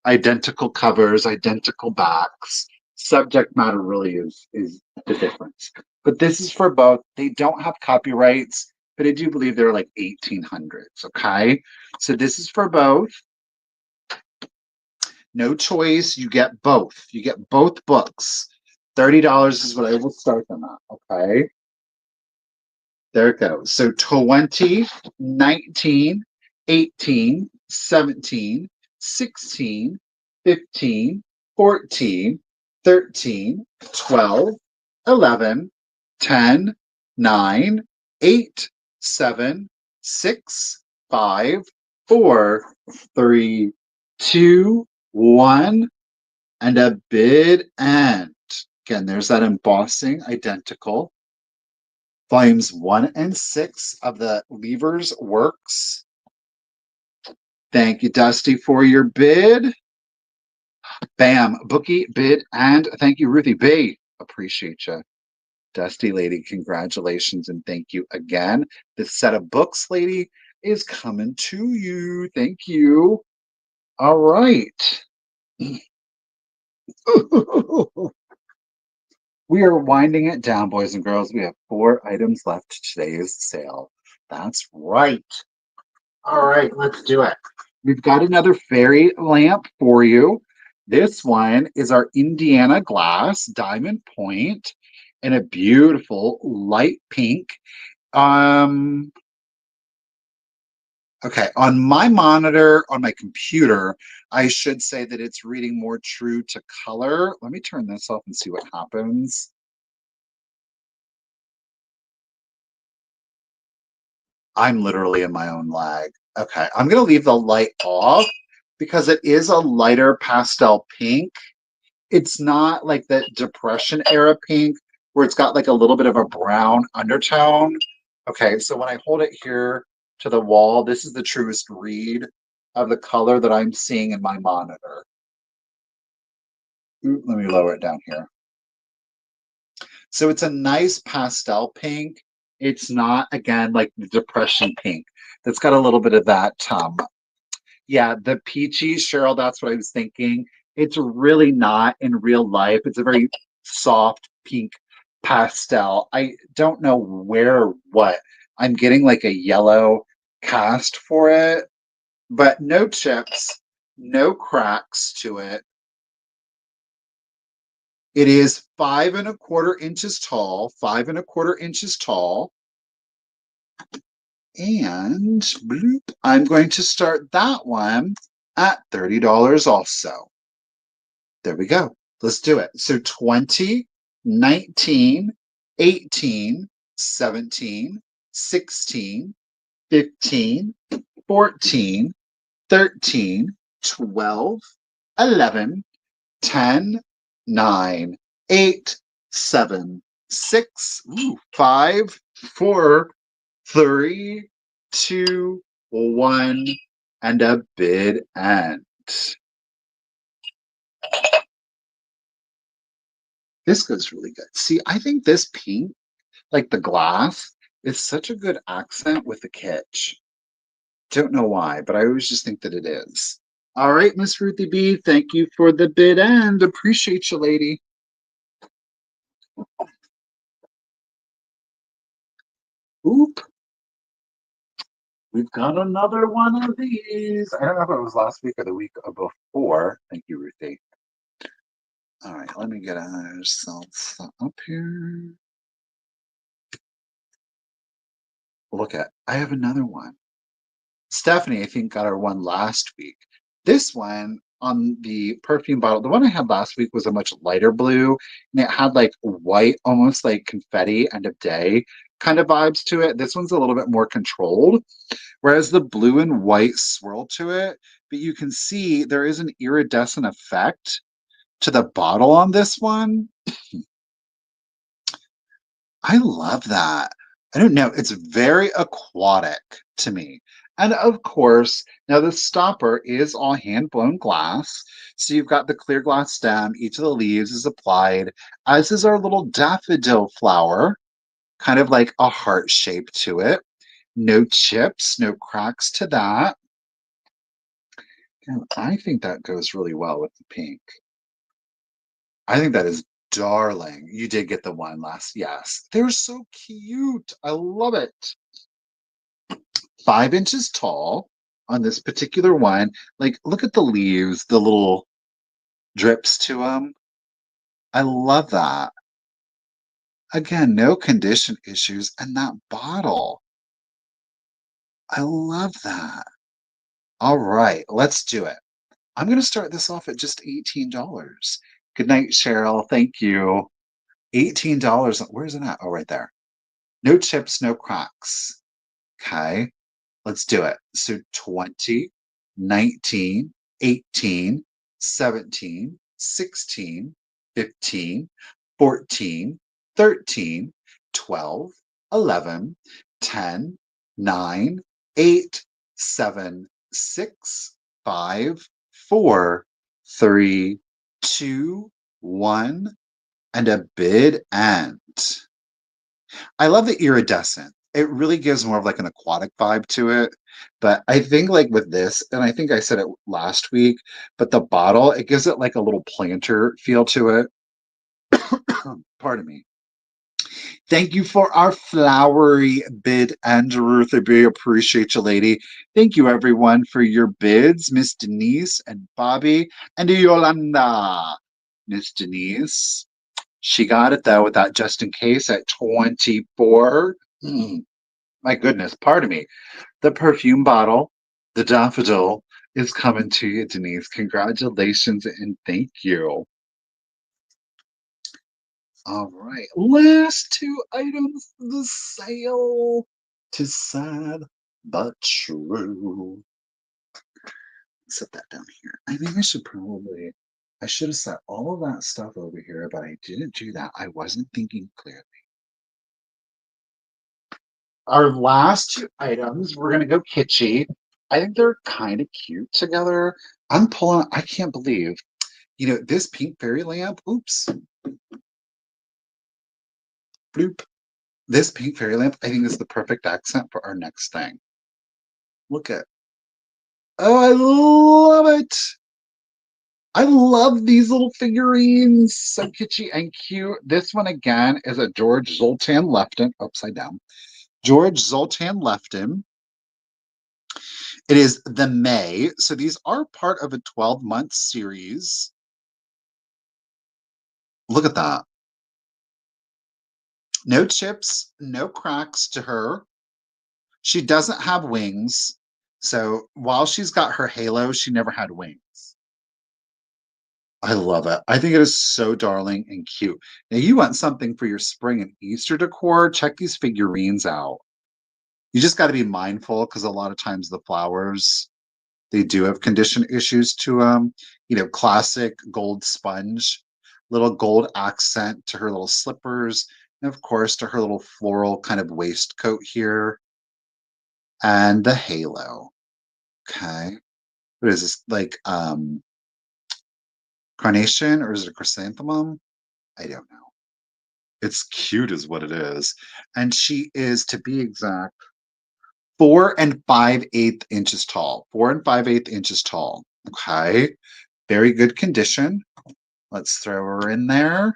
Identical covers, identical backs. Subject matter really is the difference. But this is for both. They don't have copyrights, but I do believe they're like 1800s. Okay. So this is for both. No choice. You get both. You get both books. $30 is what I will start them at. Okay. There it goes. So 20, 19, 18, 17, 16, 15, 14, 13, 12, 11, 10, 9, 8, 7, 6, 5, 4, 3, 2, 1, and a bid end. Again, there's that embossing, identical. Volumes 1 and 6 of the Lever's works. Thank you, Dusty, for your bid. Bam, Bookie, bid, and thank you, Ruthie B. Appreciate you. Dusty lady, congratulations and thank you again. This set of books, lady, is coming to you. Thank you. All right. We are winding it down, boys and girls. We have 4 items left to today's sale. That's right. All right, let's do it. We've got another fairy lamp for you. This one is our Indiana glass diamond point in a beautiful light pink. Um, okay, on my monitor, on my computer, I should say that it's reading more true to color. Let me turn this off and see what happens. I'm literally in my own lag. Okay, I'm going to leave the light off because it is a lighter pastel pink. It's not like the Depression era pink where it's got like a little bit of a brown undertone. Okay, so when I hold it here to the wall, this is the truest read of the color that I'm seeing in my monitor. Ooh, let me lower it down here. So it's a nice pastel pink. It's not, again, like the Depression pink. That's got a little bit of that yeah, the peachy, Cheryl, that's what I was thinking. It's really not in real life. It's a very soft pink pastel. I don't know where or what. I'm getting like a yellow cast for it, but no chips, no cracks to it. It is 5¼ inches tall, 5¼ inches tall. And bloop, I'm going to start that one at $30 also. There we go. Let's do it. So 20, 19, 18, 17, 16, 15, 14, 13, 12, 11, 10, 9, 8, 7, 6, 5, 4, 3, 2, 1, and a bid end. This goes really good. See, I think this pink, like the glass, is such a good accent with the kitsch. Don't know why, but I always just think that it is. All right, Miss Ruthie B, thank you for the bid end. Appreciate you, lady. Oop. We've got another one of these. I don't know if it was last week or the week before. Thank you, Ruthie. All right, let me get ourselves up here. Look at, I have another one. Stephanie, I think, got our one last week. This one on the perfume bottle, the one I had last week was a much lighter blue, and it had like white, almost like confetti end of day kind of vibes to it. This one's a little bit more controlled, whereas the blue and white swirl to it. But you can see there is an iridescent effect to the bottle on this one. I love that. I don't know. It's very aquatic to me. And of course, now the stopper is all hand blown glass. So you've got the clear glass stem. Each of the leaves is applied, as is our little daffodil flower, kind of like a heart shape to it. No chips, no cracks to that. And I think that goes really well with the pink. I think that is darling. You did get the one last. Yes. They're so cute. I love it. 5 inches tall on this particular one. Like, look at the leaves, the little drips to them. I love that. Again, no condition issues. And that bottle. I love that. All right, let's do it. I'm going to start this off at just $18. Good night, Cheryl. Thank you. $18. Where's it at? Oh, right there. No chips, no cracks. Okay, let's do it. So 20, 19, 18, 17, 16, 15, 14, 13, 12, 11, 10, 9, 8, 7, 6, 5, 4, 3, 2, 1, and a bid end. I love the iridescent. It really gives more of like an aquatic vibe to it. But I think like with this, and I think I said it last week, but the bottle, it gives it like a little planter feel to it. Pardon me. Thank you for our flowery bid, and Ruthie B. Appreciate you, lady. Thank you, everyone, for your bids, Miss Denise and Bobby and Yolanda. Miss Denise, she got it though with that just in case at 24. My goodness, pardon me. The perfume bottle, the daffodil, is coming to you, Denise. Congratulations and thank you. All right, last two items for the sale. Tis sad, but true. Set that down here. I think I should have set all of that stuff over here, but I didn't do that. I wasn't thinking clearly. Our last two items, we're gonna go kitschy. I think they're kind of cute together. I can't believe, this pink fairy lamp. Oops. Bloop. This pink fairy lamp, I think is the perfect accent for our next thing. Look at, oh, I love it. I love these little figurines. So kitschy and cute. This one again is a George Zoltan Lefton, upside down. George Zoltan Lefton. It is the May. So these are part of a 12-month series. Look at that. No chips, no cracks to her. She doesn't have wings. So while she's got her halo, she never had wings. I love it. I think it is so darling and cute. Now, you want something for your spring and Easter decor? Check these figurines out. You just got to be mindful because a lot of times the flowers, they do have condition issues to them. Classic gold sponge, little gold accent to her little slippers, and of course to her little floral kind of waistcoat here, and the halo. Okay. What is this? Like carnation, or is it a chrysanthemum? I don't know. It's cute is what it is. And she is, to be exact, 4 5/8 inches tall. 4 5/8 inches tall. Okay. Very good condition. Let's throw her in there.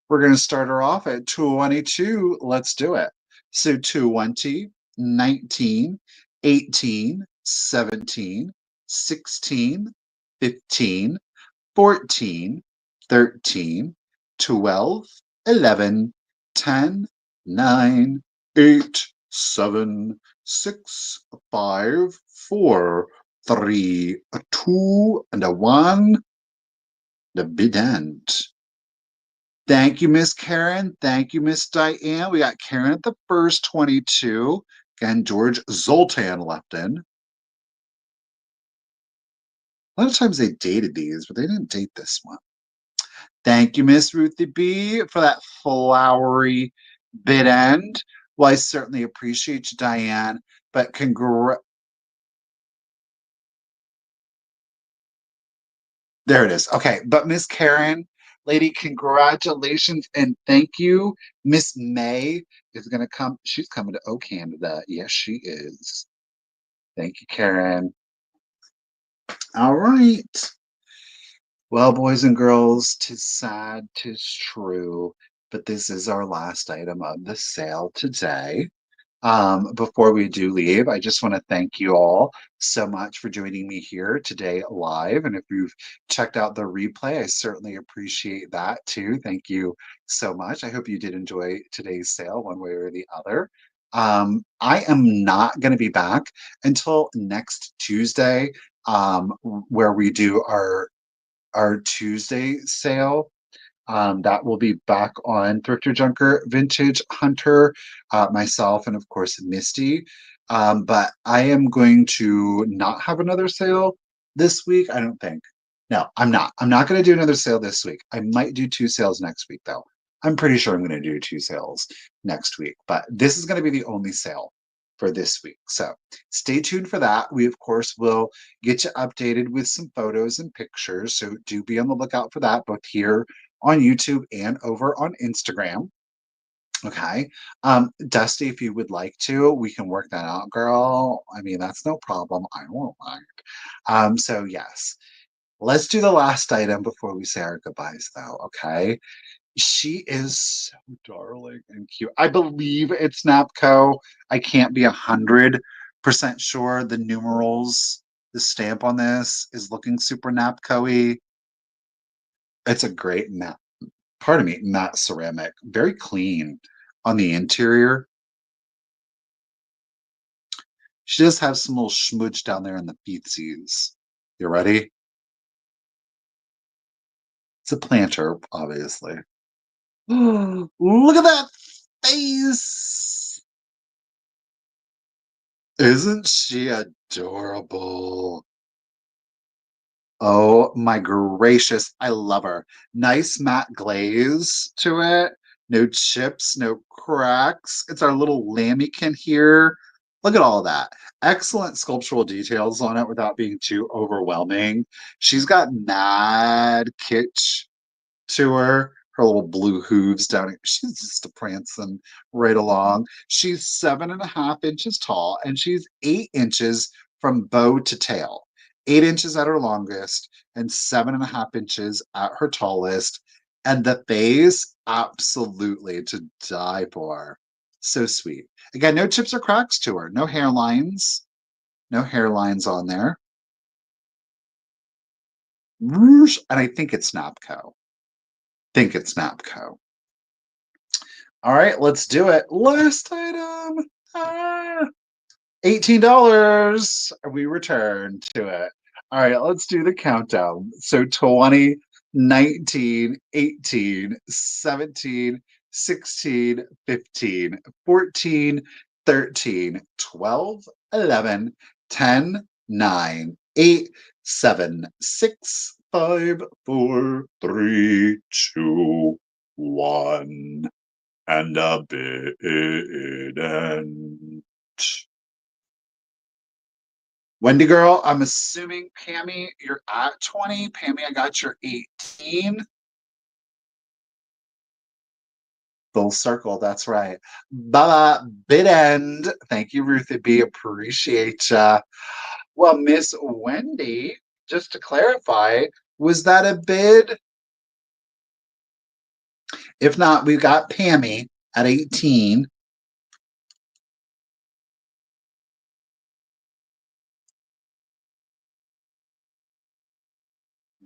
We're going to start her off at 22. Let's do it. So 20, 19, 18, 17, 16, 15, 14, 13, 12, 11, 10, 9, 8, 7, 6, 5, 4, 3, 2, and a 1. The bid end. Thank you, Miss Karen. Thank you, Miss Diane. We got Karen at the first 22. Again, George Zoltan Lefton. A lot of times they dated these, but they didn't date this one. Thank you, Miss Ruthie B, for that flowery bid end. Well, I certainly appreciate you, Diane, but there it is. Okay, but Miss Karen, lady, congratulations and thank you. Miss May is going to come. She's coming to O Canada. Yes, she is. Thank you, Karen. All right. Well, boys and girls, 'tis sad, 'tis true, but this is our last item of the sale today. Before we do leave, I just want to thank you all so much for joining me here today live. And if you've checked out the replay, I certainly appreciate that too. Thank you so much. I hope you did enjoy today's sale one way or the other. I am not going to be back until next Tuesday, where we do our Tuesday sale. That will be back on Thrifter Junker Vintage Hunter, myself, and of course Misty. But I am going to not have another sale this week. I don't think. No, I'm not. I'm not going to do another sale this week. I might do 2 sales next week, though. I'm pretty sure I'm going to do 2 sales next week. But this is going to be the only sale for this week. So stay tuned for that. We, of course, will get you updated with some photos and pictures. So do be on the lookout for that, both here on YouTube and over on Instagram. Okay. Dusty, if you would like to, we can work that out, girl. I mean, that's no problem. I won't mind. So yes. Let's do the last item before we say our goodbyes, though. Okay. She is so darling and cute. I believe it's Napco. I can't be 100% sure. The numerals, the stamp on this is looking super Napco-y. It's a great matte, pardon me, matte ceramic. Very clean on the interior. She does have some little schmudge down there in the feetsies. You ready? It's a planter, obviously. Look at that face! Isn't she adorable? Oh my gracious, I love her. Nice matte glaze to it. No chips, no cracks. It's our little lambikin here. Look at all that. Excellent sculptural details on it without being too overwhelming. She's got mad kitsch to her. Her little blue hooves down here. She's just a prancing right along. She's 7.5 inches tall and she's 8 inches from bow to tail. 8 inches at her longest and 7.5 inches at her tallest. And the face, absolutely to die for. So sweet. Again, no chips or cracks to her. No hairlines. No hairlines on there. And I think it's Snapco. Think it's Snapco. All right, let's do it. Last item. Ah, $18. We return to it. All right, let's do the countdown. So 20, 19, 18, 17, 16, 15, 14, 13, 12, 11, 10, 9, 8, 7, 6, 5, 4, 3, 2, 1 and a bid end. Wendy girl, I'm assuming Pammy, you're at 20. Pammy, I got your 18. Full circle, that's right. Bye bid end. Thank you, Ruthie B. Appreciate ya. Well, Miss Wendy, just to clarify, was that a bid? If not, we've got Pammy at 18.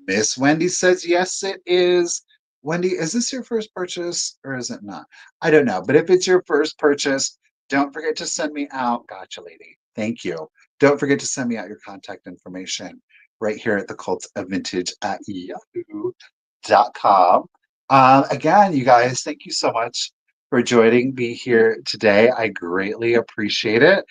Miss Wendy says, yes, it is. Wendy, is this your first purchase or is it not? I don't know. But if it's your first purchase, don't forget to send me out. Gotcha, lady. Thank you. Don't forget to send me out your contact information right here at the cult of vintage at yahoo.com. Again, you guys, thank you so much for joining me here today. I greatly appreciate it.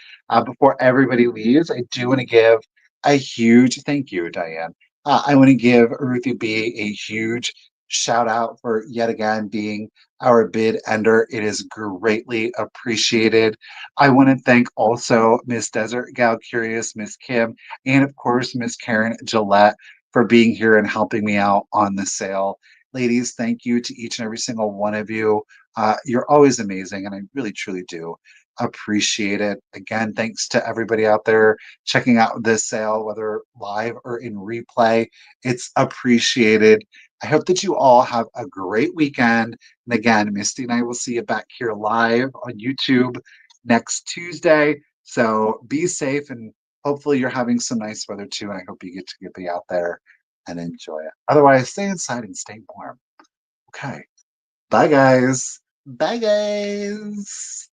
Before everybody leaves, I do want to give a huge thank you, Diane. I want to give Ruthie B a huge shout out for yet again being our bid ender. It is greatly appreciated. I want to thank also Miss Desert Gal Curious, Miss Kim, and of course Miss Karen Gillette for being here and helping me out on the sale. Ladies, thank you to each and every single one of you. You're always amazing, and I really truly do appreciate it. Again, thanks to everybody out there checking out this sale, whether live or in replay. It's appreciated. I hope that you all have a great weekend. And again, Misty and I will see you back here live on YouTube next Tuesday. So be safe and hopefully you're having some nice weather too. And I hope you get to be out there and enjoy it. Otherwise, stay inside and stay warm. Okay. Bye, guys. Bye, guys.